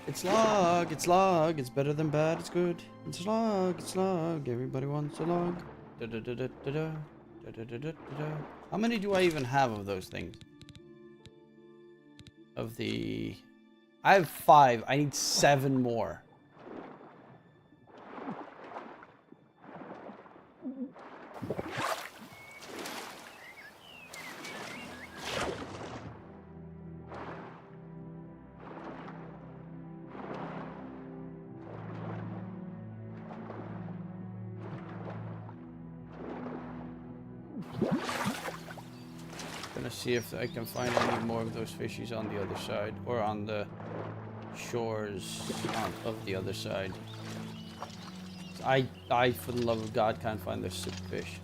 It's log, it's log, it's better than bad, it's good. It's log, everybody wants a log. Da da da da da da. Da, da, da, da, da. How many do I even have of those things? Of the... I have 5. I need 7 more. Gonna see if I can find any more of those fishies on the other side, or on the shores of the other side. I, for the love of God, can't find those super fish.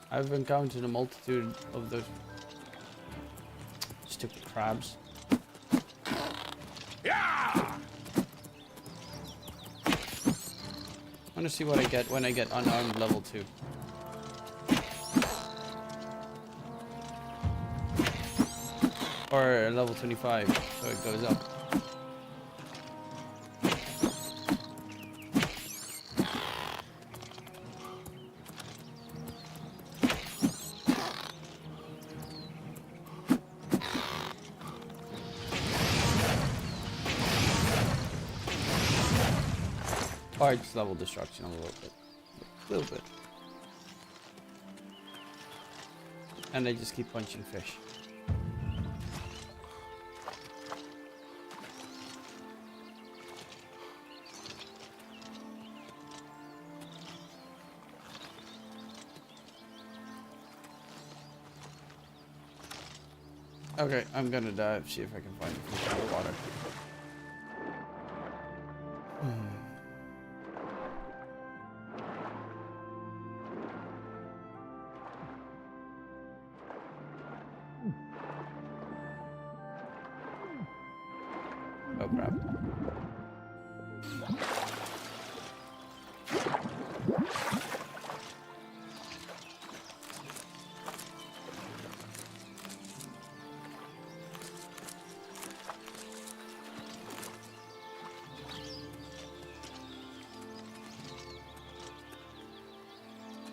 I've encountered a multitude of those stupid crabs. I want to see what I get when I get unarmed level 2. Or level 25, so it goes up. Or just level destruction a little bit. A little bit. And they just keep punching fish. Okay, I'm gonna dive, see if I can find a fish in the water. Oh crap.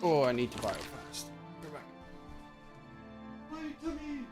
Oh, I need to buy it fast. Go back. Wait to me.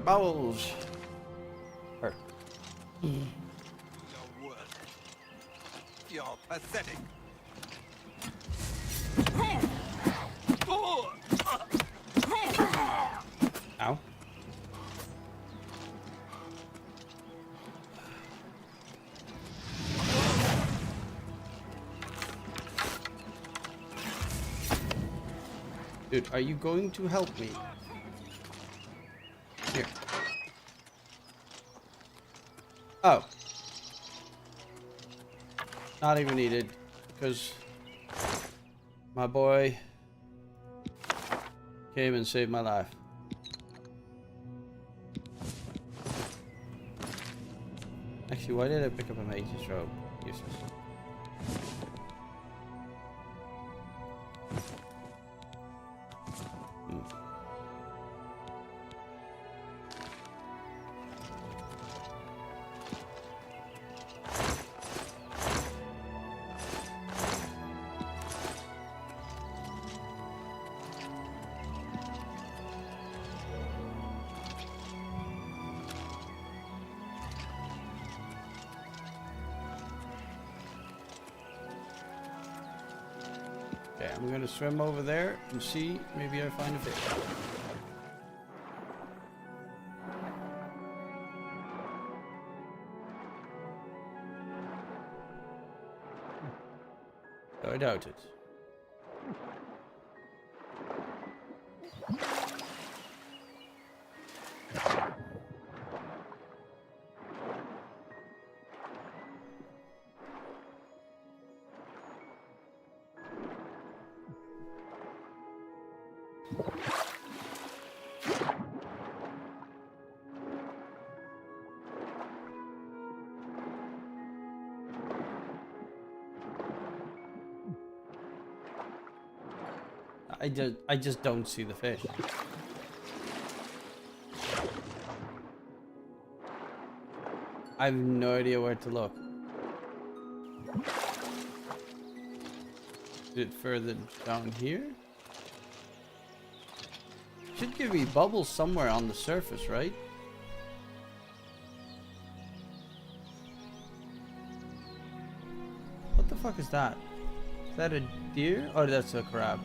bowels hurt. You're pathetic. Ow. Dude, are you going to help me? Here. Oh. Not even needed, because my boy came and saved my life. Actually, why did I pick up a mage's robe? Useless. Okay, I'm gonna swim over there and see, maybe I find a fish. I doubt it. I just don't see the fish. I have no idea where to look. Is it further down here? Should give me bubbles somewhere on the surface, right? What the fuck is that? Is that a deer? Oh, that's a crab.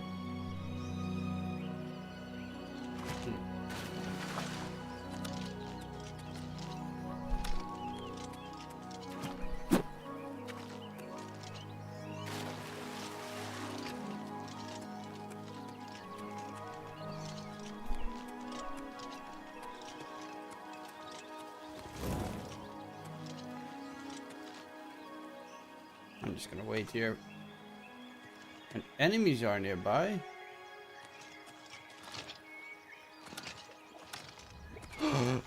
I'm just gonna wait here. And enemies are nearby.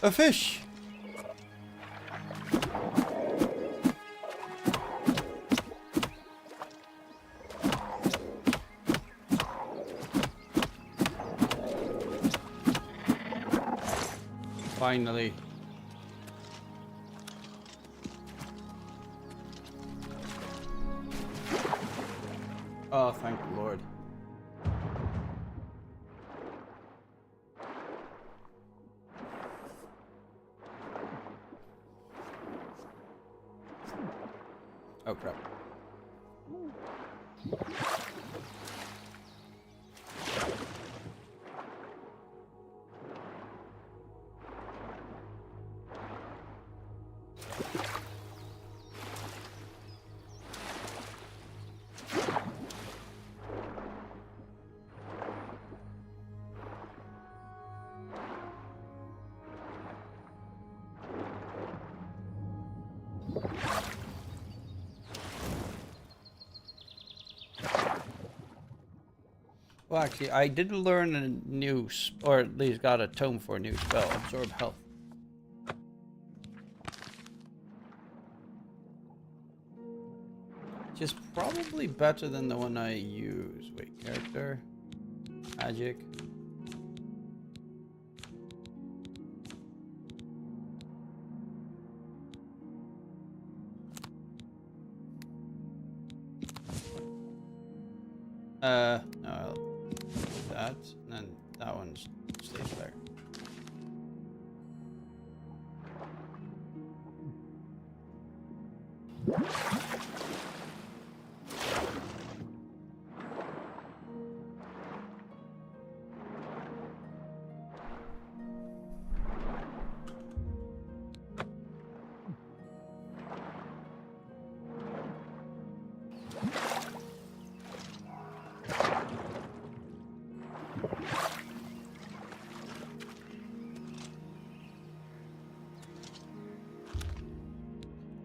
A fish! Finally. Oh, thank the Lord. Oh, crap. Well, actually, I did learn a new, or at least got a tome for a new spell, Absorb Health. Which is probably better than the one I use. Wait, character, magic. No, that, and then that one stays there.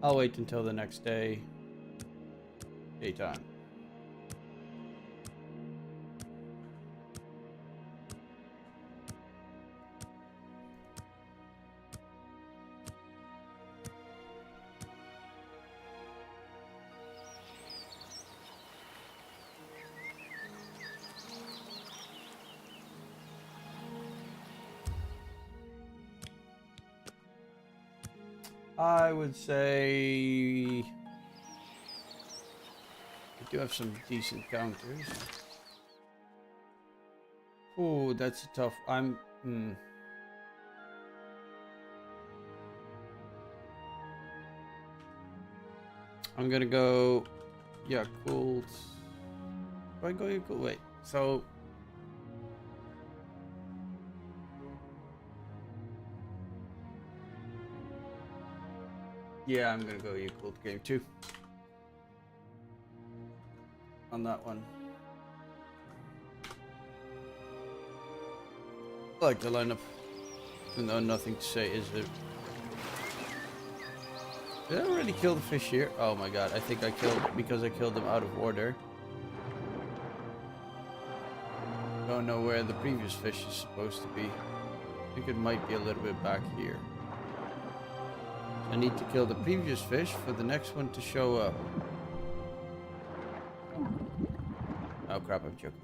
I'll wait until the next day. Daytime. I would say I do have some decent counters. Oh, that's a tough. I'm gonna go Yakult. Do I go Yakult? Wait, so yeah, I'm gonna go Yakult game 2 on that one. I like the lineup, even though nothing to say is it. Did I already kill the fish here? Oh my god, I think I killed because I killed them out of order. Don't know where the previous fish is supposed to be. I think it might be a little bit back here. I need to kill the previous fish for the next one to show up. Oh crap, I'm joking.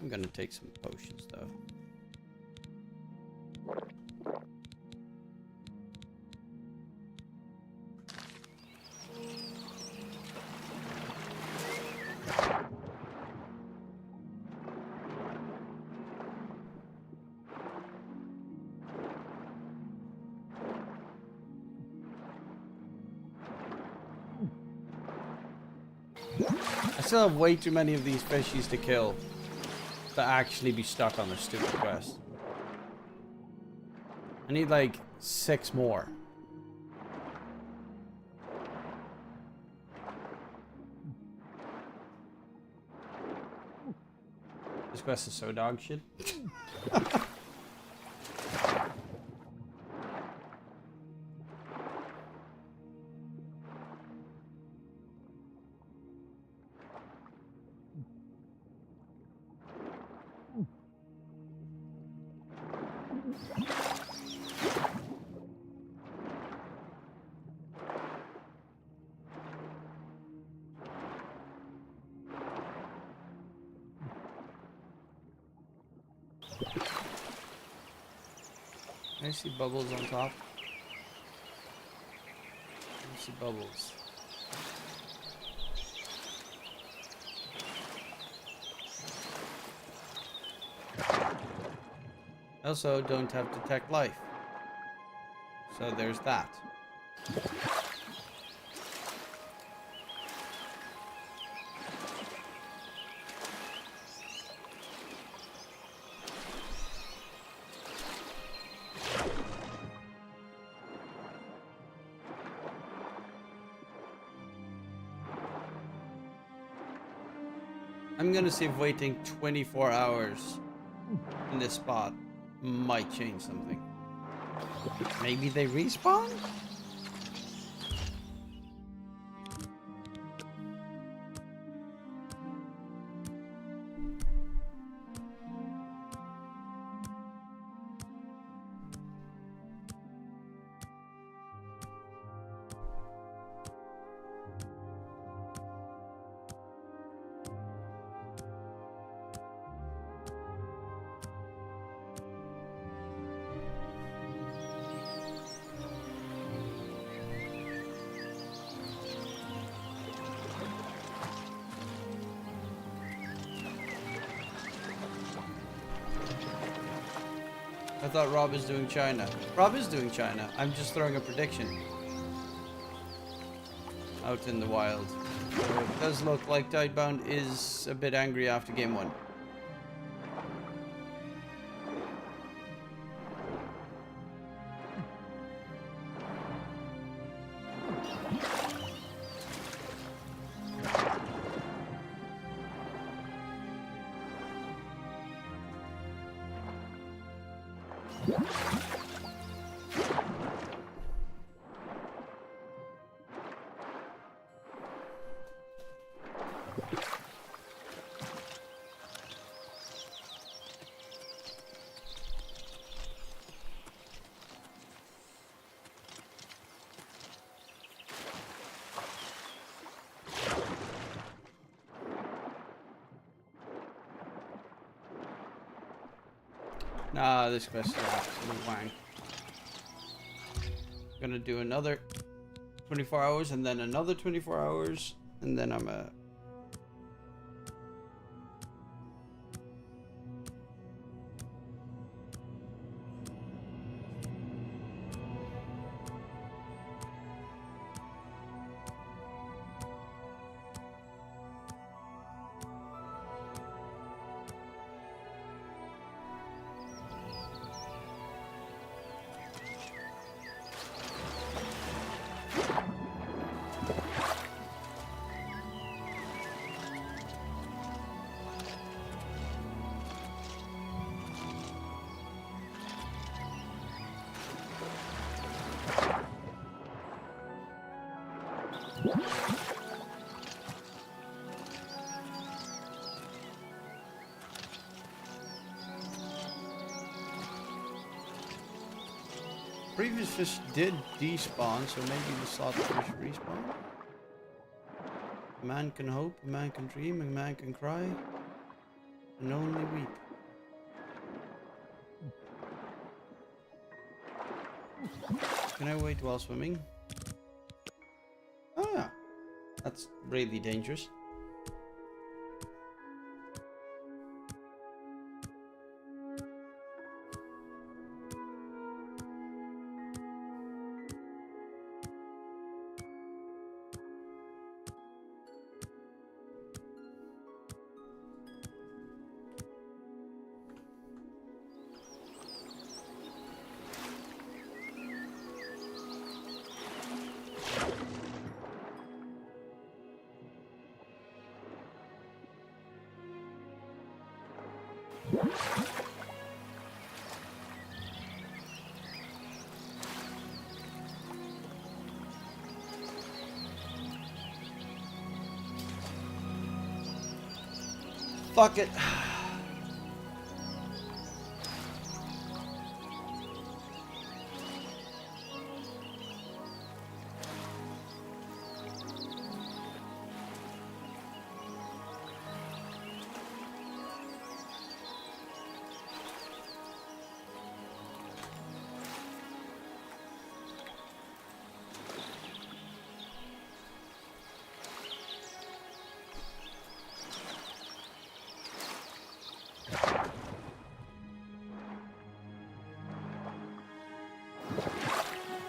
I'm gonna take some potions though. I still have way too many of these fishies to kill to actually be stuck on the stupid quest. I need like 6 more. This quest is so dog shit. I see bubbles on top. I see bubbles. Also, don't have detect life. So there's that. I'm gonna see if waiting 24 hours in this spot might change something. Maybe they respawn? I thought Rob is doing China. Rob is doing China. I'm just throwing a prediction. out in the wild. So it does look like Tidebound is a bit angry after game 1. Nah, this quest is absolute wank. Gonna do another 24 hours and then another 24 hours and then I'm a... Previous fish did despawn, so maybe the slot fish respawn. A man can hope, a man can dream, a man can cry, and only weep. Can I wait while swimming? Oh yeah, that's really dangerous. Fuck it.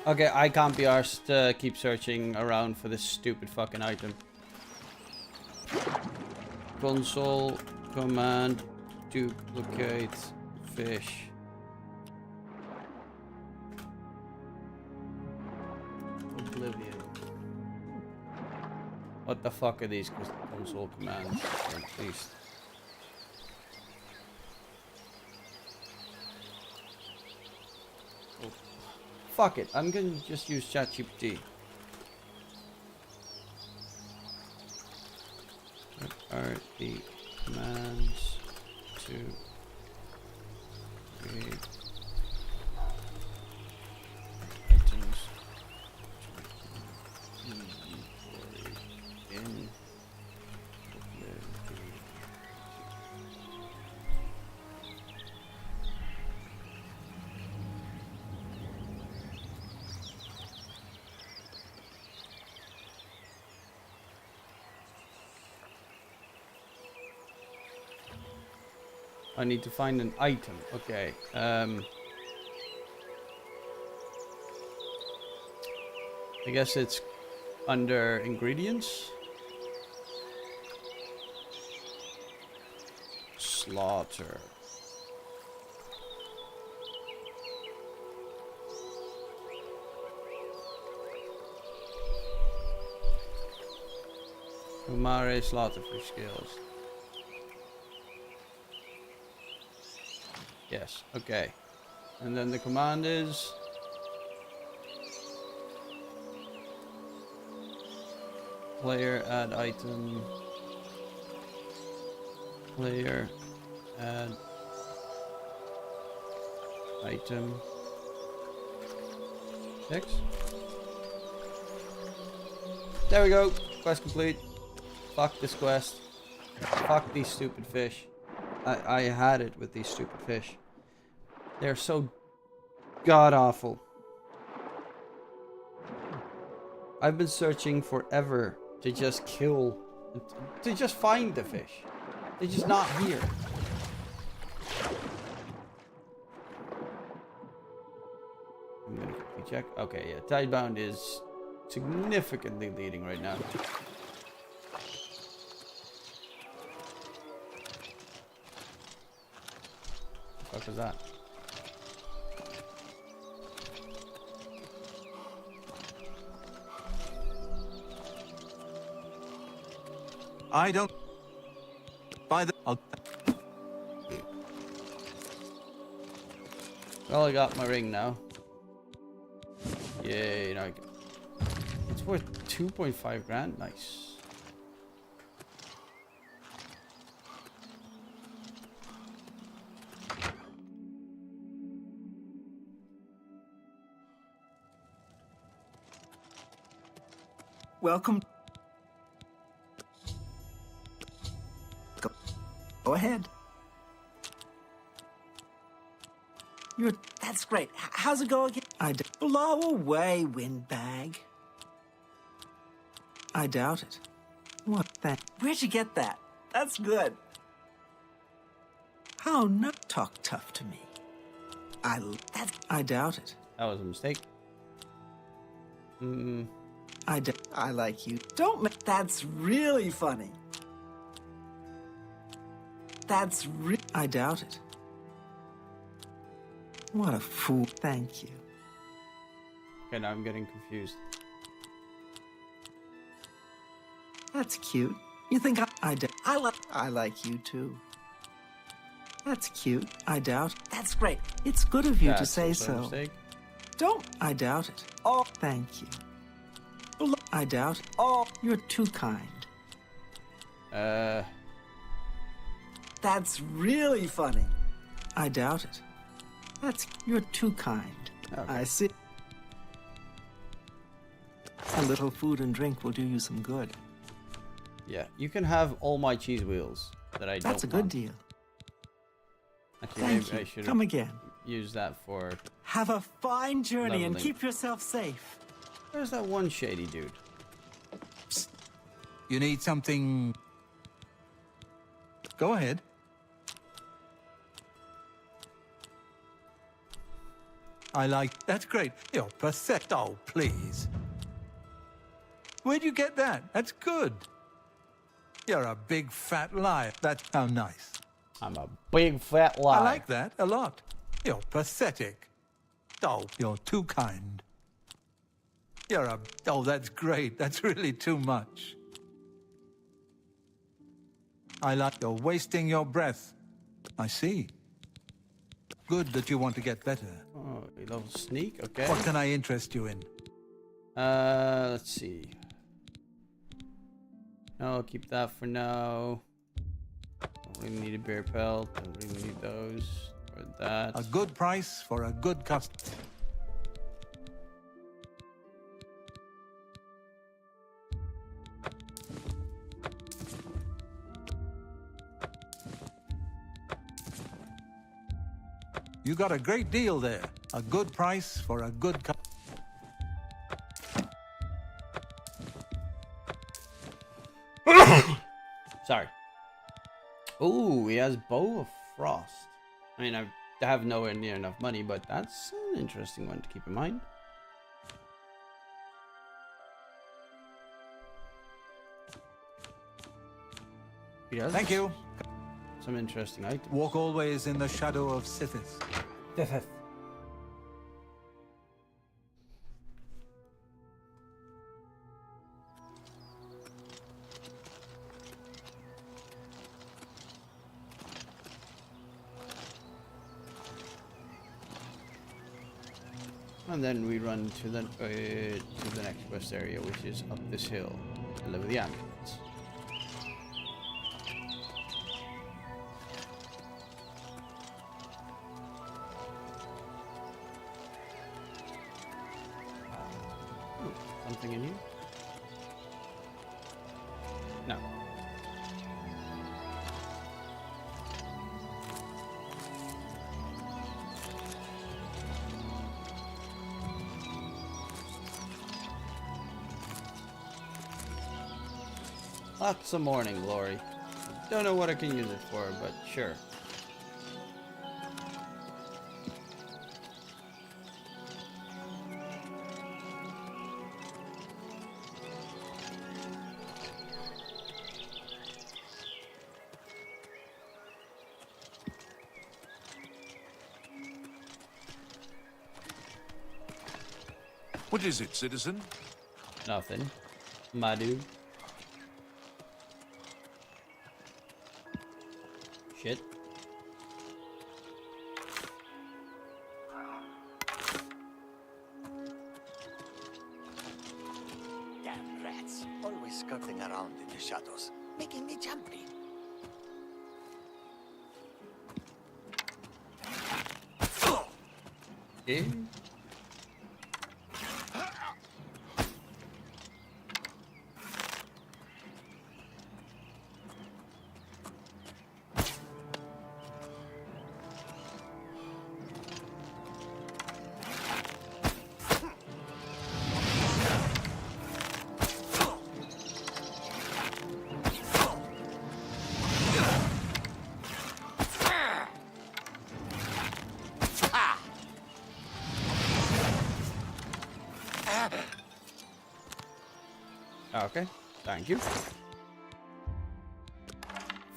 Okay, I can't be arsed to keep searching around for this stupid fucking item. Console command duplicate fish. Oblivion. What the fuck are these console commands? At least. Fuck it, I'm gonna just use ChatGPT. What are the commands to create items in I need to find an item. Okay. I guess it's under ingredients. Slaughter. Umare slaughter for skills. Yes, okay. And then the command is player add item. Player add item. Next. There we go. Quest complete. Fuck this quest. Fuck these stupid fish. I had it with these stupid fish. They're so god awful. I've been searching forever to just kill, to just find the fish. They're just not here. I'm gonna quickly check. Okay, yeah, Tidebound is significantly leading right now. What was that? I don't buy the. Well, I got my ring now. Yay! Now it's worth 2.5 grand. Nice. Welcome. Go ahead. That's great. How's it go again? Blow away, windbag. I doubt it. What that? Where'd you get that? That's good. How not talk tough to me? I doubt it. That was a mistake. I like you. That's really funny. I doubt it. What a fool. Thank you. Okay, now I'm getting confused. That's cute. You think I like you too. That's cute. I doubt. That's great. It's good of you to say so. I doubt it. Oh, thank you. I doubt it. Oh, you're too kind. That's really funny. I doubt it. You're too kind. Okay. I see. A little food and drink will do you some good. Yeah, you can have all my cheese wheels that I don't That's a good want. deal. Actually, Thank maybe I you. should Come again. use that for... Have a fine journey and Leveling. keep yourself safe. Where's that one shady dude? You need something. Go ahead. I like. That's great. You're pathetic. Oh, please. Where'd you get that? That's good. You're a big fat liar. That's how nice. I'm a big fat liar. I like that a lot. You're pathetic. Oh, you're too kind. You're a... Oh, that's great. That's really too much. I like... You're wasting your breath. I see. Good that you want to get better. Oh, a little sneak, okay. What can I interest you in? Let's see. No, I'll keep that for now. Don't really need a bear pelt. Don't really need those. Or that. A good price for a good customer. You got a great deal there. A good price for a good customer. Sorry. Ooh, he has Bow of Frost. I mean, I have nowhere near enough money, but that's an interesting one to keep in mind. He does. Thank you. Some interesting items. Walk always in the shadow of Sithis. And then we run to the next quest area, which is up this hill. Deliver the ambulance. Ooh, something in here? No. Lots of morning glory. Don't know what I can use it for, but sure. What is it, citizen? Nothing. My dude. Shit. Damn rats. Always skirting around in the shadows, making me jumpy. Eh? Okay, thank you.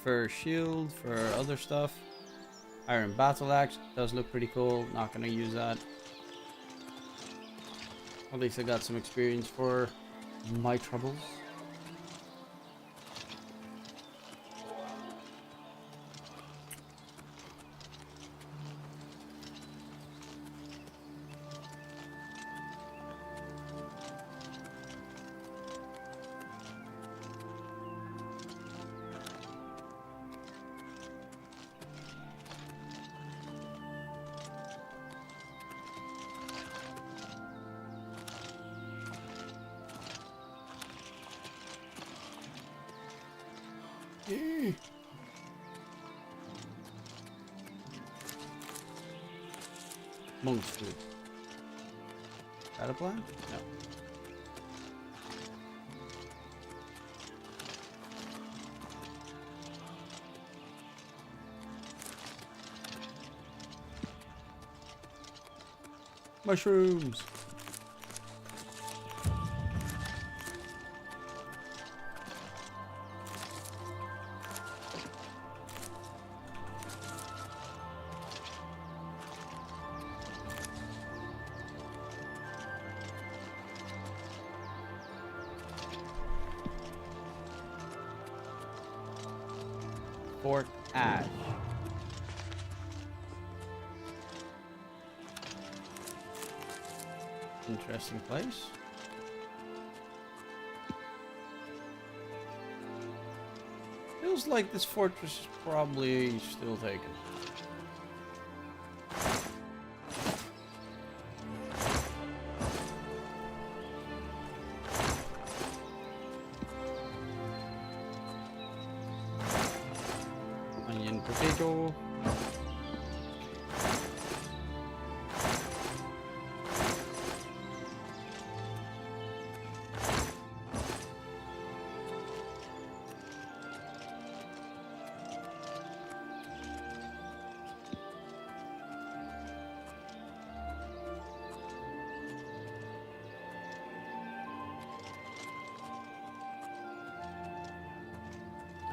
For shield, for other stuff. Iron battle axe does look pretty cool. Not gonna use that. At least I got some experience for my troubles. Monk's food. Is that a plan? No. Mushrooms. Fort Ash. Interesting place. Feels like this fortress is probably still taken. Onion potato.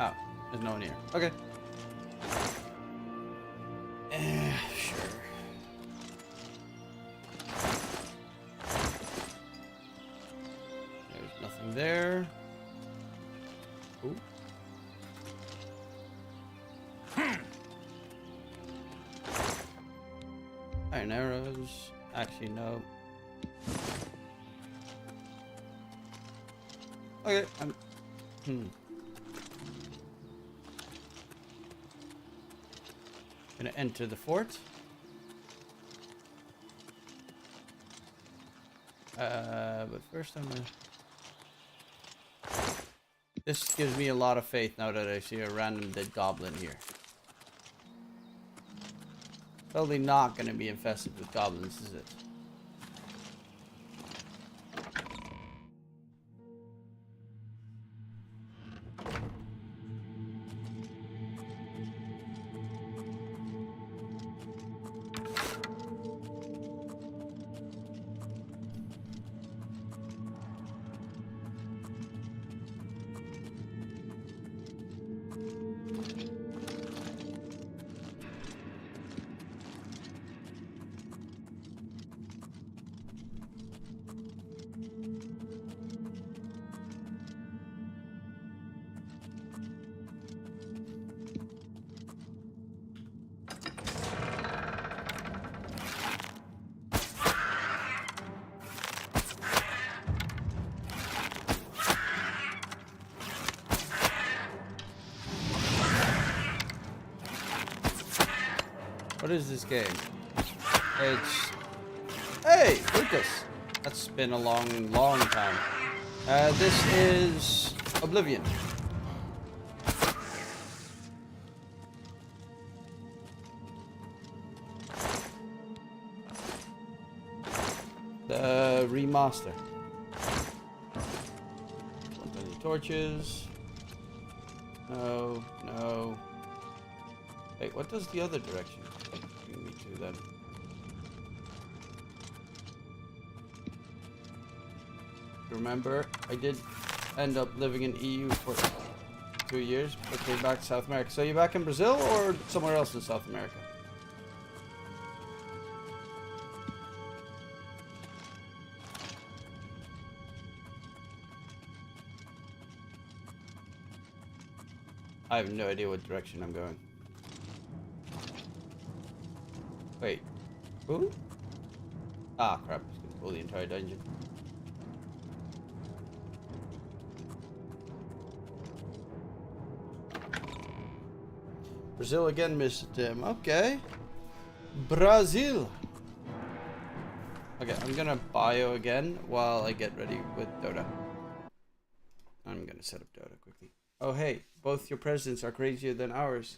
Oh, There's no one here. Okay. Sure. There's nothing there. Ooh. Iron arrows. Actually, no. Okay, gonna enter the fort. But first I'm gonna... This gives me a lot of faith now that I see a random dead goblin here. Totally not gonna be infested with goblins, is it? What is this game? It's... Hey, Lucas! That's been a long, long time. This is Oblivion. The remaster. Don't any torches. No, no. Wait, what does the other direction bring me to then? Remember, I did end up living in EU for 2 years, but came back to South America. So you back in Brazil or somewhere else in South America? I have no idea what direction I'm going. Wait. Who? Ah, crap. It's gonna pull the entire dungeon. Brazil again, missed him. Okay. Brazil. Okay, I'm gonna bio again while I get ready with Dota. I'm gonna set up Dota quickly. Oh, hey. Both your presidents are crazier than ours.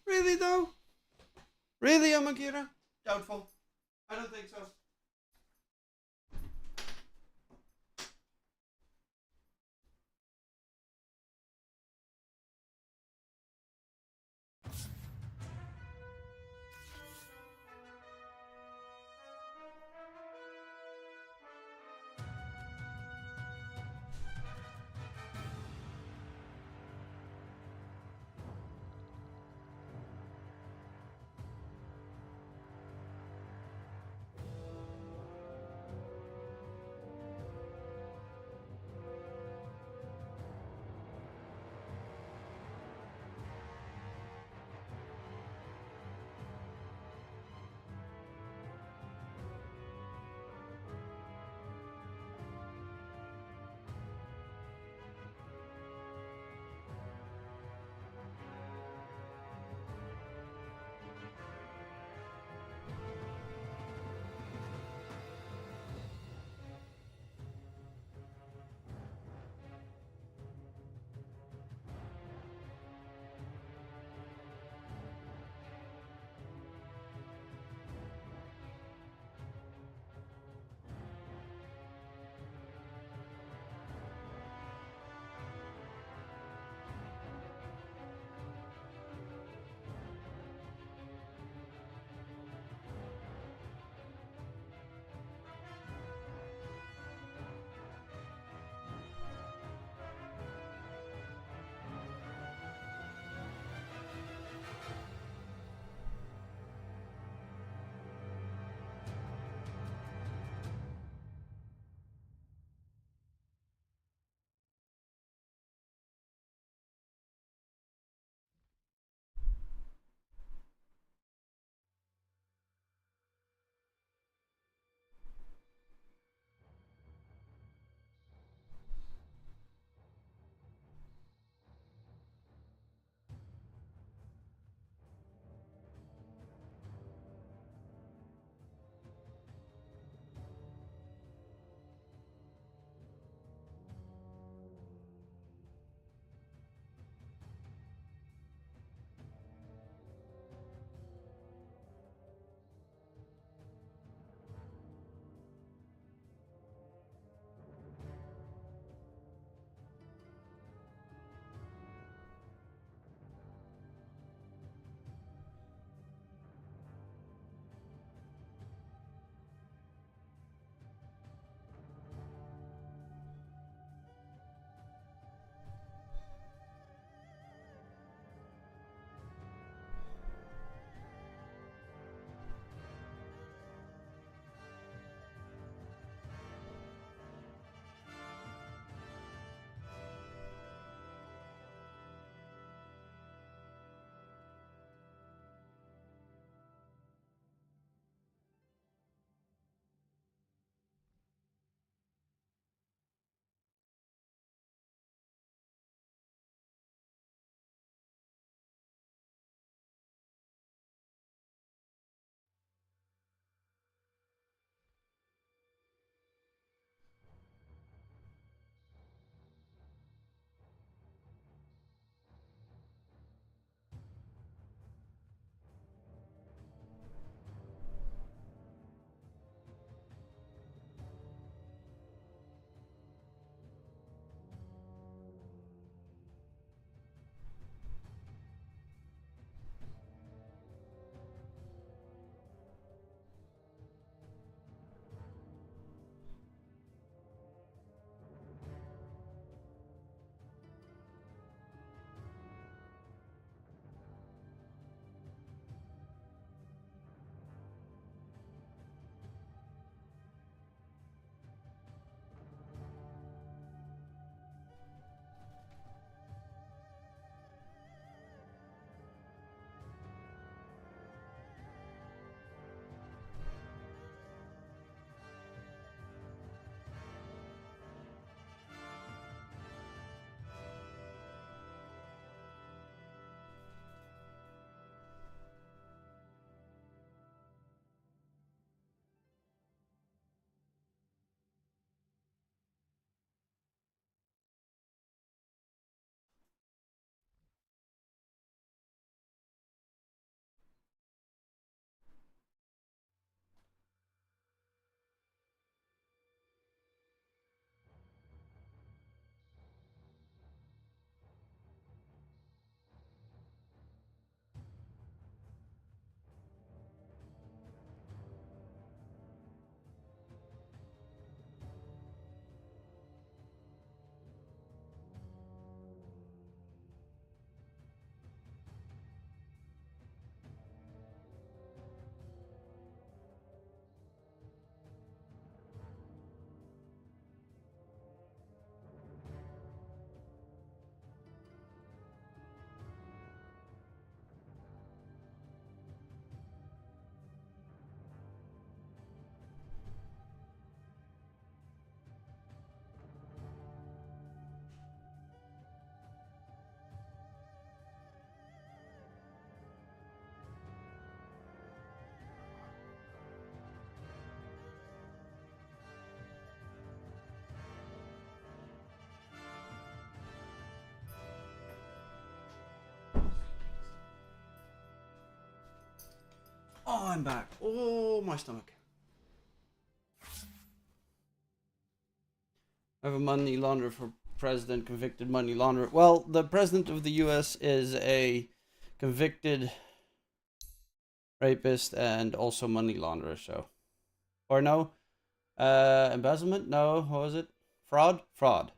Really, though? Really, Amakira? Doubtful. I don't think so. Oh, I'm back. Oh, my stomach. I have a money launderer for president, convicted money launderer. Well, the president of the U.S. is a convicted rapist and also money launderer, so. Or no? Embezzlement? No, what was it? Fraud? Fraud.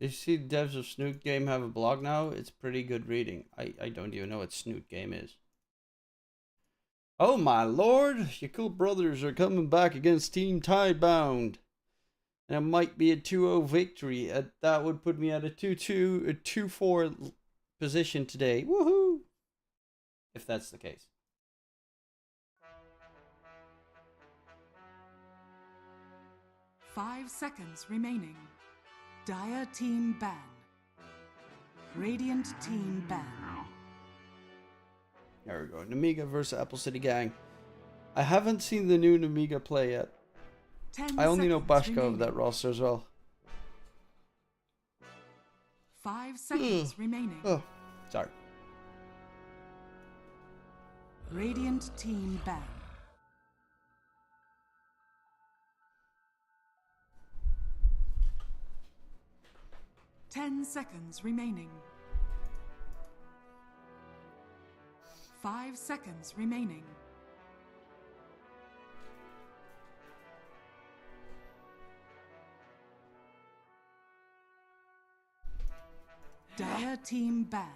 Did you see the devs of Snoot Game have a blog now? It's pretty good reading. I don't even know what Snoot Game is. Oh my lord, your cool brothers are coming back against Team Tidebound. And it might be a 2-0 victory. That would put me at a 2-2, a 2-4 position today. Woohoo! If that's the case. Five seconds remaining. Dire team ban. Radiant team ban. There we go. Nemiga versus Apple City Gang. I haven't seen the new Nemiga play yet. I only know Bashka of that roster as well. 5 seconds remaining. Oh, sorry. Radiant team ban. Ten seconds remaining. 5 seconds remaining. Dire team ban.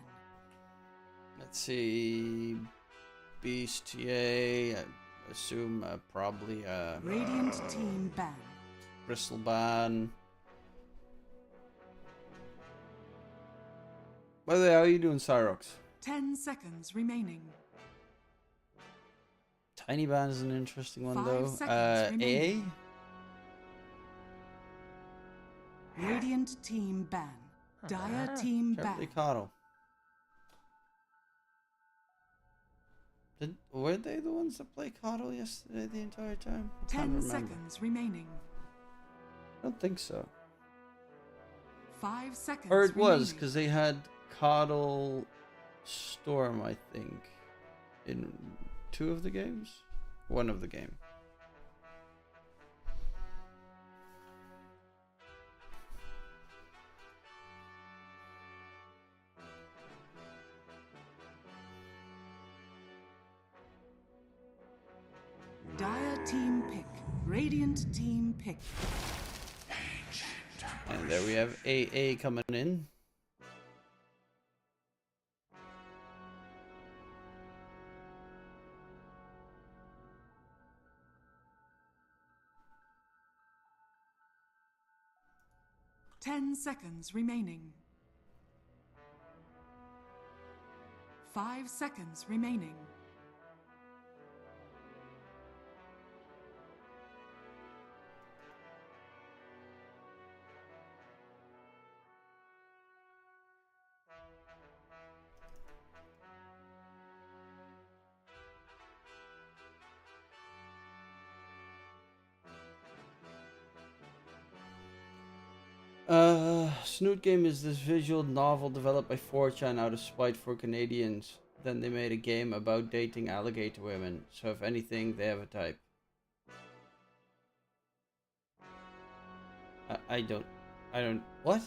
Let's see. Beastier. I assume probably Radiant team ban. Bristleban. By the way, how are you doing, Cyrox? 10 seconds remaining. Tiny Ban is an interesting one, 5 though. seconds remaining. A? Radiant team ban. Dire team ban. Coddle. Were they the ones that played Coddle yesterday the entire time? 10 seconds remaining. I don't think so. 5 seconds Or it was, remaining. because they had Coddle Storm, I think, in 2 of the games? 1 of the game. Dire team pick. Radiant team pick. And there we have AA coming in. Ten seconds remaining. 5 seconds remaining. Snoot Game is this visual novel developed by 4chan out of spite for Canadians. Then they made a game about dating alligator women. So if anything, they have a type. I don't, what?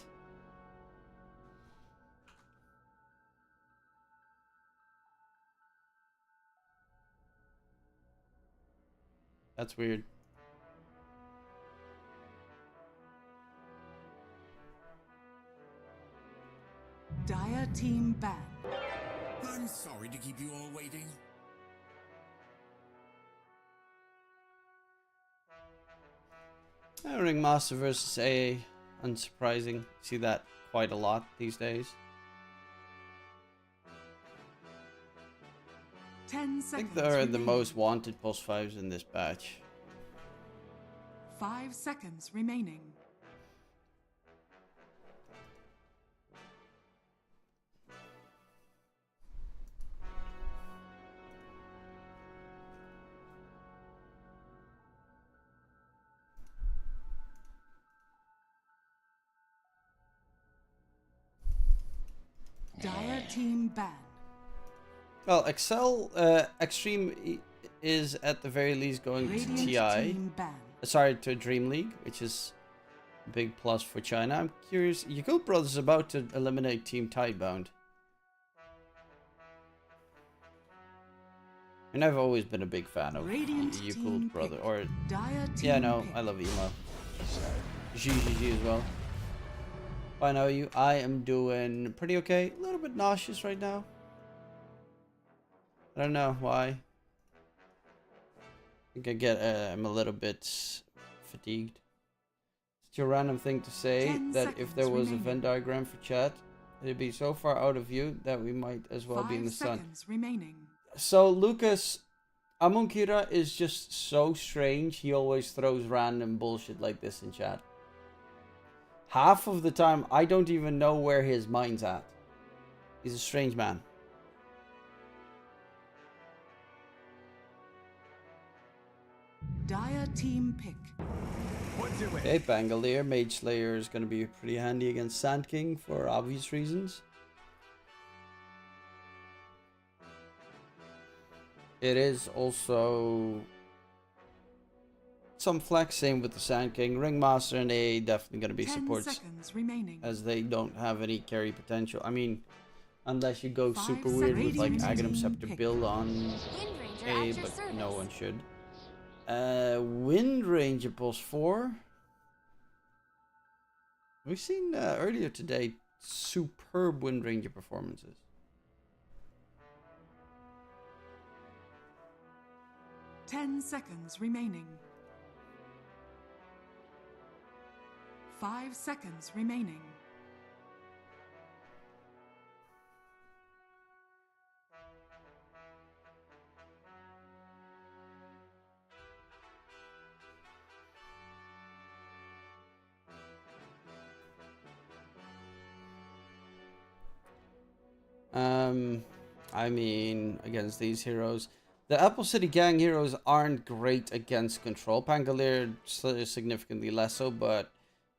That's weird. Dire team ban. I'm sorry to keep you all waiting. Ringmaster versus AA. Unsurprising. See that quite a lot these days. 10 I seconds. think they're the remaining. most wanted pulse 5s in this batch. 5 seconds remaining. Dire team ban. Well, Excel Extreme is at the very least going Radiant to TI. team ban. Sorry, to Dream League, which is a big plus for China. I'm curious. Yakult Brothers is about to eliminate Team Tidebound. And I've always been a big fan of Yakult Brother. Or yeah, no, I love Emo. GGG as well. I know you. I am doing pretty okay. A little bit nauseous right now. I don't know why. I think I'm a little bit fatigued. It's a random thing to say that if there was a Venn diagram for chat, it'd be so far out of view that we might as well be in the sun. 5 seconds remaining. So Lucas, Amunkira is just so strange. He always throws random bullshit like this in chat. Half of the time, I don't even know where his mind's at. He's a strange man. Dire team pick. Okay, Bangalore, Mage Slayer is going to be pretty handy against Sand King for obvious reasons. It is also some flex, same with the Sand King. Ringmaster and A definitely going to be 10 supports seconds remaining. as they don't have any carry potential. I mean, unless you go 5 super weird with like seconds. Aghanim Scepter build on A, but no one should. Wind Ranger pulse 4. We've seen earlier today superb Wind Ranger performances. Ten seconds remaining. 5 seconds remaining. I mean, against these heroes, the Apple City Gang heroes aren't great against control. Pangolier is significantly less so, but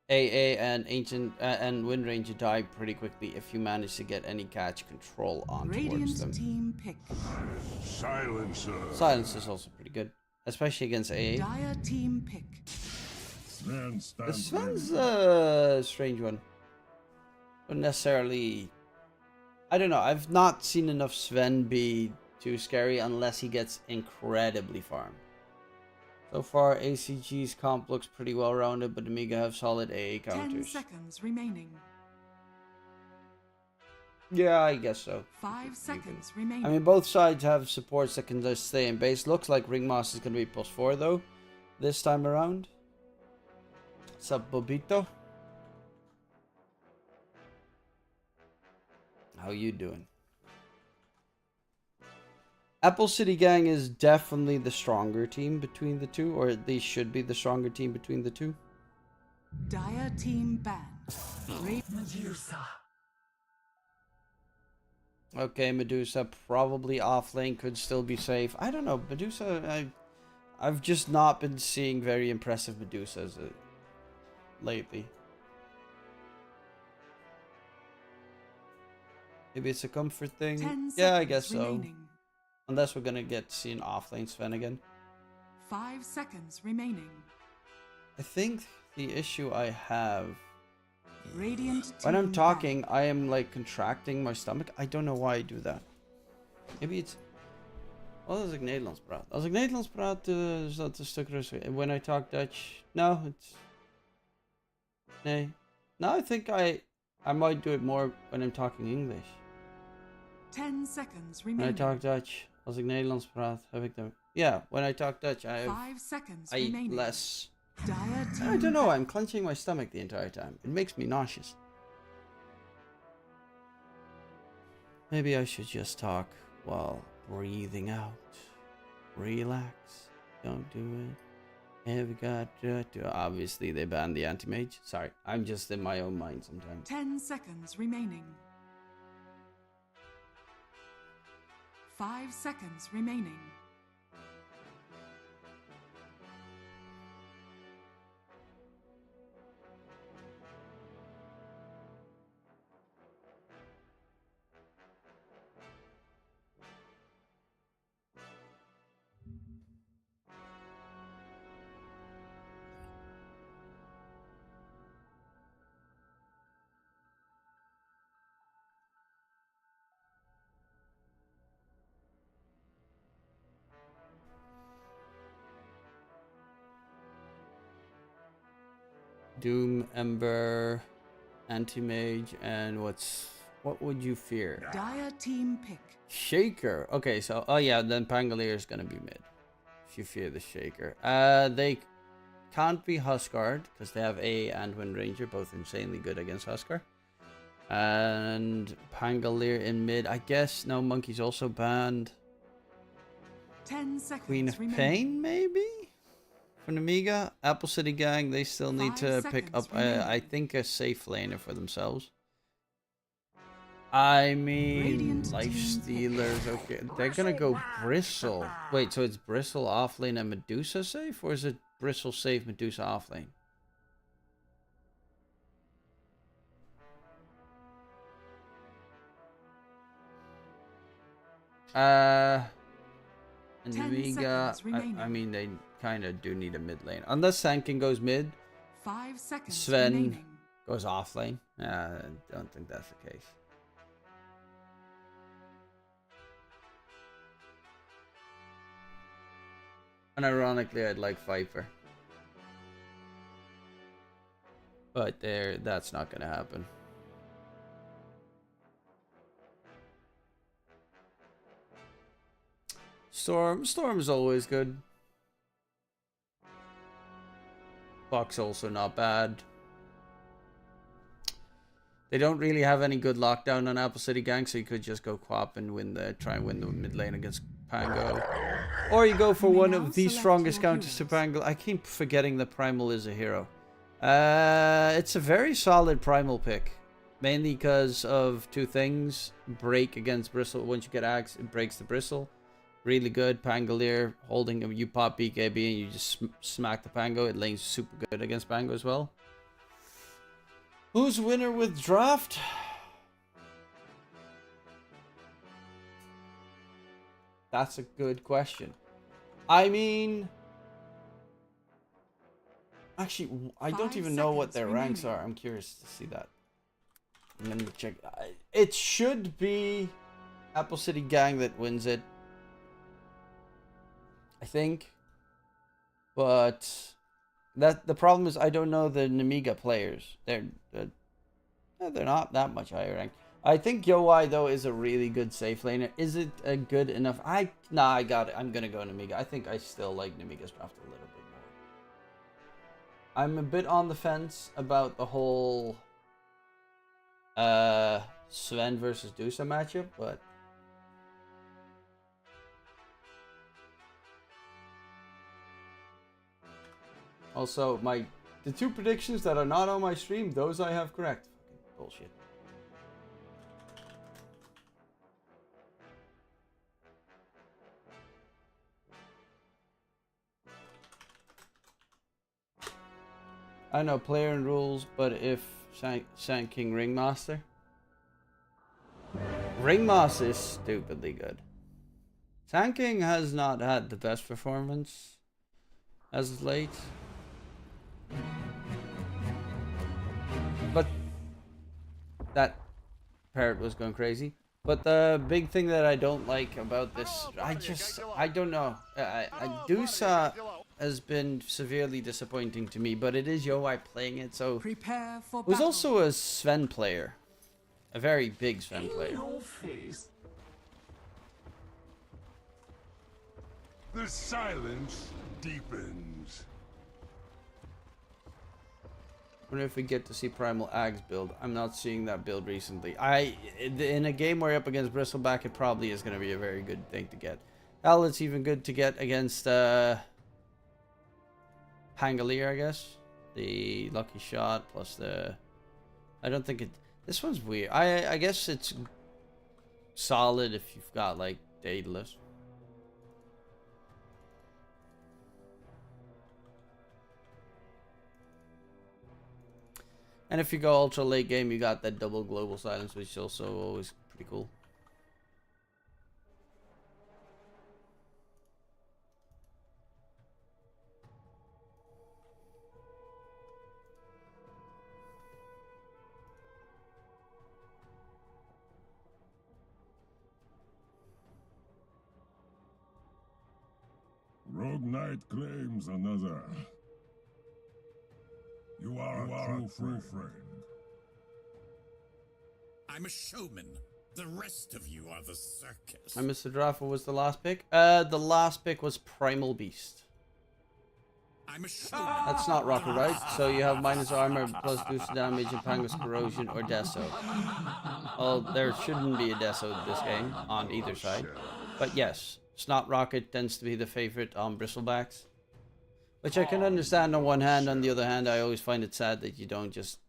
AA and Ancient and Wind Ranger die pretty quickly if you manage to get any catch control on towards them. Team pick. Silencer. Silence is also pretty good, especially against AA. Dire team pick. Sven's a strange one. Not necessarily. I don't know. I've not seen enough Sven be too scary unless he gets incredibly farmed. So far, ACG's comp looks pretty well rounded, but Nemiga have solid AA 10 counters. seconds remaining. Yeah, I guess so. 5 seconds remaining. I mean, both sides have supports that can just stay in base. Looks like Ringmaster is going to be plus 4 though, this time around. What's up, Bobito? How you doing? Apple City Gang is definitely the stronger team between the two, or they should be the stronger team between the two. Dire team ban. Medusa. Okay, Medusa probably off lane, could still be safe. I don't know, Medusa, I've just not been seeing very impressive Medusas lately. Maybe it's a comfort thing. Yeah, I guess so. Remaining. Unless we're gonna get to see an offlane Sven again. 5 seconds remaining. I think the issue I have Radiant when I'm team talking, I am like contracting my stomach. I don't know why I do that. Maybe it's. Wat als ik Nederlands praat? Als ik Nederlands praat, is dat een stuk rustiger. When I talk Dutch, no, it's. Nee. No, I think I might do it more when I'm talking English. 10 seconds When remaining. I talk Dutch, als ik Nederlands praat, heb ik dan. Yeah, when I talk Dutch, I 5 seconds eat remaining. less. Dire team I don't know, I'm clenching my stomach the entire time. It makes me nauseous. Maybe I should just talk while breathing out. Relax. Don't do it. Have got to. Obviously, they banned the anti-mage. Sorry, I'm just in my own mind sometimes. 10 seconds remaining. 5 seconds remaining. Doom, Ember, Anti-Mage, and what would you fear? Dire team pick. Shaker. Okay, so oh yeah, then Pangolier is gonna be mid. If you fear the Shaker. They can't be Huskard because they have A and Wind Ranger, both insanely good against Huskar. And Pangolier in mid. I guess no, Monkey's also banned. 10 seconds Queen of remaining. Pain, maybe? For Nemiga, Apple City Gang, they still need to pick up, I think, a safe laner for themselves. I mean, Radiant Life team Stealers, okay. They're gonna go Bristle. Wait, so it's Bristle offlane and Medusa safe? Or is it Bristle safe, Medusa offlane? And 10 Nemiga, seconds remaining. I mean, they kind of do need a mid lane. Unless Sankin goes mid, 5 seconds Sven remaining. goes off lane. I don't think that's the case. And ironically, I'd like Viper. But that's not going to happen. Storm's always good. Buck's also not bad. They don't really have any good lockdown on Apple City Gang, so you could just go Quap and try and win the mid lane against Pango. Or you go for one of the strongest counters to Pango. I keep forgetting that Primal is a hero. It's a very solid Primal pick. Mainly because of two things. Break against Bristle. Once you get Axe, it breaks the Bristle. Really good. Pangolier holding him. You pop BKB and you just smack the Pango. It lanes super good against Pango as well. Who's winner with draft? That's a good question. I mean, actually, I don't even know what their ranks are. I'm curious to see that. Let me check. It should be Apple City Gang that wins it, I think. But the problem is I don't know the Nemiga players. They're not that much higher ranked. I think Yoi though is a really good safe laner. Is it a good enough? I got it. I'm gonna go Nemiga. I think I still like Nemiga's draft a little bit more. I'm a bit on the fence about the whole Sven versus Dusa matchup, but also the two predictions that are not on my stream, those I have correct. Fucking bullshit. I know player and rules, but if Sand King Ringmaster. Ringmaster is stupidly good. Sand King has not had the best performance as of late. But that parrot was going crazy. But the big thing that I don't like about this, I don't know. Dusa has been severely disappointing to me, but it is Yoi playing it, so Prepare for who's battle. also a Sven player, a very big Sven player. The silence deepens. Wonder if we get to see Primal Ags build. I'm not seeing that build recently. In a game where you're up against Bristleback, it probably is going to be a very good thing to get. Hell, it's even good to get against Pangolier, I guess. The lucky shot plus the... I don't think it... This one's weird. I guess it's solid if you've got like Daedalus. And if you go ultra late game, you got that double global silence, which is also always pretty cool. Rogue Knight claims another. You are a true friend. I'm a showman. The rest of you are the circus. And Mr. Draft, what was the last pick? The last pick was Primal Beast. I'm a showman. That's not rocket, right? So you have minus armor, plus boost damage, and Pangus corrosion or Deso. Well, there shouldn't be a Deso in this game on either side. But yes, Snot Rocket tends to be the favorite on Bristlebacks. Which I can understand on one hand. On the other hand, I always find it sad that you don't just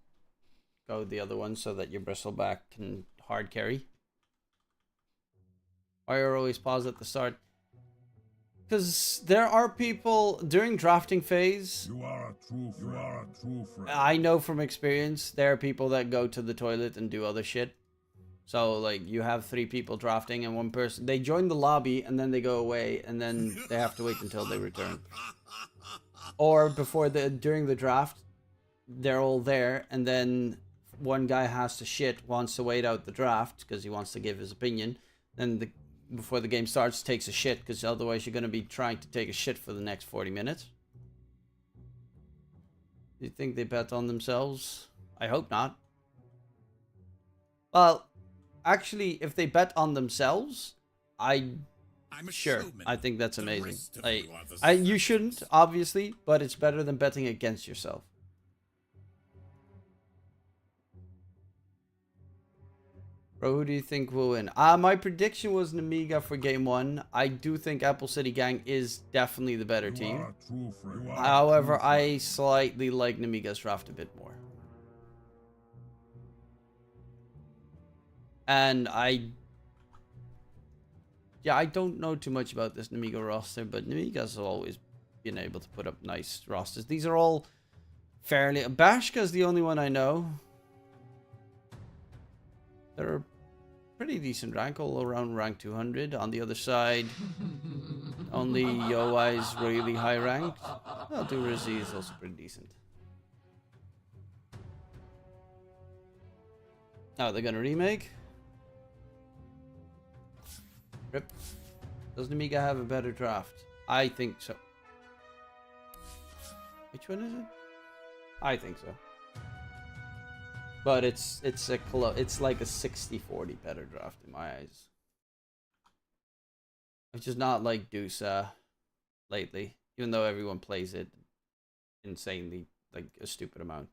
go the other one so that your Bristleback can hard carry. Why are always pause at the start? Because there are people during drafting phase. You are a true friend. I know from experience there are people that go to the toilet and do other shit. So like you have 3 people drafting and one person they join the lobby and then they go away and then they have to wait until they return. Or during the draft, they're all there and then one guy has to shit, wants to wait out the draft because he wants to give his opinion. Then before the game starts, takes a shit because otherwise you're going to be trying to take a shit for the next 40 minutes. Do you think they bet on themselves? I hope not. Well, actually, if they bet on themselves, I'm sure. Showman. I think that's amazing. Like, you shouldn't, obviously, but it's better than betting against yourself. Bro, who do you think will win? My prediction was Nemiga for game 1. I do think Apple City Gang is definitely the better team. However, I slightly like Nemiga's draft a bit more. And I don't know too much about this Nemiga roster, but Nemiga's always been able to put up nice rosters. These are all fairly... Bashka's the only one I know. They're pretty decent rank, all around rank 200. On the other side, only Yoai's really high ranked. Well, Durazi is also pretty decent. Oh, they're gonna remake? Rip. Does Nemiga have a better draft? I think so. Which one is it? I think so. But it's like a 60-40 better draft in my eyes. Which is not like Dusa lately, even though everyone plays it insanely, like a stupid amount.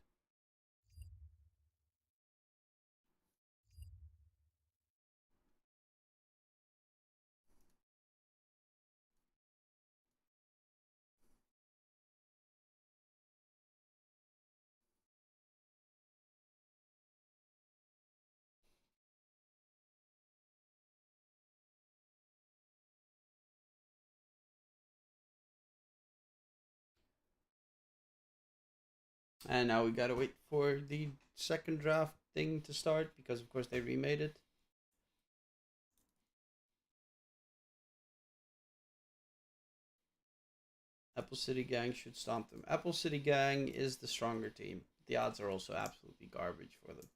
And now we gotta wait for the second draft thing to start because of course they remade it. Apple City Gang should stomp them. Apple City Gang is the stronger team. The odds are also absolutely garbage for them.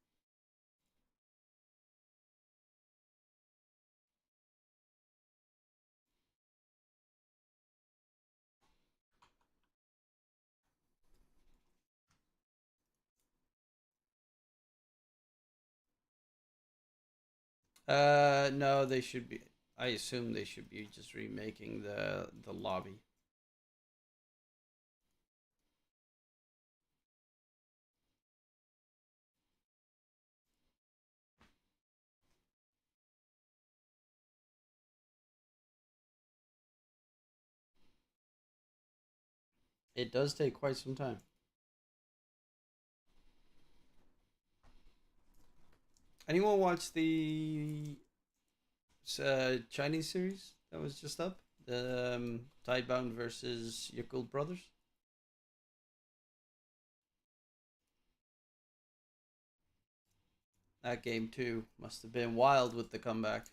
No, they should be. I assume they should be just remaking the lobby. It does take quite some time. Anyone watch the Chinese series that was just up? The Tidebound versus Yakult Brothers? That game too must have been wild with the comeback.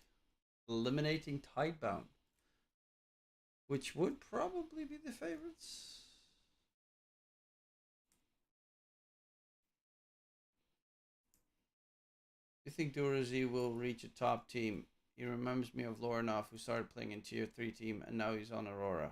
Eliminating Tidebound, which would probably be the favorites. You think Durazi will reach a top team? He remembers me of Lorinov, who started playing in Tier 3 team, and now he's on Aurora.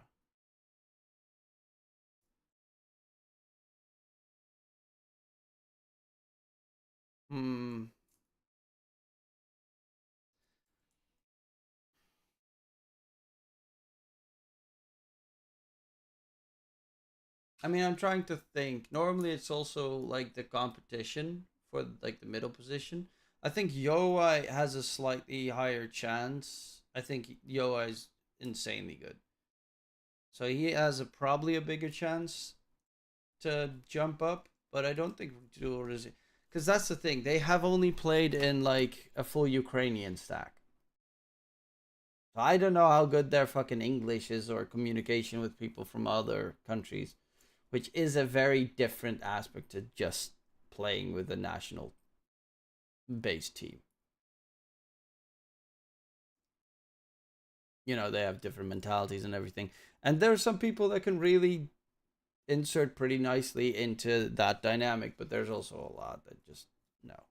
I mean, I'm trying to think. Normally, it's also like the competition for like the middle position. I think Yoai has a slightly higher chance. I think Yoai is insanely good, so he has probably a bigger chance to jump up. But I don't think Durazi, because that's the thing. They have only played in like a full Ukrainian stack. So I don't know how good their fucking English is or communication with people from other countries, which is a very different aspect to just playing with a national base team. You know, they have different mentalities and everything. And there are some people that can really insert pretty nicely into that dynamic, but there's also a lot that just no.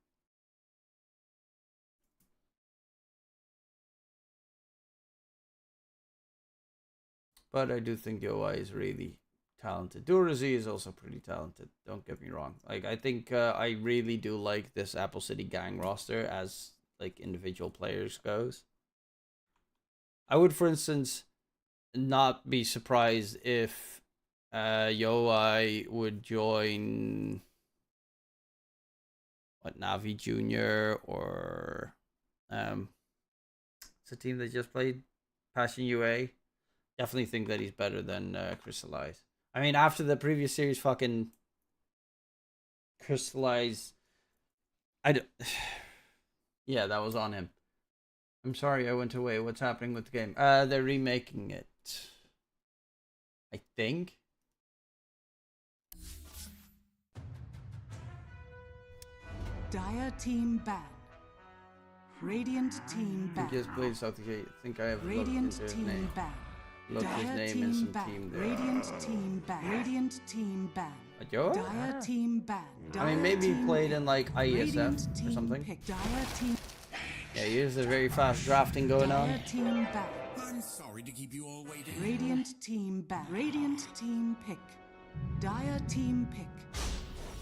But I do think Yoai is really talented. Durazi is also pretty talented. Don't get me wrong. Like, I think I really do like this Apple City gang roster as like individual players goes. I would, for instance, not be surprised if Yoai would join Navi Junior or it's a team that just played Passion UA. Definitely think that he's better than Crystallize. I mean, after the previous series, fucking Crystallize. Yeah, that was on him. I'm sorry I went away. What's happening with the game? They're remaking it, I think. Dire team ban. Radiant team ban. I just played South Korea. I think I have Radiant team ban. Look his name in some team there. Radiant team ban. Radiant team ban. Yo? Dire team ban. I mean, maybe he played in like IESF or something. Dire team. Yeah, here's a very fast drafting going on. Dire team ban. I'm sorry to keep you all waiting. Radiant team ban. Radiant team pick. Dire team pick.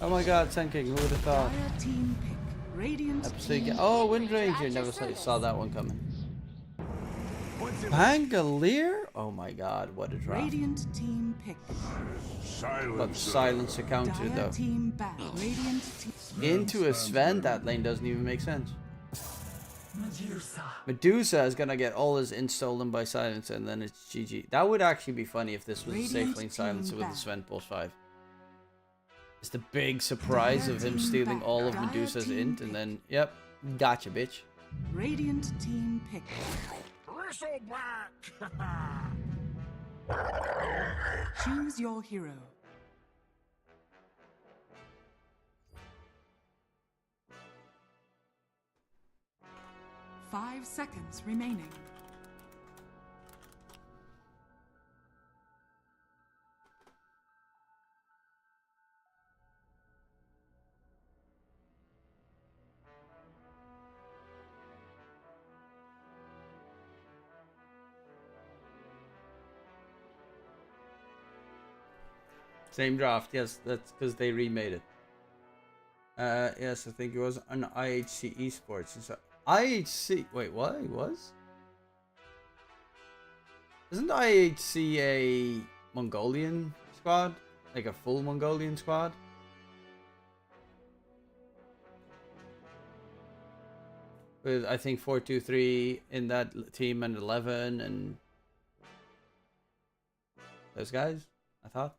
Oh my god, Sen King, who would have thought? Dire team pick. Radiant team. Oh, Wind Ranger, never saw that one coming. Pangolier? Oh my god, what a draft. Radiant team pick. But silence a counter though. Team ban. Radiant team. Into a Sven, that lane doesn't even make sense. Medusa is gonna get all his ints stolen by silence and then it's GG. That would actually be funny if this was a safe lane silencer with the Sven Pulse 5. It's the big surprise of him stealing all of Medusa's int and then, yep, gotcha, bitch. Radiant team pick. Choose your hero. Five seconds remaining. Same draft, yes, that's because they remade it. Yes, I think it was on IHC Esports. It's IHC. Wait, what? It was? Isn't IHC a Mongolian squad? Like a full Mongolian squad? With, I think, 423 in that team and 11 and those guys, I thought.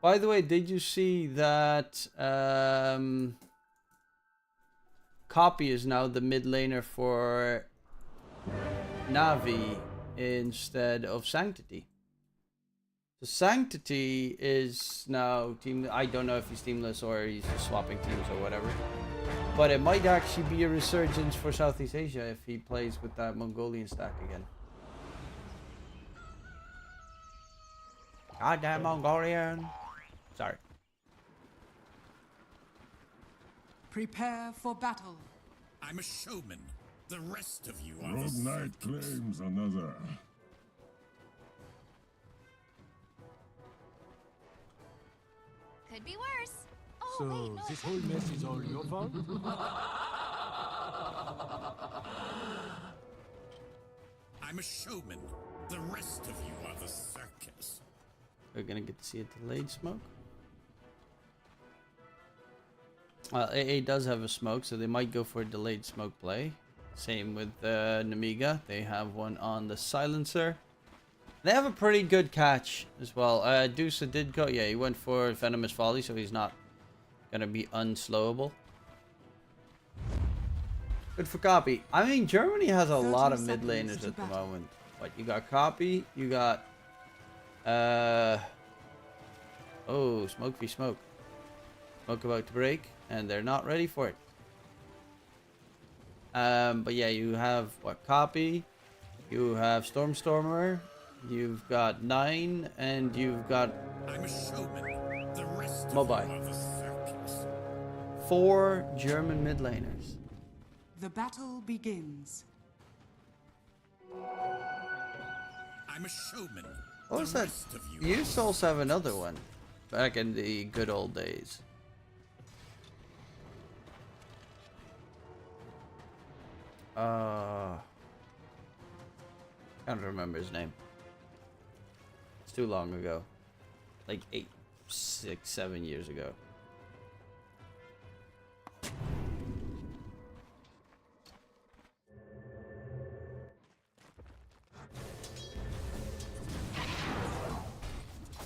By the way, did you see that Copy is now the mid laner for Navi instead of Sanctity? So Sanctity is now team. I don't know if he's teamless or he's just swapping teams or whatever. But it might actually be a resurgence for Southeast Asia if he plays with that Mongolian stack again. Goddamn Mongolian. Sorry. Prepare for battle. I'm a showman. The rest of you are Rogue the Knight claims another. Could be worse. Oh, So, wait, no. this whole mess is all your fault? I'm a showman. The rest of you are the circus. We're gonna get to see a delayed smoke. Well, AA does have a smoke, so they might go for a delayed smoke play. Same with Nemiga. They have one on the silencer. They have a pretty good catch as well. Deuce did go. Yeah, he went for Venomous Volley, so he's not gonna be unslowable. Good for Copy. I mean, Germany has a lot of mid laners at the moment. But you got Copy, you got oh, smoke v smoke. Smoke about to break, and they're not ready for it. But yeah, you have what? Copy, you have Stormstormer, you've got 9, and you've got I'm a showman. The rest of Mobile. you are the circus. 4 German mid laners. The battle begins. I'm a showman. What was The that? rest of You used to also have another one back in the good old days. Can't remember his name. It's too long ago. Like 8, 6, 7 years ago.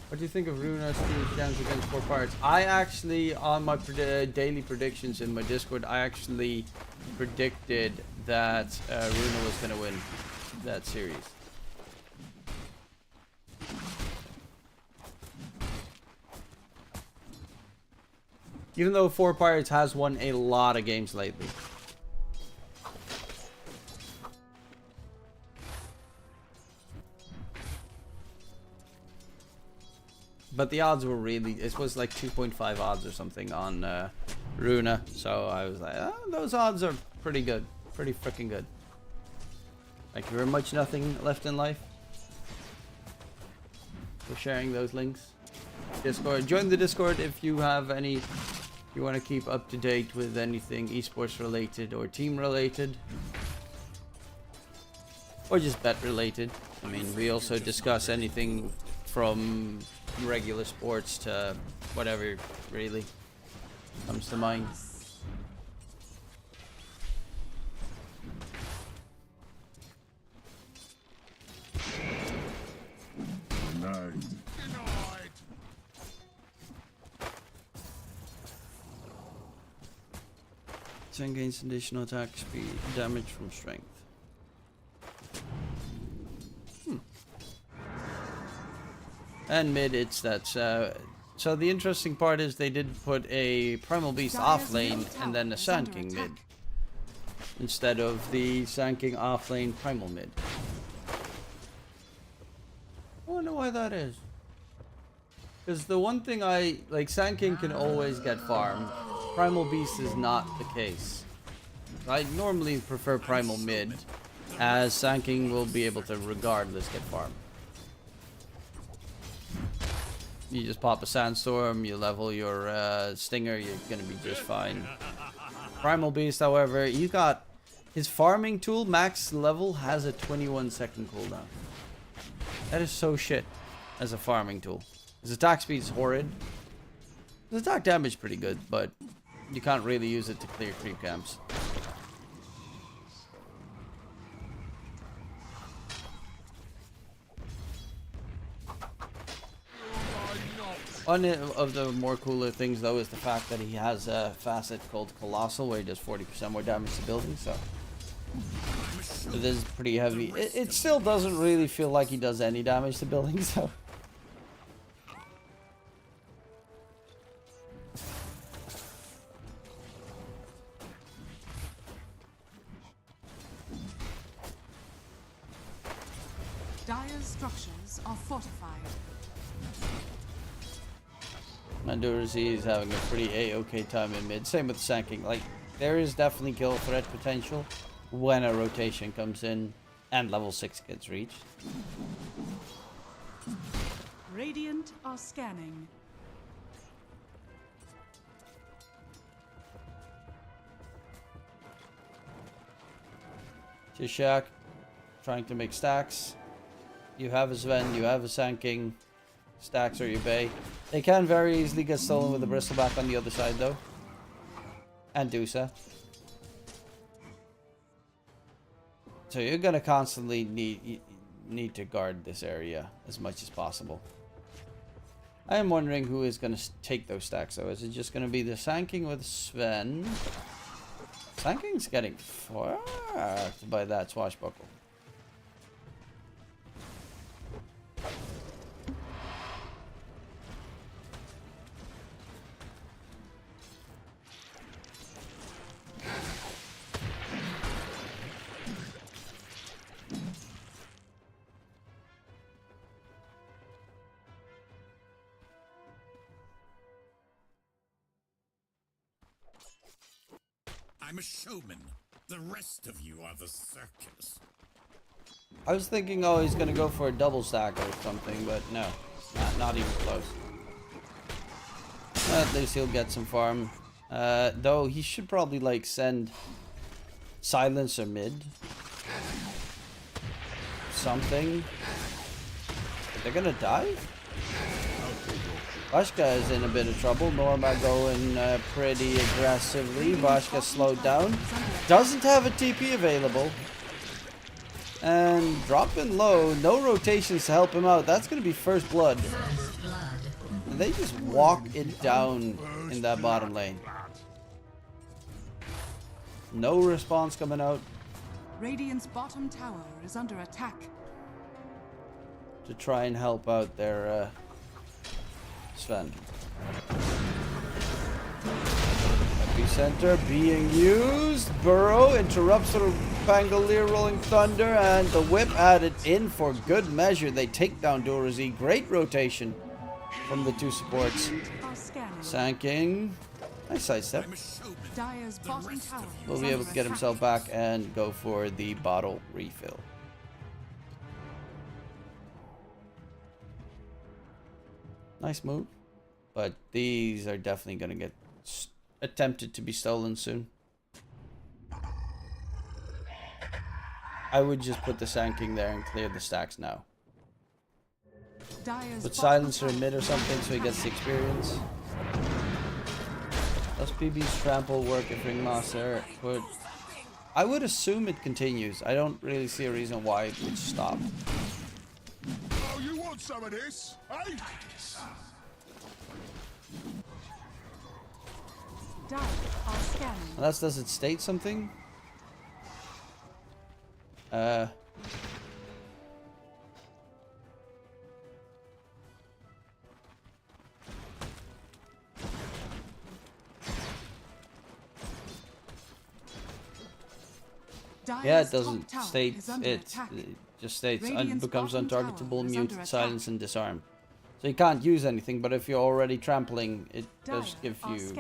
What do you think of Runa's downs against 4 pirates? I actually, on my daily predictions in my Discord, I actually predicted that Runa was going to win that series. Even though 4 Pirates has won a lot of games lately. But the odds were really, it was like 2.5 odds or something on Runa. So I was like, oh, those odds are pretty good. Pretty freaking good. Thank you very much. Nothing left in life. For sharing those links. Discord. Join the Discord if you have any, you want to keep up to date with anything esports related or team related. Or just bet related. I mean, we also discuss anything from regular sports to whatever really comes to mind. Denied. 10 gains additional attack speed, damage from strength. And mid, it's that. So the interesting part is they did put a Primal Beast off lane and then a Sand King mid. Instead of the Sand King off lane Primal mid. I wonder why that is. Because the one thing I like, Sand King can always get farmed. Primal Beast is not the case. I normally prefer Primal mid, as Sand King will be able to regardless get farmed. You just pop a Sandstorm, you level your Stinger, you're gonna be just fine. Primal Beast, however, you got his farming tool, max level, has a 21-second cooldown. That is so shit as a farming tool. His attack speed is horrid. His attack damage is pretty good, but you can't really use it to clear creep camps. One of the more cooler things, though, is the fact that he has a facet called Colossal, where he does 40% more damage to buildings, so this is pretty heavy. It still doesn't really feel like he does any damage to buildings, though. Dire's structures are fortified. Mandurazi is having a pretty A-okay time in mid. Same with Sanking. Like, there is definitely kill threat potential when a rotation comes in and level 6 gets reached. Radiant are scanning. Chishak trying to make stacks. You have a Sven, you have a Sanking. Stacks are your bay. They can very easily get stolen with the Bristleback on the other side, though. And Dusa. So you're gonna constantly need to guard this area as much as possible. I am wondering who is gonna take those stacks, though. Is it just gonna be the Sanking with Sven? Sanking's getting fucked by that swashbuckle. I'm a showman. The rest of you are the circus. I was thinking, oh, he's gonna go for a double stack or something, but no, not even close. At least he'll get some farm. Though he should probably like send Silencer mid. Something. But they're gonna die? Vashka is in a bit of trouble. Norma going pretty aggressively. Vashka slowed down. Doesn't have a TP available. And dropping low. No rotations to help him out. That's going to be first blood. And they just walk it down in that bottom lane. No response coming out. Radiant's bottom tower is under attack. To try and help out their Sven. Epicenter being used. Burrow interrupts the Pangolier Rolling Thunder, and the whip added in for good measure. They take down Dorazi. Great rotation from the two supports. Sanking. Nice sidestep. Dire's bottom tower Will be able to get himself back and go for the bottle refill. Nice move, but these are definitely going to get attempted to be stolen soon. I would just put the Sanking there and clear the stacks now. Put Silencer in mid or something so he gets the experience. Does PB's trample work if Ringmaster would? I would assume it continues. I don't really see a reason why it would stop. Oh, you want some of this, eh? Unless does it state something? Yeah, it doesn't state it. It just states becomes untargetable, mute, silence, and disarm. So you can't use anything, but if you're already trampling, it does give you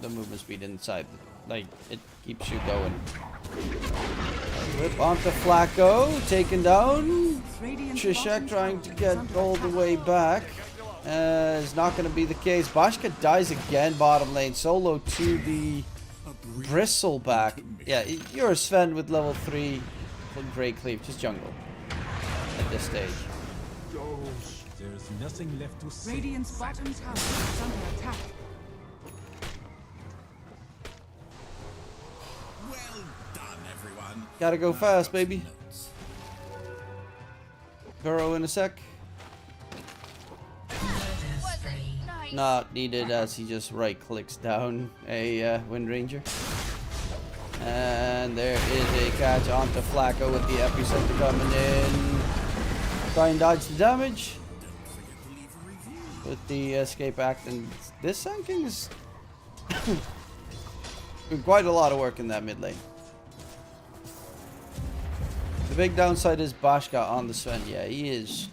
the movement speed inside. Like, it keeps you going. Whip onto Flacco, taken down. Trishak trying to get all the way back. It's not going to be the case. Bashka dies again, bottom lane. Solo to the Bristleback. Yeah, you're a Sven with level 3 Great Cleave. Just jungle at this stage. There's nothing left to say. Radiant's bottom tower is under attack. Well done, everyone. Gotta go fast, baby. Burrow in a sec. Not needed, as he just right clicks down a Wind Ranger. And there is a catch onto Flacco with the epicenter coming in. Try and dodge the damage with the escape act, and this Sand King is quite a lot of work in that mid lane. The big downside is Bashka on the Sven. Yeah, he is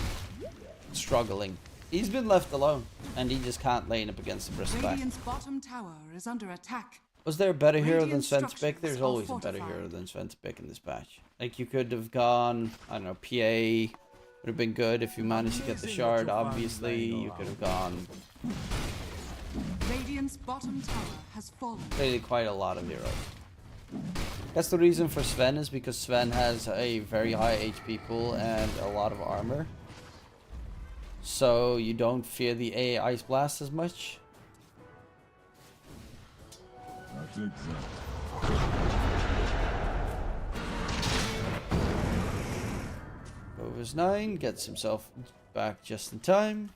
struggling. He's been left alone, and he just can't lane up against the Bristleback. Radiant's bottom tower is under attack. Was there a better hero than Radiant Sven to pick? There's structures always are a better hero fortified. than Sven to pick in this patch. Like, you could have gone, I don't know, PA would have been good if you managed to get the shard. Obviously, you could have gone Radiant's bottom tower has fallen. really quite a lot of heroes. That's the reason for Sven, is because Sven has a very high HP pool and a lot of armor. So you don't fear the AA Ice Blast as much. That's exactly. Overs 9 gets himself back just in time.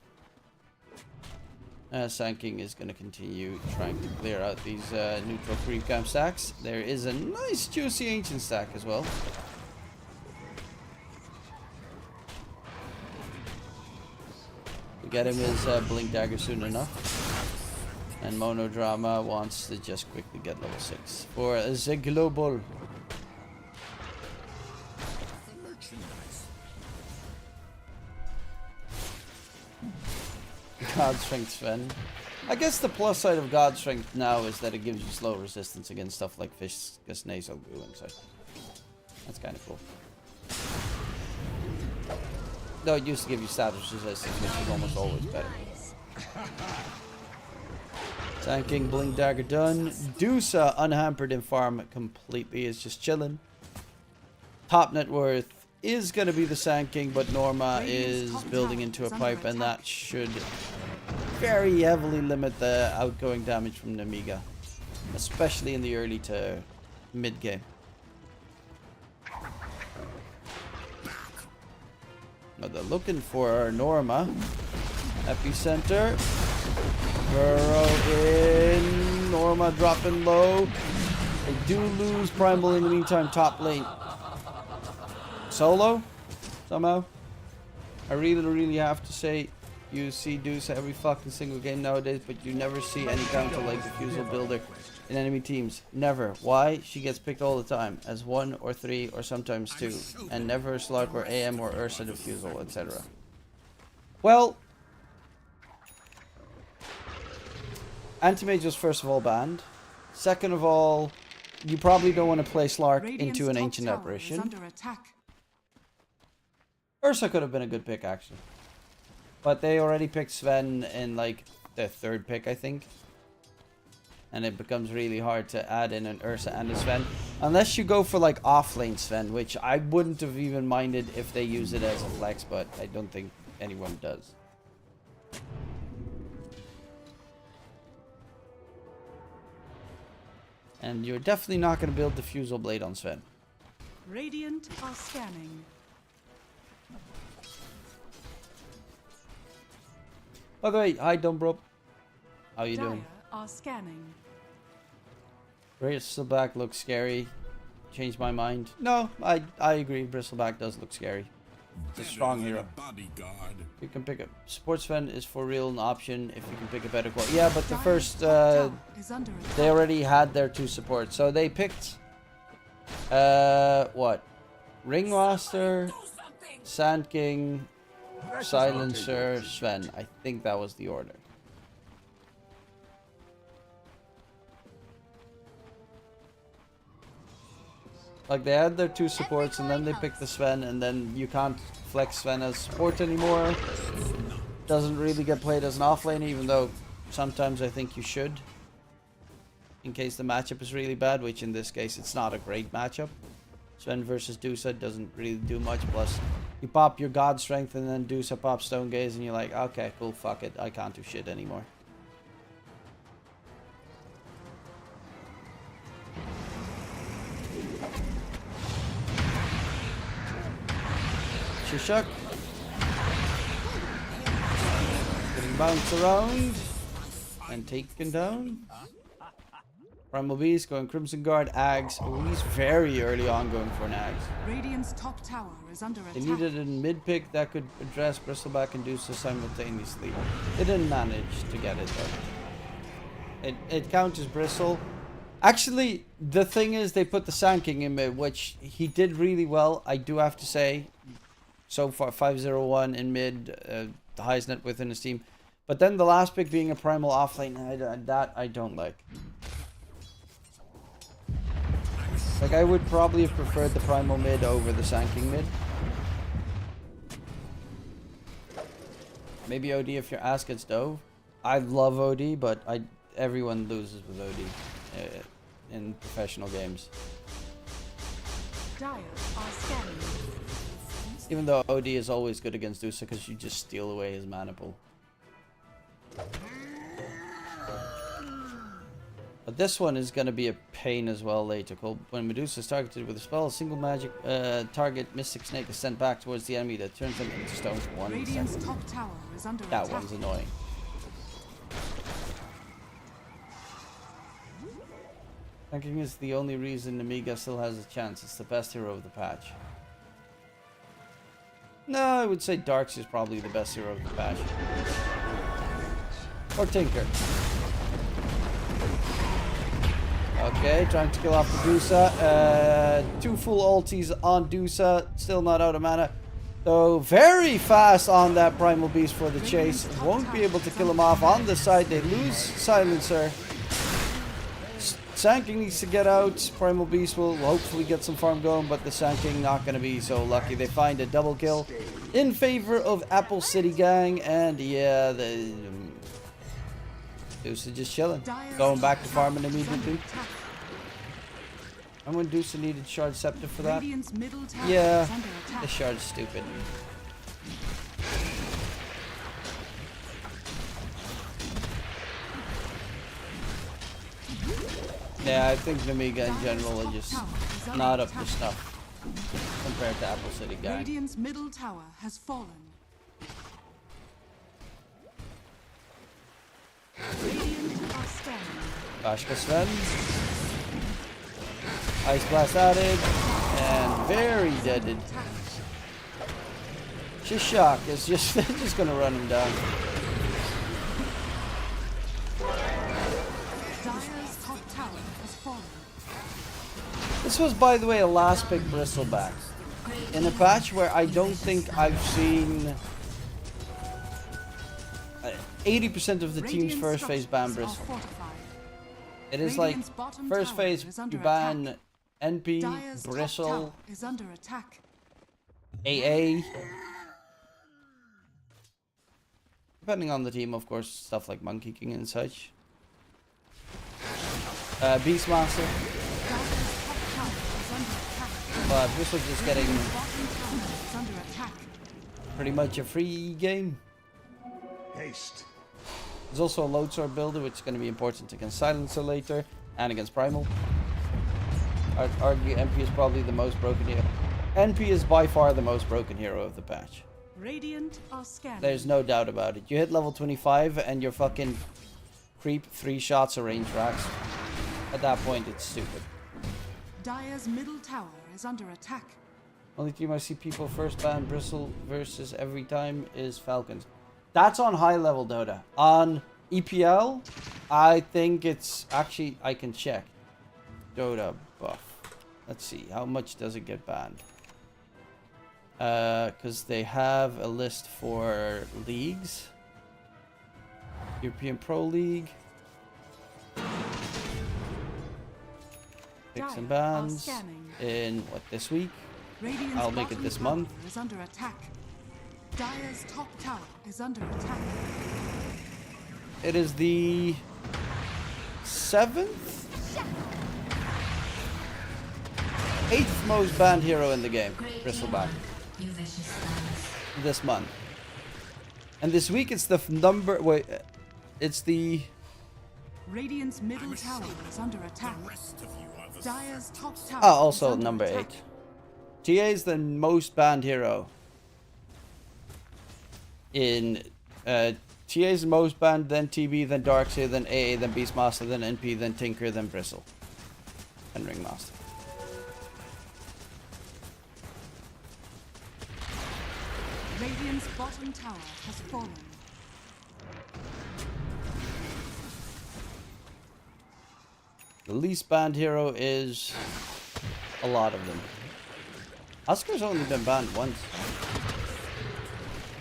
Sand King is going to continue trying to clear out these neutral creep camp stacks. There is a nice juicy ancient stack as well. We get him his blink dagger soon enough. And Monodrama wants to just quickly get level 6 for the global. God Strength Sven. I guess the plus side of God Strength now is that it gives you slow resistance against stuff like Viscous Nasal Goo and such. That's kind of cool. Though it used to give you status resistance, which was almost always better. Sand King Blink Dagger done. Dusa unhampered in farm completely, is just chilling. Top net worth is going to be the Sand King, but Norma is building into a pipe, and that should very heavily limit the outgoing damage from Nemiga, especially in the early to mid game. Now they're looking for Norma. Epicenter. Burrow in. Norma dropping low. They do lose Primal in the meantime, top lane. Solo? Somehow? I really have to say, you see Deuce every fucking single game nowadays, but you never see any counter like Diffusal Builder in enemy teams. Never. Why? She gets picked all the time as 1 or 3 or sometimes 2, and never a Slark or AM or Ursa Diffusal, etc. Well, Anti-Mage was first of all banned. Second of all, you probably don't want to play Slark into an Ancient Apparition. Ursa could have been a good pick, actually. But they already picked Sven in, like, their third pick, I think. And it becomes really hard to add in an Ursa and a Sven. Unless you go for, like, off-lane Sven, which I wouldn't have even minded if they use it as a flex, but I don't think anyone does. And you're definitely not going to build Diffusal Blade on Sven. Radiant are scanning. By the way, hi Dumbro. How you Dire doing? are scanning. Bristleback looks scary. Changed my mind. No, I agree. Bristleback does look scary. It's a strong hero. Bodyguard. You can pick a Sports Sven is for real an option if you can pick a better quality. Yeah, but the first they already had their 2 supports, so they picked what? Ringmaster, Sand King, Silencer, Sven. I think that was the order. Like, they had their 2 supports and then they picked the Sven, and then you can't flex Sven as support anymore. Doesn't really get played as an offlane, even though sometimes I think you should. In case the matchup is really bad, which in this case it's not a great matchup. Sven versus Dusa doesn't really do much, plus you pop your God Strength and then Dusa pops Stone Gaze and you're like, okay, cool, fuck it, I can't do shit anymore. Shishak. Getting bounced around. and taken down. Primal Beast going Crimson Guard, Ags. Oh, he's very early on going for an Ags. Radiant's top tower is under They attack. needed a mid-pick that could address Bristleback and Dusa simultaneously. They didn't manage to get it though. It counters Bristle. Actually, the thing is they put the Sand King in mid, which he did really well, I do have to say. So far, 501 in mid, the highest net within his team. But then the last pick being a Primal offlane, that I don't like. Like, I would probably have preferred the Primal mid over the Sand King mid. Maybe OD if your ass gets dove. I love OD, but everyone loses with OD in professional games. Dire are scanning. Even though OD is always good against Dusa because you just steal away his mana pool. But this one is going to be a pain as well later. When Medusa is targeted with a spell, a single magic target Mystic Snake is sent back towards the enemy that turns them into stone for 1 Radiant's second. top tower is under That attack. one's annoying. Tanking is the only reason Nemiga still has a chance. It's the best hero of the patch. No, I would say Darks is probably the best hero of the patch. Or Tinker. Okay, trying to kill off the Dusa. 2 full ultis on Dusa. Still not out of mana. Though very fast on that Primal Beast for the chase. Won't be able to kill him off. On the side, they lose Silencer. Sand King needs to get out. Primal Beast will hopefully get some farm going, but the Sand King not going to be so lucky. They find a double kill in favor of Apple City Gang. And yeah, the Dusa just chilling. Going back to farming immediately. And when Dusa needed Shard Scepter for that. Yeah, the Shard's stupid. Yeah, I think Nemiga in general are just not up to snuff compared to Apple City Gang. Radiant's middle tower has fallen. Radiant are standing. Bashka Sven. Ice Blast added. And very deaded. Shishak is just gonna run him down. Dire's top tower has fallen. This was, by the way, a last pick Bristleback. In a patch where I don't think I've seen 80% of the team's first phase ban Bristle. It is like, first phase you ban NP, Bristle, is under attack. AA. Depending on the team, of course, stuff like Monkey King and such. Beastmaster. But Bristle just getting pretty much a free game. Haste. There's also a Loadsword builder, which is going to be important against Silencer later, and against Primal. I'd argue NP is probably the most broken hero. NP is by far the most broken hero of the patch. Radiant are scanning. There's no doubt about it. You hit level 25 and your fucking creep 3 shots or range racks. At that point, it's stupid. Dire's middle tower is under attack. Only team I see people first ban Bristle versus every time is Falcons. That's on high level Dota. On EPL, I think it's actually, I can check. Dota buff. Let's see, how much does it get banned? Because they have a list for leagues. European Pro League. Picks and bans in what, this week? Radiant's I'll make it this month. Is under attack. Dire's top tower is under attack. It is the 7th? 8th most banned hero in the game, Bristleback. This month. And this week it's the number, wait, it's the... Radiant's middle tower is under attack. Dire's top tower also is under number attack. 8. TA is the most banned hero in TA is most banned, then TB, then Darkseid, then AA, then Beastmaster, then NP, then Tinker, then Bristle. And Ringmaster. Radiant's bottom tower has fallen. The least banned hero is a lot of them. Huskar's only been banned once.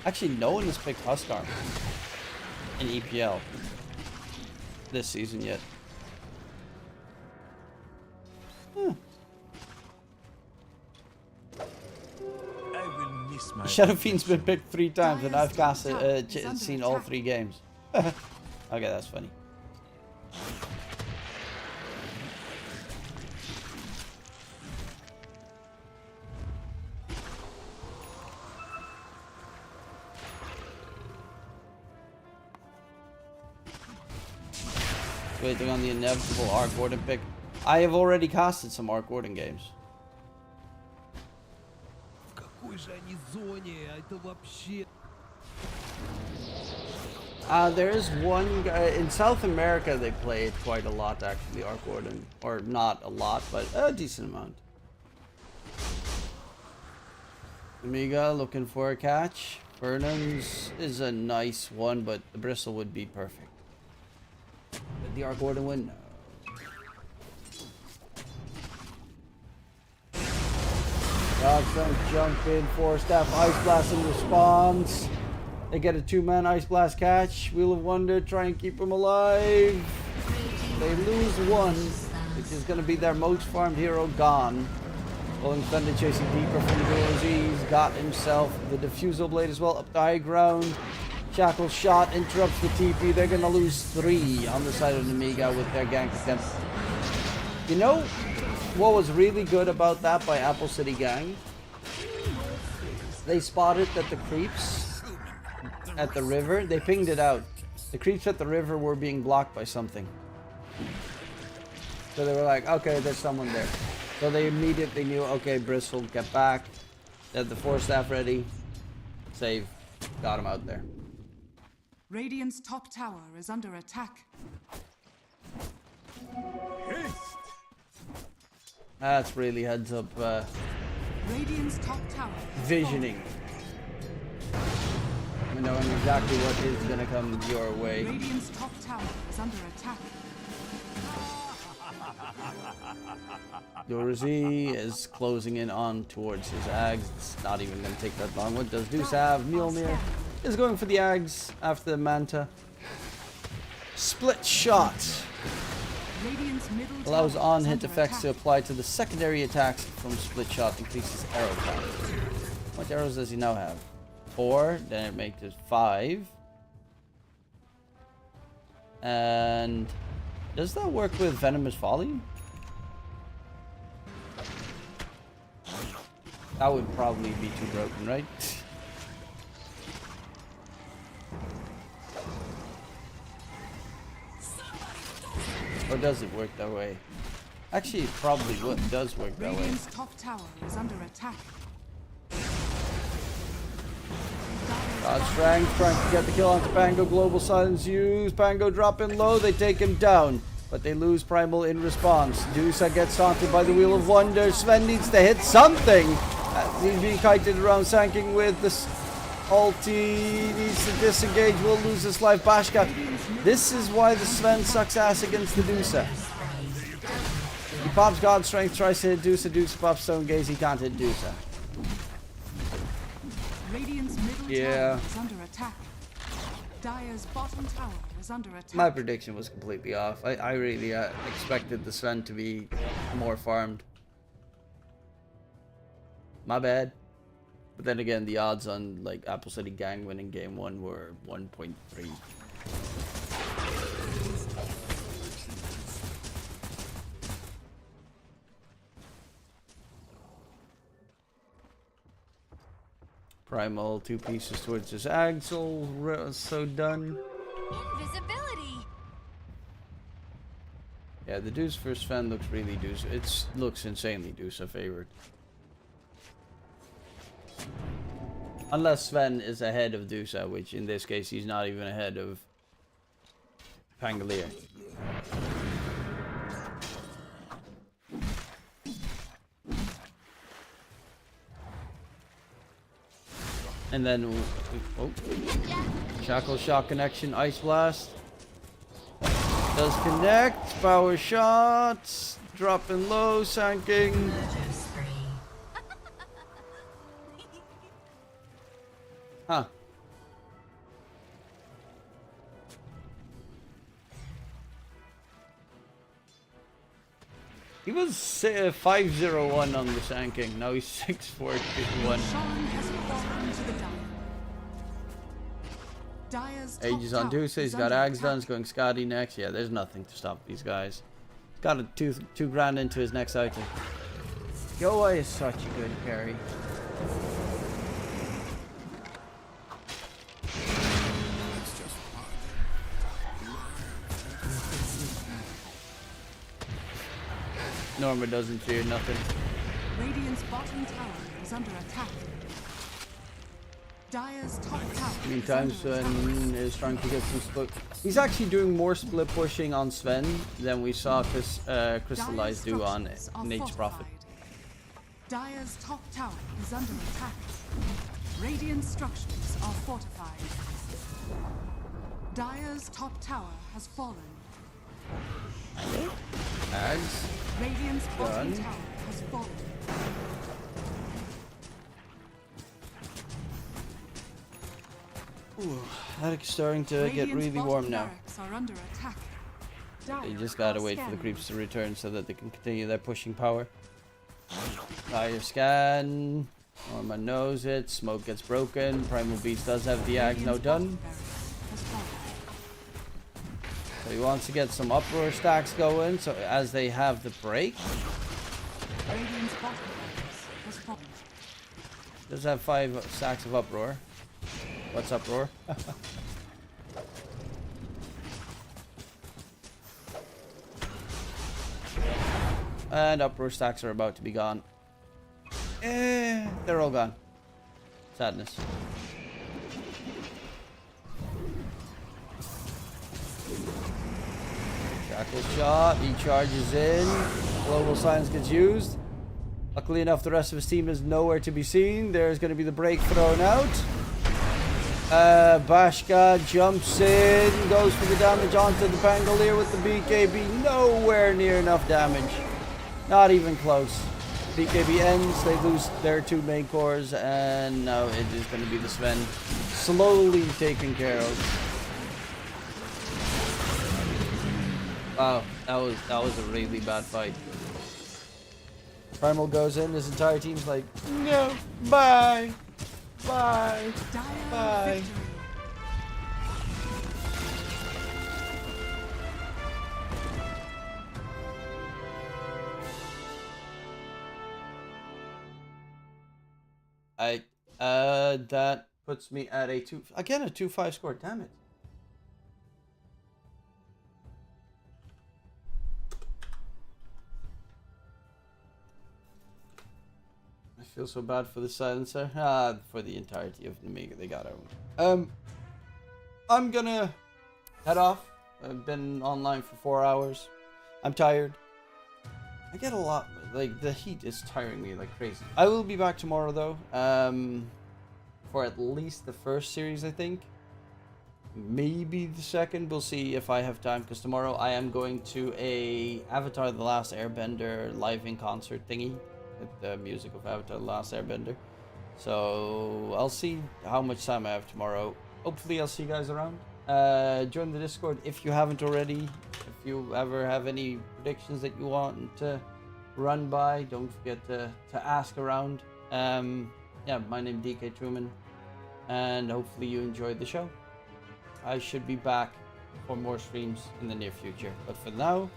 Actually, no one has picked Huskar in EPL this season yet. Shadow Fiend's been picked 3 times and I've seen all 3 games. Okay, that's funny. Waiting on the inevitable Arc Warden pick. I have already casted some Arc Warden games. There is one guy in South America. They play it quite a lot, actually. Arc Warden, or not a lot, but a decent amount. Nemiga looking for a catch. Vernon's is a nice one, but the Bristle would be perfect. Did the Arc Warden win? No. Godstone jump in, 4-staff Ice Blast in response. They get a 2-man Ice Blast catch. Wheel of Wonder, try and keep him alive. They lose 1, which is going to be their most farmed hero gone. Rolling Thunder chasing deeper from the He's got himself the Diffusal Blade as well up the high ground. Shackle shot interrupts the TP. They're going to lose 3 on the side of Nemiga with their gank attempt. You know what was really good about that by Apple City Gang? They spotted that the creeps at the river, they pinged it out. The creeps at the river were being blocked by something. So they were like, okay, there's someone there. So they immediately knew, okay, Bristle, get back. They had the 4-staff ready. Save. Got him out there. Radiant's top tower is under attack. That's really heads up Radiant's top tower visioning. Knowing exactly what is gonna come your way. Radiant's top tower is under attack. Dorzy is closing in on towards his Ags. It's not even gonna take that long. What does Deuce have? Mjolnir is going for the Ags after the Manta. Split shot. Allows on-hit effects to apply to the secondary attacks from split shot. Increases arrow count. How much arrows does he now have? 4. Then it makes it 5. And does that work with Venomous Volley? That would probably be too broken, right? Or does it work that way? Actually, it probably does work that way. Radiant's top tower is under attack. God Strength trying to get the kill onto Pango. Global Silence used. Pango dropping low. They take him down. But they lose Primal in response. Dusa gets taunted by the Wheel of Wonder. Sven needs to hit something. He's being kited around, Sanking with this ulti. Needs to disengage. Will lose his life. Bashka. This is why the Sven sucks ass against the Dusa. He pops God Strength, tries to hit Dusa. Dusa pops Stone Gaze. He can't hit Dusa. Radiant's middle tower is under attack. Dire's bottom tower is under attack. My prediction was completely off. I really expected the Sven to be more farmed. My bad. But then again, the odds on like Apple City Gang winning game 1 were 1.3. Primal 2 pieces towards his Axel. So done. Invisibility. Yeah, the Deuce first fan looks really Deuce. It looks insanely Deuce favored. Unless Sven is ahead of Dusa, which in this case he's not even ahead of Pangolier. And then, oh, Shackle Shot connection, Ice Blast. Does connect, power shots, dropping low, sanking. Huh. He was 501 on the sanking, now he's 641. Ages on Dusa, he's got Ags done, he's going Scotty next. Yeah, there's nothing to stop these guys. He's got a two grand into his next item. Yoa is such a good carry. Norma doesn't fear nothing. Radiant's bottom tower is under attack. Dire's top tower. Meantime, Sven is trying to get some split. He's actually doing more split pushing on Sven than we saw Crystallize do on Nate's Prophet. Dire's top tower is under attack. Radiant structures are fortified. Dire's top tower has fallen. Ags. Radiant's bottom tower has fallen. Ooh, Attic's starting to get really warm now. Are under attack. They just gotta wait for the creeps to return so that they can continue their pushing power. Fire scan. Norma knows it. Smoke gets broken. Primal Beast does have the Ags now done. So he wants to get some uproar stacks going, so as they have the break. Does have 5 stacks of uproar. What's uproar? And uproar stacks are about to be gone. They're all gone. Sadness. Shackle shot, he charges in. Global Silence gets used. Luckily enough, the rest of his team is nowhere to be seen. There's going to be the break thrown out. Bashka jumps in, goes for the damage onto the Pangolier with the BKB. Nowhere near enough damage. Not even close. BKB ends, they lose their 2 main cores, and now it is going to be the Sven slowly taken care of. Wow, that was a really bad fight. Primal goes in, his entire team's like, no, bye, bye, bye. That puts me at a 2-5 score, damn it. I feel so bad for the silencer. For the entirety of Nemiga, they got owned. I'm gonna head off. I've been online for 4 hours. I'm tired. I get a lot, like, the heat is tiring me like crazy. I will be back tomorrow, though, for at least the first series, I think. Maybe the second, we'll see if I have time, because tomorrow I am going to a Avatar The Last Airbender live in concert thingy, with the music of Avatar The Last Airbender. So, I'll see how much time I have tomorrow. Hopefully I'll see you guys around. Join the Discord if you haven't already. If you ever have any predictions that you want to run by, don't forget to ask around. Yeah, my name is DK Truman, and hopefully you enjoyed the show. I should be back for more streams in the near future, but for now,